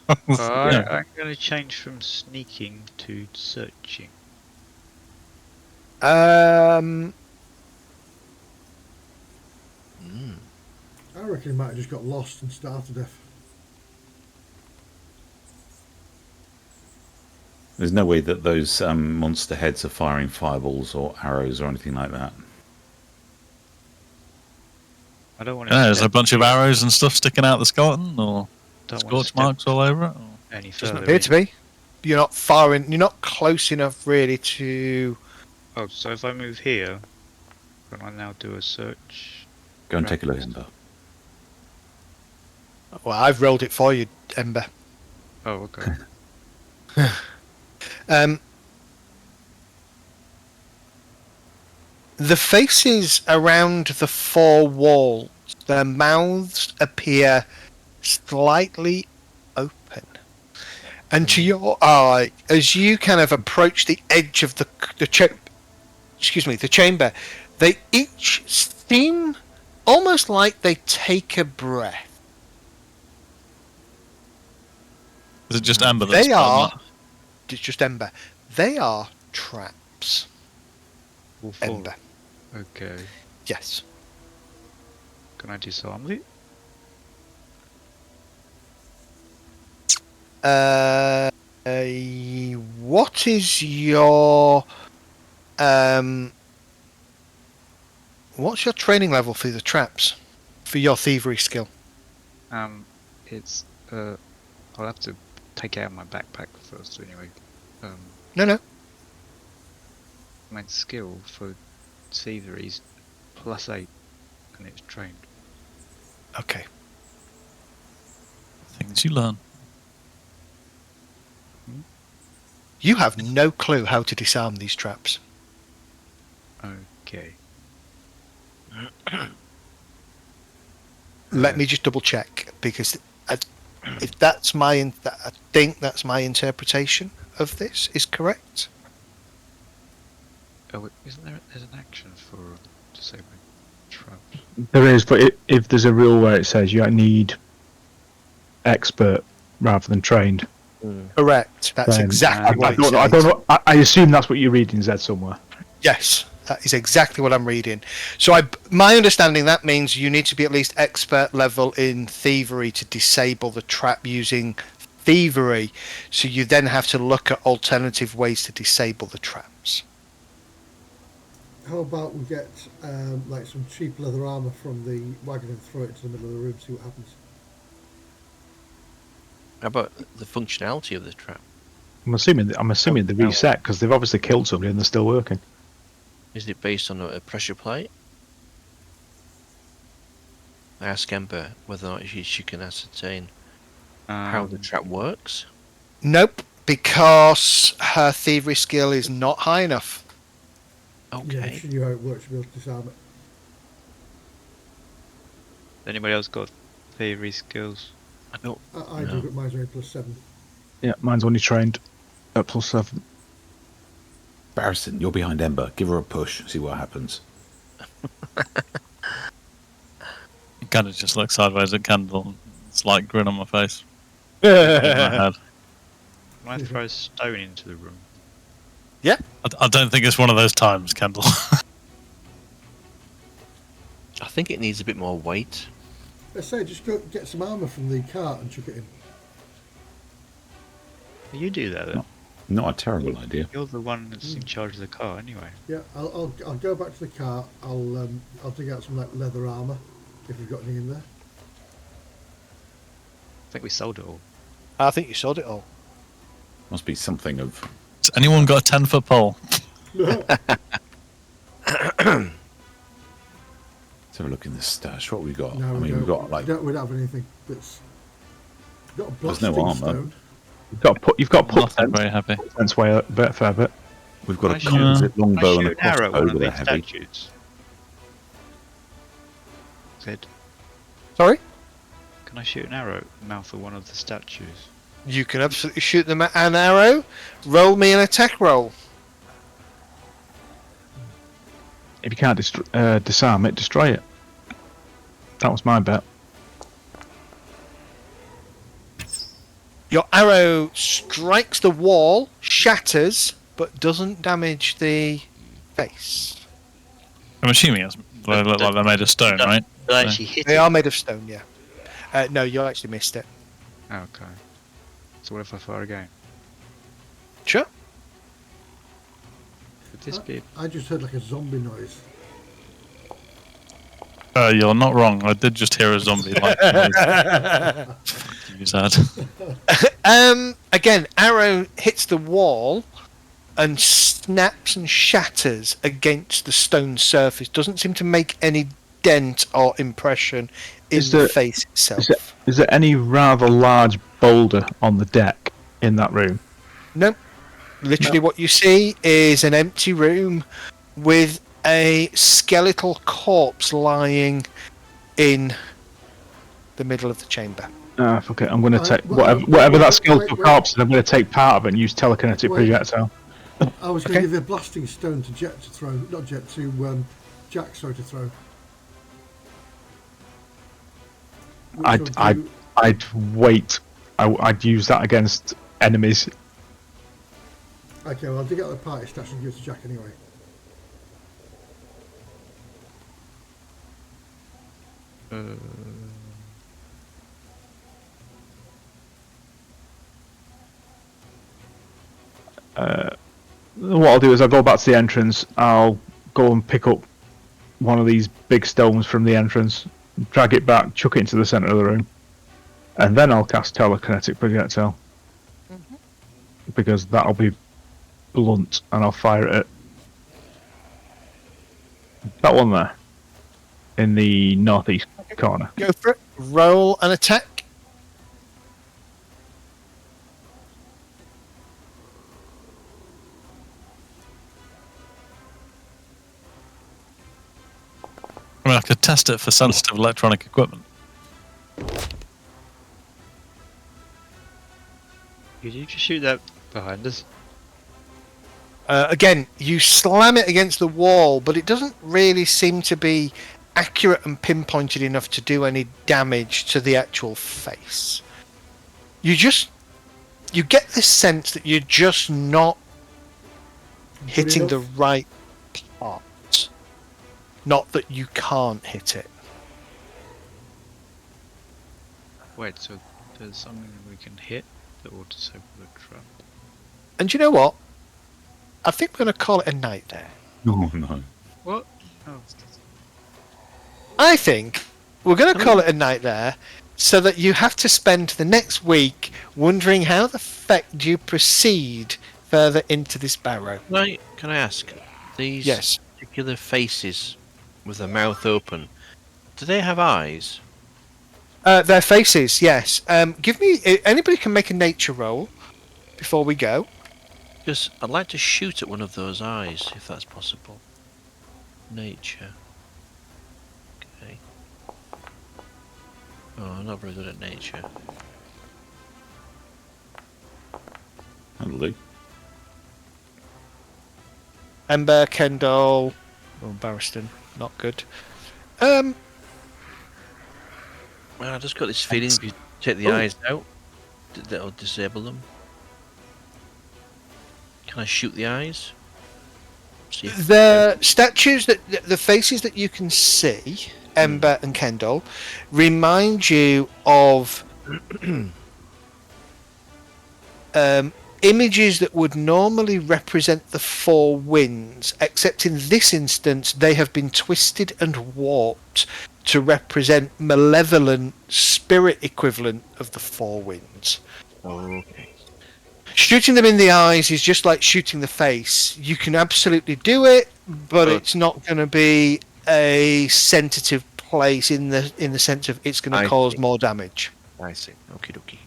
I'm going to change from sneaking to searching. I reckon he might have just got lost and starved to death. There's no way that those monster heads are firing fireballs or arrows or anything like that. I don't want to. Yeah, there's a bunch of arrows and stuff sticking out the skeleton, or Don't want to scorch step marks all over it. Or... any Doesn't further. appear to be. You're not far in. You're not close enough, really, to. Oh, so if I move here, can I now do a search? Go and take a look, Ember. Well, I've rolled it for you, Ember. Oh, okay. The faces around the 4 walls, their mouths appear slightly open. And to your eye, as you kind of approach the edge of the chamber, they each seem almost like they take a breath. Is it just Amber that's They done are. that? It's just Ember. They are traps. All 4. Ember. Okay. Yes. Can I disarm it? What is your what's your training level for the traps? For your thievery skill? It's I'll have to take out my backpack first anyway. No. My skill for thievery is +8, and it's trained. Okay. Things you learn. You have no clue how to disarm these traps. Okay. Let me just double check, because if that's I think that's my interpretation of this is correct. Oh, isn't there's an action for disabling traps? There is, but if there's a rule where it says you need expert rather than trained. Correct. That's then exactly what I don't know. I assume that's what you're reading, Zed, somewhere. Yes, that is exactly what I'm reading. So my understanding, that means you need to be at least expert level in thievery to disable the trap using thievery. So you then have to look at alternative ways to disable the traps. How about we get like some cheap leather armour from the wagon and throw it into the middle of the room, see what happens? How about the functionality of the trap? I'm assuming they reset because they've obviously killed somebody and they're still working. Is it based on a pressure plate? I ask Ember whether or not she can ascertain how the trap works. Nope, because her thievery skill is not high enough. Yeah, Okay. she knew how it works, she'll be able to disarm it. Anybody else got thievery skills? I don't. I do, but mine's only +7. Yeah, mine's only trained at +7. Barristan, you're behind Ember. Give her a push. See what happens. Kind of just look sideways at Kendall and slight grin on my face. In my head. Can I throw a stone into the room? I don't think it's one of those times, Kendall. I think it needs a bit more weight. I say, just go get some armour from the cart and chuck it in. You do that then. Not a terrible idea. You're the one that's in charge of the car anyway. Yeah, I'll go back to the cart. I'll dig out some like leather armour if we've got any in there. I think we sold it all. I think you sold it all. Must be something of. Has anyone got a 10-foot pole? Let's have a look in the stash. What have we got? No, I mean, we've got like. we don't have anything that's. We've got a There's no blasting armour. stone. You've got put Not very happy. sense way a bit, fair bit. We've got Can I a shoot- composite Can I longbow shoot and a an arrow at one crossbow of that are these heavy. statues? Said, Sorry? can I shoot an arrow at the mouth of one of the statues? You can absolutely shoot them at an arrow. Roll me an attack roll. If you can't disarm it, destroy it. That was my bet. Your arrow strikes the wall, shatters, but doesn't damage the face. I'm assuming it's like they're made of stone, right? But actually hit They it. are made of stone, yeah. No, you actually missed it. Okay. So what if I fire again? Sure. Could this be? I just heard like a zombie noise. You're not wrong. I did just hear a zombie like noise. You said. Again, arrow hits the wall and snaps and shatters against the stone surface. Doesn't seem to make any dent or impression in Is the there- face itself. Is there any rather large boulder on the deck in that room? No. Literally what you see is an empty room with a skeletal corpse lying in the middle of the chamber. Ah, fuck it. I'm going to take well, whatever that wait, skeletal wait. corpse is. I'm going to take part of it and use telekinetic Wait. projectile. I was going Okay. to give you a blasting stone to Jet to throw, not Jet to Jack, sorry, to throw. Which will do- I'd wait. I'd use that against enemies. Okay, well, I'll dig out the party stash and give it to Jack anyway. What I'll do is I'll go back to the entrance. I'll go and pick up one of these big stones from the entrance, drag it back, chuck it into the centre of the room, and then I'll cast telekinetic projectile. Because that'll be blunt, and I'll fire it at that one there, in the northeast corner. Go for it. Roll an attack. I mean, I could test it for sensitive electronic equipment. Did you just shoot that behind us? Again, you slam it against the wall, but it doesn't really seem to be accurate and pinpointed enough to do any damage to the actual face. You get this sense that you're just not hitting the enough? right part. Not that you can't hit it. Wait, so there's something we can hit that will disable the trap. And you know what? I think we're going to call it a night there. Oh no. What? Oh. I think we're going to call it a night there so that you have to spend the next week wondering how the feck do you proceed further into this barrow. Can I ask, these Yes. particular faces with their mouth open, do they have eyes? Their faces, yes. Give me... Anybody can make a nature roll before we go. Because I'd like to shoot at one of those eyes, if that's possible. Nature. Okay. Oh, I'm not very good at nature. That'll do. Ember, Kendall... Oh, Barristan. Not good. Well, I just got this feeling if you take the eyes out, that'll disable them. Can I shoot the eyes? See if- The statues the faces that you can see, Ember and Kendall, remind you of images that would normally represent the four winds, except in this instance they have been twisted and warped to represent malevolent spirit equivalent of the four winds. Okay. Shooting them in the eyes is just like shooting the face. You can absolutely do it, but it's not going to be a sensitive place in the sense of it's going I to cause see. more damage. I see. Okie dokie.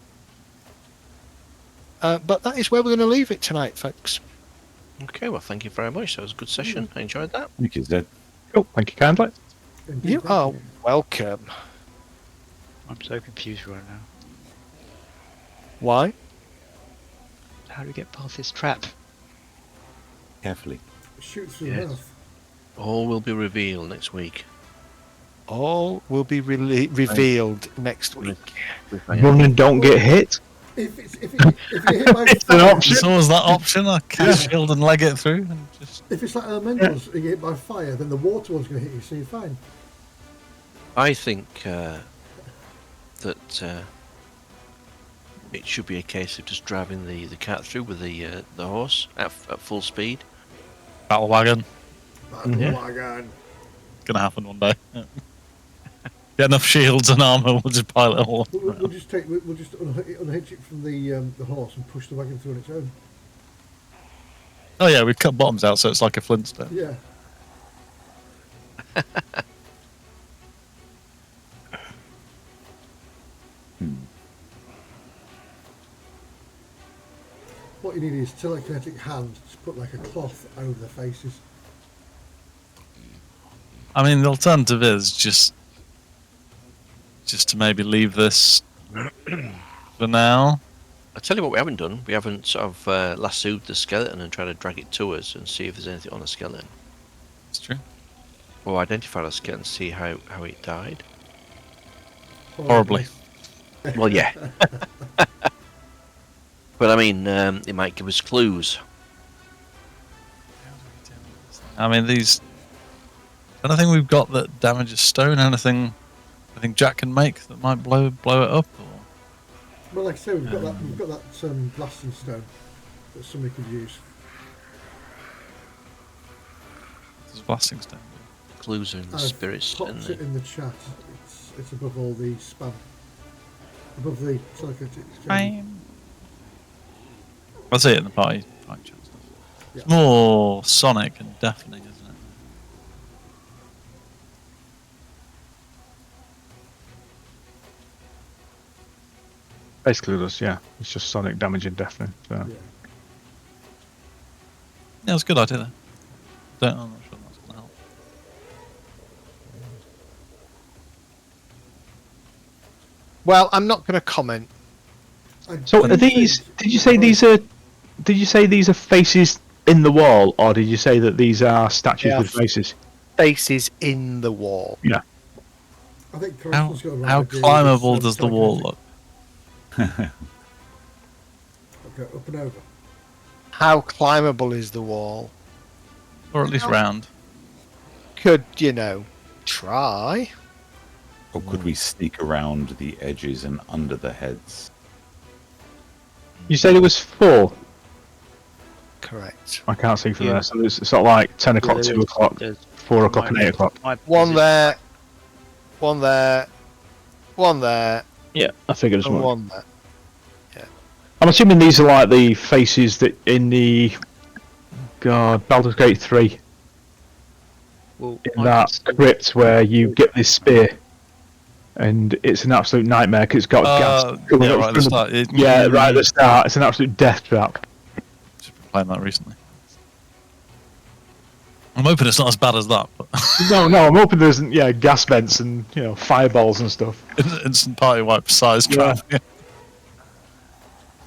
But that is where we're going to leave it tonight, folks. Okay, well, thank you very much. That was a good session. I enjoyed that. Thank you, Zed. Cool. Thank you kindly. Indeed, You thank are you. welcome. I'm so confused right now. Why? How do we get past this trap? Carefully. Shoot through Yes. the mouth. All will be revealed next week. All will be revealed next week. Run and don't get hit. If you hit by It's an fire, option. There's always that option. I cast shield and leg it through. And just if it's like elementals, you get hit by fire, then the water one's going to hit you, so you're fine. I think that it should be a case of just driving the cat through with the horse at full speed. battle wagon. Oh my god. Gonna happen one day. Get enough shields and armor. We'll just pile it all. We'll just unhitch it from the horse and push the wagon through on its own. Oh yeah, we've cut bottoms out, so it's like a Flintstone. Yeah. What you need is telekinetic hands to put like a cloth over the faces. I mean, the alternative is just to maybe leave this for now. I tell you what, we haven't done. We haven't sort of lassoed the skeleton and tried to drag it to us and see if there's anything on the skeleton, It's true. or identify the skeleton and see how it died. Horribly. Well, yeah. But I mean, it might give us clues. I mean, these. Anything we've got that damages stone? Anything Jack can make that might blow it up? Or? Well, like I say, we've got that blasting stone that somebody could use. There's blasting stone. Clues are in the I've spirits, popped and it in the chat. It's above all the spam. Above the telekinetic. I'll see it in the party chat stuff. It's Yeah. more sonic and deafening, isn't it? Basically, does yeah. It's just sonic damage and deafening. So. Yeah. Yeah, it's a good idea. I'm not sure that's gonna help. Well, I'm not going to comment. So are these? Did you say these are? Did you say these are faces in the wall, or did you say that these are statues Yeah. with faces? Faces in the wall. Yeah. I think How Coruscant's got a right how idea with climbable this, does the wall look? telekinetic. Okay, up and over. How climbable is the wall? Or at least round? Could, try? Or could we sneak around the edges and under the heads? You said it was 4. Correct. I can't see from Yeah. there. So it's sort of like 10 o'clock, Yeah, 2 o'clock, 4 o'clock, and 8 o'clock. One there, one there, one there, Yeah, I figured as and much. one there. I'm assuming these are like the faces that in the Baldur's Gate 3, Well, in that crypt where you get this spear, and it's an absolute nightmare because it's got gas. coming yeah, up right at from the the- start. Yeah, right at the start. It's an absolute death trap. Just been playing that recently. I'm hoping it's not as bad as that, but No, I'm hoping there isn't gas vents and fireballs and stuff. instant party wipe size Yeah. trap.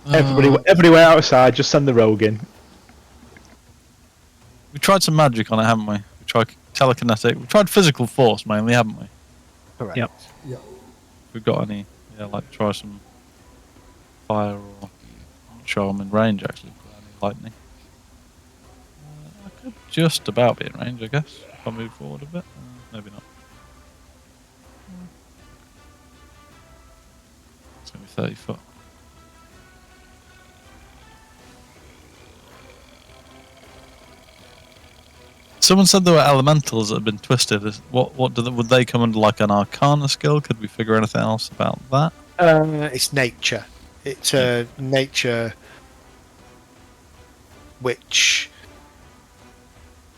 Everybody outside, just send the rogue in. We tried some magic on it, haven't we? We tried telekinetic. We tried physical force mainly, haven't we? Correct. Yep. Yeah. If we've got any, like try some fire or I'm not sure I'm in range actually. Got any lightning? I could just about be in range, I guess. If I move forward a bit, maybe not. It's gonna be 30 foot. Someone said there were elementals that had been twisted. Would they come under like an Arcana skill? Could we figure anything else about that? It's nature. It's nature, which,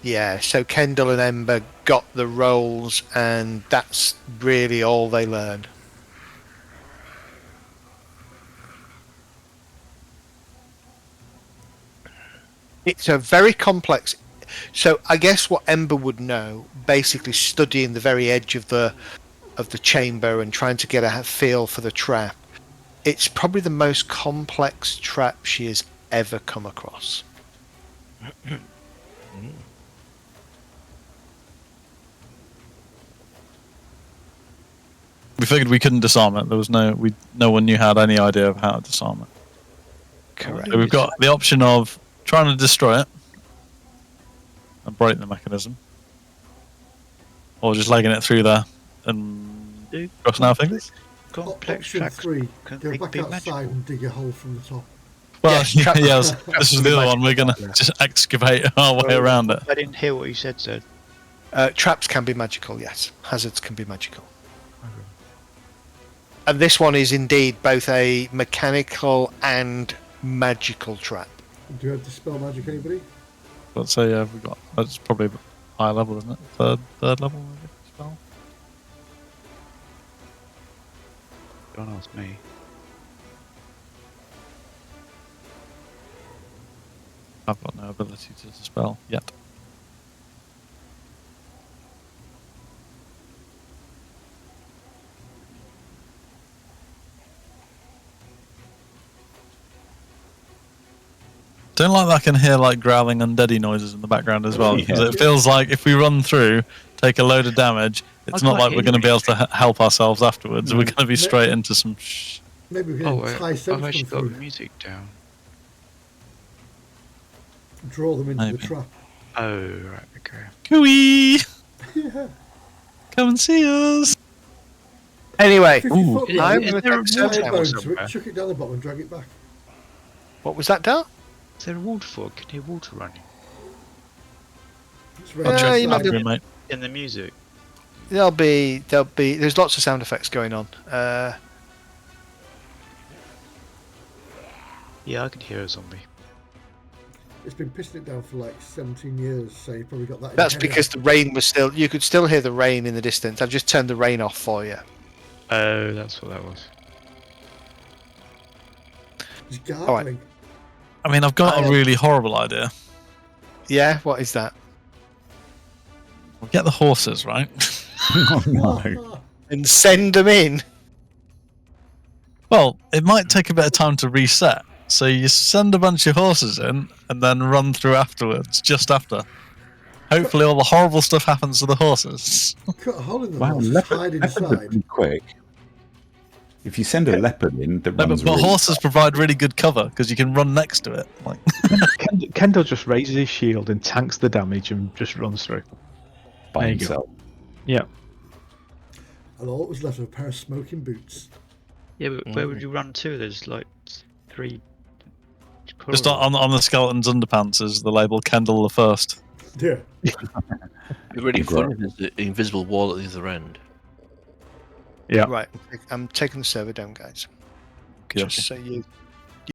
so Kendall and Ember got the roles, and that's really all they learned. It's a very complex. So I guess what Ember would know, basically studying the very edge of the chamber and trying to get a feel for the trap, it's probably the most complex trap she has ever come across. We figured we couldn't disarm it. There was no one knew had any idea of how to disarm it. Correct. So we've got the option of trying to destroy it and break the mechanism, or just legging it through there and crossing our fingers. Complex Option tracks 3, can go they back be outside magical? and dig a hole from the top. Well, Yes, yes, this is the other one. We're gonna just excavate our way around it. I didn't hear what you said, sir. Traps can be magical, yes. Hazards can be magical. And this one is indeed both a mechanical and magical trap. Do you have Dispel Magic, anybody? Let's say we've got. That's probably a higher level, isn't it? Third level, maybe. Spell. Don't ask me. I've got no ability to dispel yet. Don't like that I can hear like growling undeady noises in the background as well, because it feels like if we run through, take a load of damage, it's not like we're going to be able to help ourselves afterwards. We're going to be straight into some Maybe we can Oh, entice I've them actually got through. music down. Draw them into Maybe. the trap. Oh, right, okay. Cooey! Yeah. Come and see us! Anyway, 50 foot Is I'm line, going there to a take waterfall some bone time. to somewhere? it, chuck it down the bottom and drag it back. What was that, Dale? Is there a waterfall? Can you hear water running? It's I'll ready. check you that might be- room, mate. In the music? There'll be. There's lots of sound effects going on. Yeah, I can hear a zombie. It's been pissing it down for like 17 years, so you probably got that. in That's your head. because the rain was still. You could still hear the rain in the distance. I've just turned the rain off for you. Oh, that's what that was. It's gargling. I mean, I've got a really horrible idea. Yeah. What is that? We'll get the horses, right? Oh no. And send them in. Well, it might take a bit of time to reset. So you send a bunch of horses in and then run through afterwards, just after. Hopefully all the horrible stuff happens to the horses. Cut a hole in the Wow, horse, hide leopards are inside. pretty quick. If you send a leopard in that No, runs but really horses provide really good cover because you can run next to it. Like, Kendall just raises his shield and tanks the damage and just runs through. by there you go. himself. Yeah. And all that was left was a pair of smoking boots. Yeah, but where would you run to? There's like 3. just on the skeleton's underpants is the label Kendall the First. Yeah. It'd be really fun if there's the invisible wall at the other end. Yeah. Right. I'm taking the server down, guys. Okay, Just so you